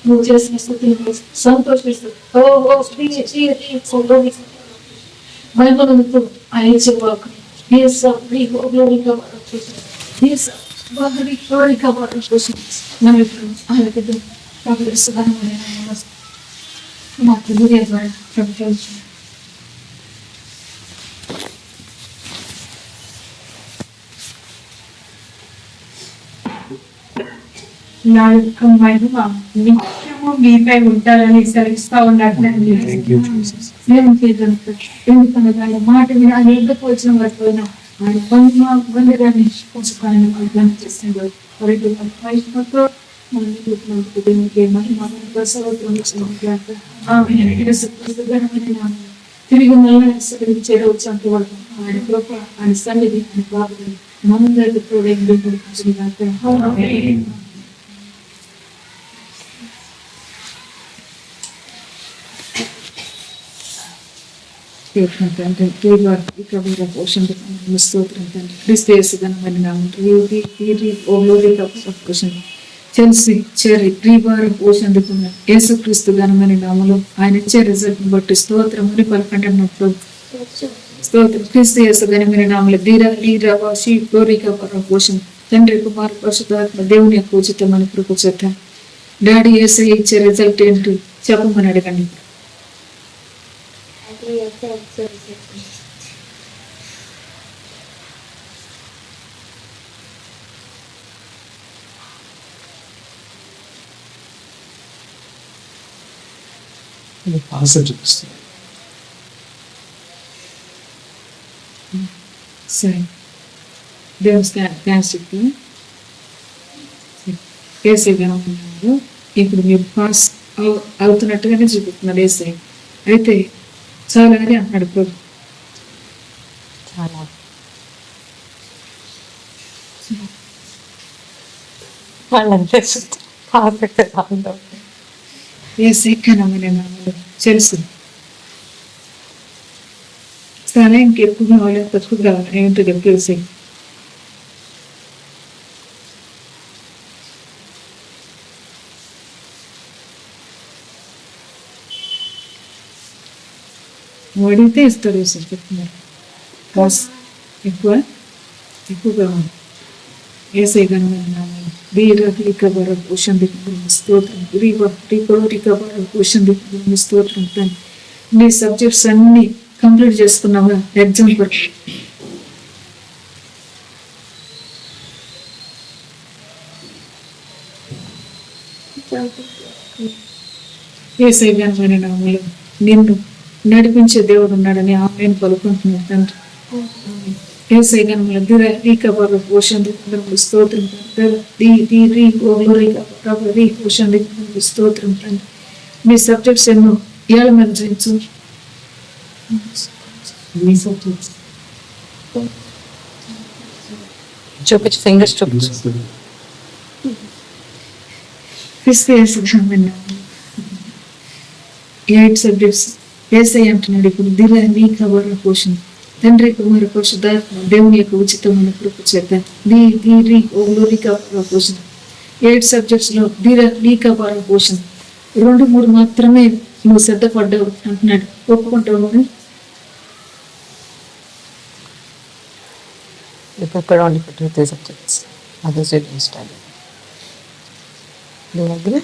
నువ్వు చేసిన స్థితిని సంతోషిస్తూ మహిమనందుకు ఆయన చెప్పాకు మాకు ద్వారా ప్రకటించు. నా యొక్క మహిమ నిత్యము మీపై ఉంటారని సెలవిస్తా ఉన్నట్లండి. ఎందుకనగా ఆయన మాట మీద ఆయన ఎందుకు వచ్చిన వారిపోయినా ఆయన బంధుగాన్ని పోషకాలను చేస్తుండో తిరిగి మళ్ళీ చేరవచ్చు వాళ్ళు ఆయన కృప ఆయన సన్నిధి ఆయన బాగుంది మనందరికీ కూడా పోషణ స్తోత్రం తండ్రి క్రీస్తు యేసుగణమైన తెలిసి చేరి ప్రియవారం పోషందుకున్న యేసుక్రీస్తు ఘనమైన నామలో ఆయన ఇచ్చే రిజల్ట్ బట్టి స్తోత్రం అని పలకంటున్నప్పుడు స్తోత్రం క్రీస్తు యేసు ఘనమైన నామలో ధీరవాసి కోరిక పోషణ తండ్రి కుమార్ పరిశుద్ధాత్మ దేవుని యొక్క ఉచితమైన కృప చేత డాడీ యేసు ఇచ్చే రిజల్ట్ ఏంటి చెప్పమని అడగండి. ఆశ చూపిస్తుంది. సరే దేవుని థ్యాంక్స్ చెప్తాను. ఏసై గణమన్నాము. ఇప్పుడు మీరు పాస్ అవుతున్నట్టుగానే చూపిస్తున్నారు ఏసై. అయితే చాలా అని అంటున్నాడు ప్రభు. చాలా ఏసై ఘనమైన నామములో తెలుసు. చాలా ఇంకెప్పుడు కావాలి, తక్కువ కావాలి, ఏంటో చెప్పు ఏసై. అడిగితే ఇస్తాడు ఏసై చెప్తున్నారు. కాస్ ఎక్కువ కావాలి. ఏసై ఘనమైన నామములో రీకవర్ పోషన్ స్తోత్రం. రీకవర్ పోషన్ స్తోత్రం. నీ సబ్జెక్ట్స్ అన్ని కంప్లీట్ చేసుకున్నావా ఎగ్జామ్ కొరకు? ఏసై ఘనమైన నామములో నిన్ను నడిపించే దేవుడు ఉన్నాడని ఆమెను పలుకుంటున్నాడు తండ్రి. ఏసై ఘనములో రీకవర్ పోషన్ స్తోత్రం. పోషన్ స్తోత్రం తండ్రి. మీ సబ్జెక్ట్స్ ఎన్నో ఏళ్ళ మీద జయించు. చూపించు, ఫింగర్స్ చూపించు. క్రీస్తు యేసు ఘనమైన నామములో 8 సబ్జెక్ట్స్ ఏసై అంటున్నాడు. ఇప్పుడు రీకవర్ పోషన్ తండ్రి కుమార పరిశుద్ధాత్మ దేవుని యొక్క ఉచితమైన కృప చేత పోషన్ 8 సబ్జెక్ట్స్ లో రీకవర్ పోషన్ 2-3 మాత్రమే నువ్వు సిద్ధపడ్డావు అంటున్నాడు. ఒప్పుకుంటావు నువ్వు? Prepare only for 3 subjects. Others you didn't study. Do you agree?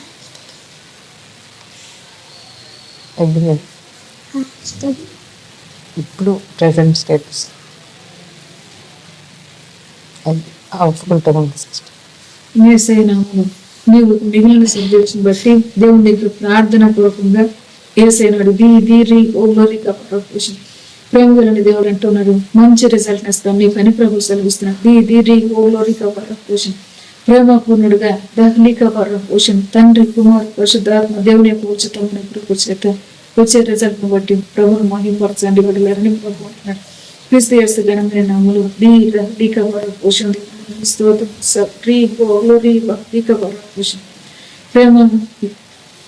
Agree. ఇప్పుడు ప్రెసెంట్ స్టేటస్ ఒప్పుకుంటాం. ఏసై నామములో నీవు మిగిలిన సబ్జెక్ట్స్ బట్టి దేవుని దగ్గర ప్రార్థన పూర్వకంగా ఏసైనాడు పోషన్. ప్రేమ గలని దేవుడు అంటున్నాడు, మంచి రిజల్ట్ ఇస్తాం నీ పని ప్రభు సెలవిస్తున్నాడు. పోషన్ ప్రేమపూర్ణుడుగా పోషన్ తండ్రి కుమార్ పరిశుద్ధాత్మ దేవుని యొక్క ఉచితమైన కృప చేత వచ్చే రిజల్ట్ ను బట్టి ప్రభువును మహిమపరచండి బిడ్డలారని ప్రభు అంటున్నాడు. క్రీస్తు యేసు ఘనమైన నామములో పోషన్ పోషన్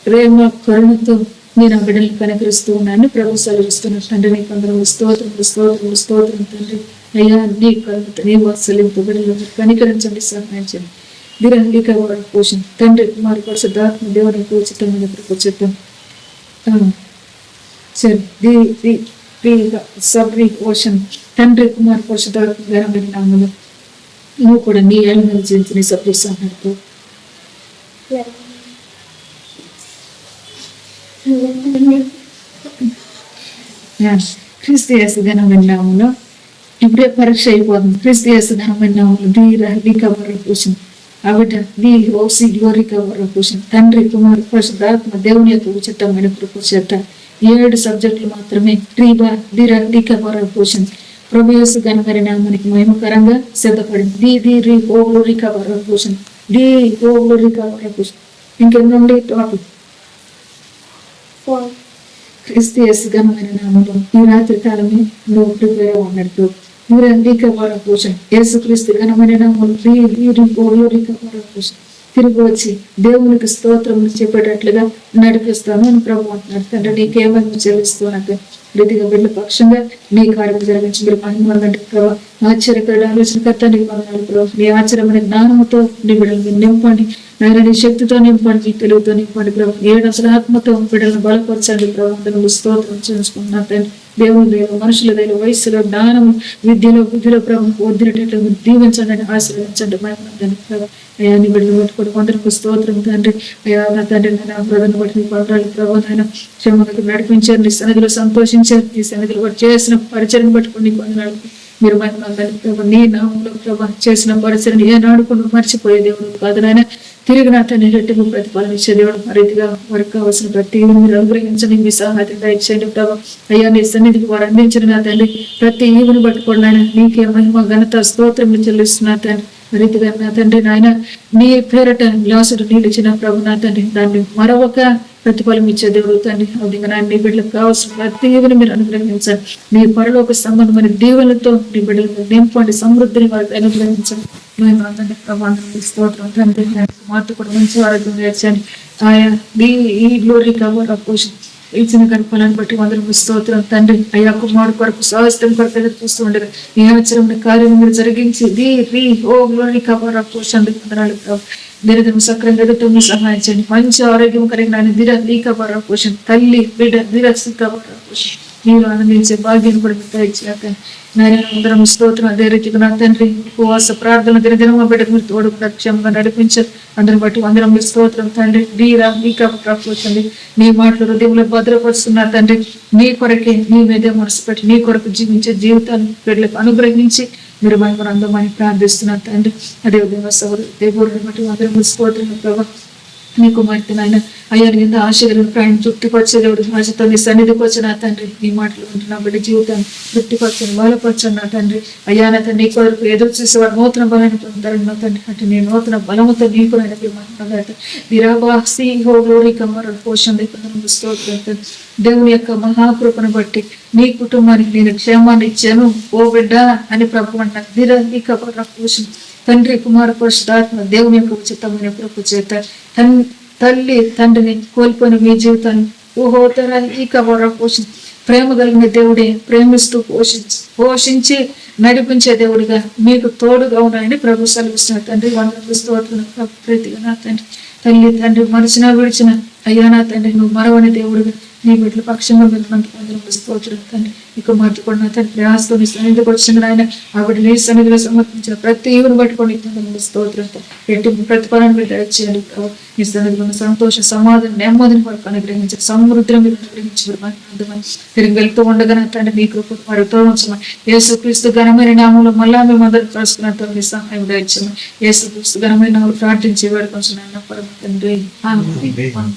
ప్రేమ కరుణతో నేను ఆ బిడ్డల్ని కనికరిస్తూ ఉన్నాను ప్రభు సెలవిస్తున్నాడు. తండ్రి నీ కొందరు స్తోత్రం తండ్రి. అయ్యా నీ కరుణతో నీ వాత్సల్యంతో బిడ్డలు కనికరించండి, సహాయించండి. పోషన్ తండ్రి కుమారి పరిశుద్ధాత్మ దేవుని యొక్క ఉచితమైన కృప చేత ఓషన్ తండ్రి కుమార్ పరిశుద్ధాత్మ ఘనమైన నామములో నువ్వు కూడా నీ ఏళ్ళ మీద జీవించి నీ సబ్జెక్ట్స్ అన్నట్టు క్రీస్తు యేసు ఘనమైన నామములో ఇప్పుడే పరీక్ష అయిపోతుంది. క్రీస్తు యేసు ఘనమైన నామములో రీకవర్ పోషన్ ఆవిడ రీకవర్ పోషన్ తండ్రి కుమార్ పరిశుద్ధాత్మ దేవుని యొక్క ఉచితమైన కృప చేత 7 సబ్జెక్టులు మాత్రమే రీకవర్ పోషన్ ప్రభు యేసు ఘనమైన నామానికి మహిమకరంగా సిద్ధపడింది. Recover potion recover potion. ఇంకెందుండి టాపిక్ క్రీస్తు యేసు ఘనమైన నామములో ఈ రాత్రి కాలమే నువ్వు ప్రిపేర్ ఉన్నట్టు రీకవర్ పోషన్ యేసు క్రీస్తు ఘనమైన నామములో రీకవర్ పోషన్ తిరిగి వచ్చి దేవునికి స్తోత్రం చెప్పేటట్లుగా నడిపిస్తాను అని ప్రభు అంటున్నాడు. తండ్రి నీకేమని చెల్లిస్తూ నాకు రీతిగా బిడ్డల పక్షంగా నీ కార్యం జరిగించి మీరు మహిమందండి ప్రభావ. ఆశ్చర్యకరుడు ఆలోచనకర్త నీకు వందనాలు ప్రభు. నీ ఆశ్చర్యమైన జ్ఞానంతో నీ బిడ్డలు మీరు నింపండి నాయన. నీ శక్తితో నింపండి, నీ తెలుగుతో నింపండి ప్రభు. 7 అసలు ఆత్మతో బిడ్డలను బలపరచండి ప్రభు. నువ్వు స్తోత్రం చేసుకుంటున్నా తండ్రి. దేవుని దైవ మనుషుల దైవ వయస్సులో జ్ఞానం విద్యలో బుద్ధిలో ప్రభు వదిలేటట్లు దీవించండి, ఆశీర్వదించండి మహిమందండి ప్రభు. అయ్యా నీ బిడ్డలు పట్టుకోండి కొందరికి స్తోత్రం తండ్రి. అయ్యా నా తండ్రి నా బ్రదర్ని బట్టి నీ పదరాలు ప్రభు నాయన క్షేమంగా నడిపించారు. నీ సన్నిధిలో సంతోషించారు. నీ సన్నిధిలో కూడా చేసిన పరిచయం పట్టుకుని నీ కొందనాలు మీరు మహిమందండి ప్రభు. నీ నామంలో ప్రభు చేసిన పరిచయం ఏనాడు కూడా మర్చిపోయే దేవుడు కాదు నాయన. తిరిగి నా తండ్రి రెట్టింపు ప్రతిఫలం ఇచ్చే దేవుడు. ఆ రీతిగా వారికి కావాల్సిన ప్రతి మీరు అనుగ్రహించండి, మీ సహాయం దయచేయండి ప్రభు. అయ్యా నీ సన్నిధికి వారు అందించిన నా తండ్రి ప్రతి ఈవుని పట్టుకోండి నాయన. నీకే మహిమ ఘనత స్తోత్రం చెల్లిస్తున్నా తండ్రి. రీతిగా నా తండ్రి నాయన నీ పేరట గ్లాసుడు నీళ్ళు ఇచ్చిన ప్రభు నా తండ్రి దాన్ని మరొక ప్రతిఫలం ఇచ్చే దేవుడు తండ్రి అవును నాయన నీ బిడ్డలకు కావాల్సిన ప్రతి దీవెని మీరు అనుగ్రహించండి. నీ పరలోక సంబంధమైన దీవెనలతో నీ బిడ్డలకు నింపండి, సమృద్ధిని వారికి అనుగ్రహించండి. మేము అందరినీ ప్రభు అందరికీ స్తోత్రం తండ్రి. మాతో కూడా మంచి ఆరోగ్యం నేర్చండి. ఆయా ఈ గ్లోరీ కవర్ పోషణ ఇచ్చిన కనుపలను బట్టి అందరం స్తోత్రం తండ్రి. అయ్యా కుమారుడు కొరకు స్వాస్థ్యం కొరకు ఎదురు చూస్తూ ఉండగా ఏ ఆచరణ కార్యం మీరు జరిగించి గ్లోరీ కవర్ పోషణ వందనాలు. దినదిన సక్రంగా ఎదుగుతుంది సహాయం చేయండి. మంచి ఆరోగ్యం కలిగిన దిర కవర్ పోషణ తల్లి బిడ్డ దిరసి కవర్ పోషణ మీరు ఆనందించే భాగ్యం కూడా మీరు దయచేయాక నాయన అందరం స్తోత్రం. అదే రీతిగా నా తండ్రి ఉపవాస ప్రార్థన దినదిన బిడ్డకు మీరు తోడు క్షేమంగా నడిపించారు. అందరిని బట్టి అందరం మీరు స్తోత్రం తండ్రి. నీరా నీ కాకపోతుంది నీ మాటలు హృదయంలో భద్రపరుస్తున్నారు తండ్రి. నీ కొరకే నీ మీదే మనసు పెట్టి నీ కొరకు జీవించే జీవితాన్ని బిడ్డలకు అనుగ్రహించి మీరు మన అందమని ప్రార్థిస్తున్నారు తండ్రి. అదే విధంగా దేవుడిని బట్టి అందరం స్తోత్రం ప్రభావ. నీ కుమార్తె నాయన అయ్యా కింద ఆశీర్వాదం ప్రాణం తృప్తిపరిచే దేవుడు ఆశతో నీ సన్నిధికి వచ్చిన తండ్రి. నీ మాటలు ఉంటున్న బిడ్డ జీవితాన్ని తృప్తిపరచని బలపరచను నా తండ్రి. అయ్యా నా తండ్రి నీ కొరకు ఎదురు చూసేవాడు నూతన బలాన్ని పొందారని నా తండ్రి. అంటే నీ నూతన బలముతో నీకు నిరాభాసి హోలోరి కమర పోషణ స్తోత్రం. దేవుని యొక్క మహాకృపను బట్టి నీ కుటుంబానికి నేను క్షేమాన్ని ఇచ్చాను ఓ బిడ్డ అని ప్రభు అంటారు. దిర కమర పోషణ తండ్రి కుమార పరిశుద్ధాత్మ దేవుని యొక్క ఉచితమైన కృప చేత తల్లి తండ్రిని కోల్పోయిన మీ జీవితాన్ని ఊహోతర ఈ కవర పోషి ప్రేమ కలిగిన దేవుడే ప్రేమిస్తూ పోషించి నడిపించే దేవుడిగా మీకు తోడుగా ఉన్నాయని ప్రభు సెలవిస్తున్నారు తండ్రి. వందన ప్రీతిగా నా తండ్రి తల్లి తండ్రి మరిచిన విడిచిన అయ్యా నా తండ్రి నువ్వు మరవని దేవుడిగా నీ బిడ్డల పక్షంగా మీరు మంత్రి స్తోత్రం తండ్రి. ఇక మార్చుకోండి నా తండ్రి ప్రయాసతో నీ సన్నిధికి వచ్చిన ఆయన ఆవిడ నీ సన్నిధిలో సమర్పించిన ప్రతి ఈవును పట్టుకోండి తండ్రి స్తోత్రం. ఎట్టి ప్రతిఫలాన్ని మీరు దయచేయాలి. నీ సన్నిధిలో సంతోష సమాధానం నెమ్మదిని వరకు అనుగ్రహించి సమృద్ధిని మీరు అనుగ్రహించి తిరిగి వెళ్తూ ఉండగా నా తండ్రి నీ కృప వారితో ఉంచమని యేసుక్రీస్తు ఘనమైన నామంలో మళ్ళా మేము అందరూ కలుసుకున్నట్టు మీ సహాయం దయచేయమని యేసుక్రీస్తు ఘనమైన నామంలో ప్రార్థించి వేడుకొంచున్నాను పరమ తండ్రి. ఆమేన్.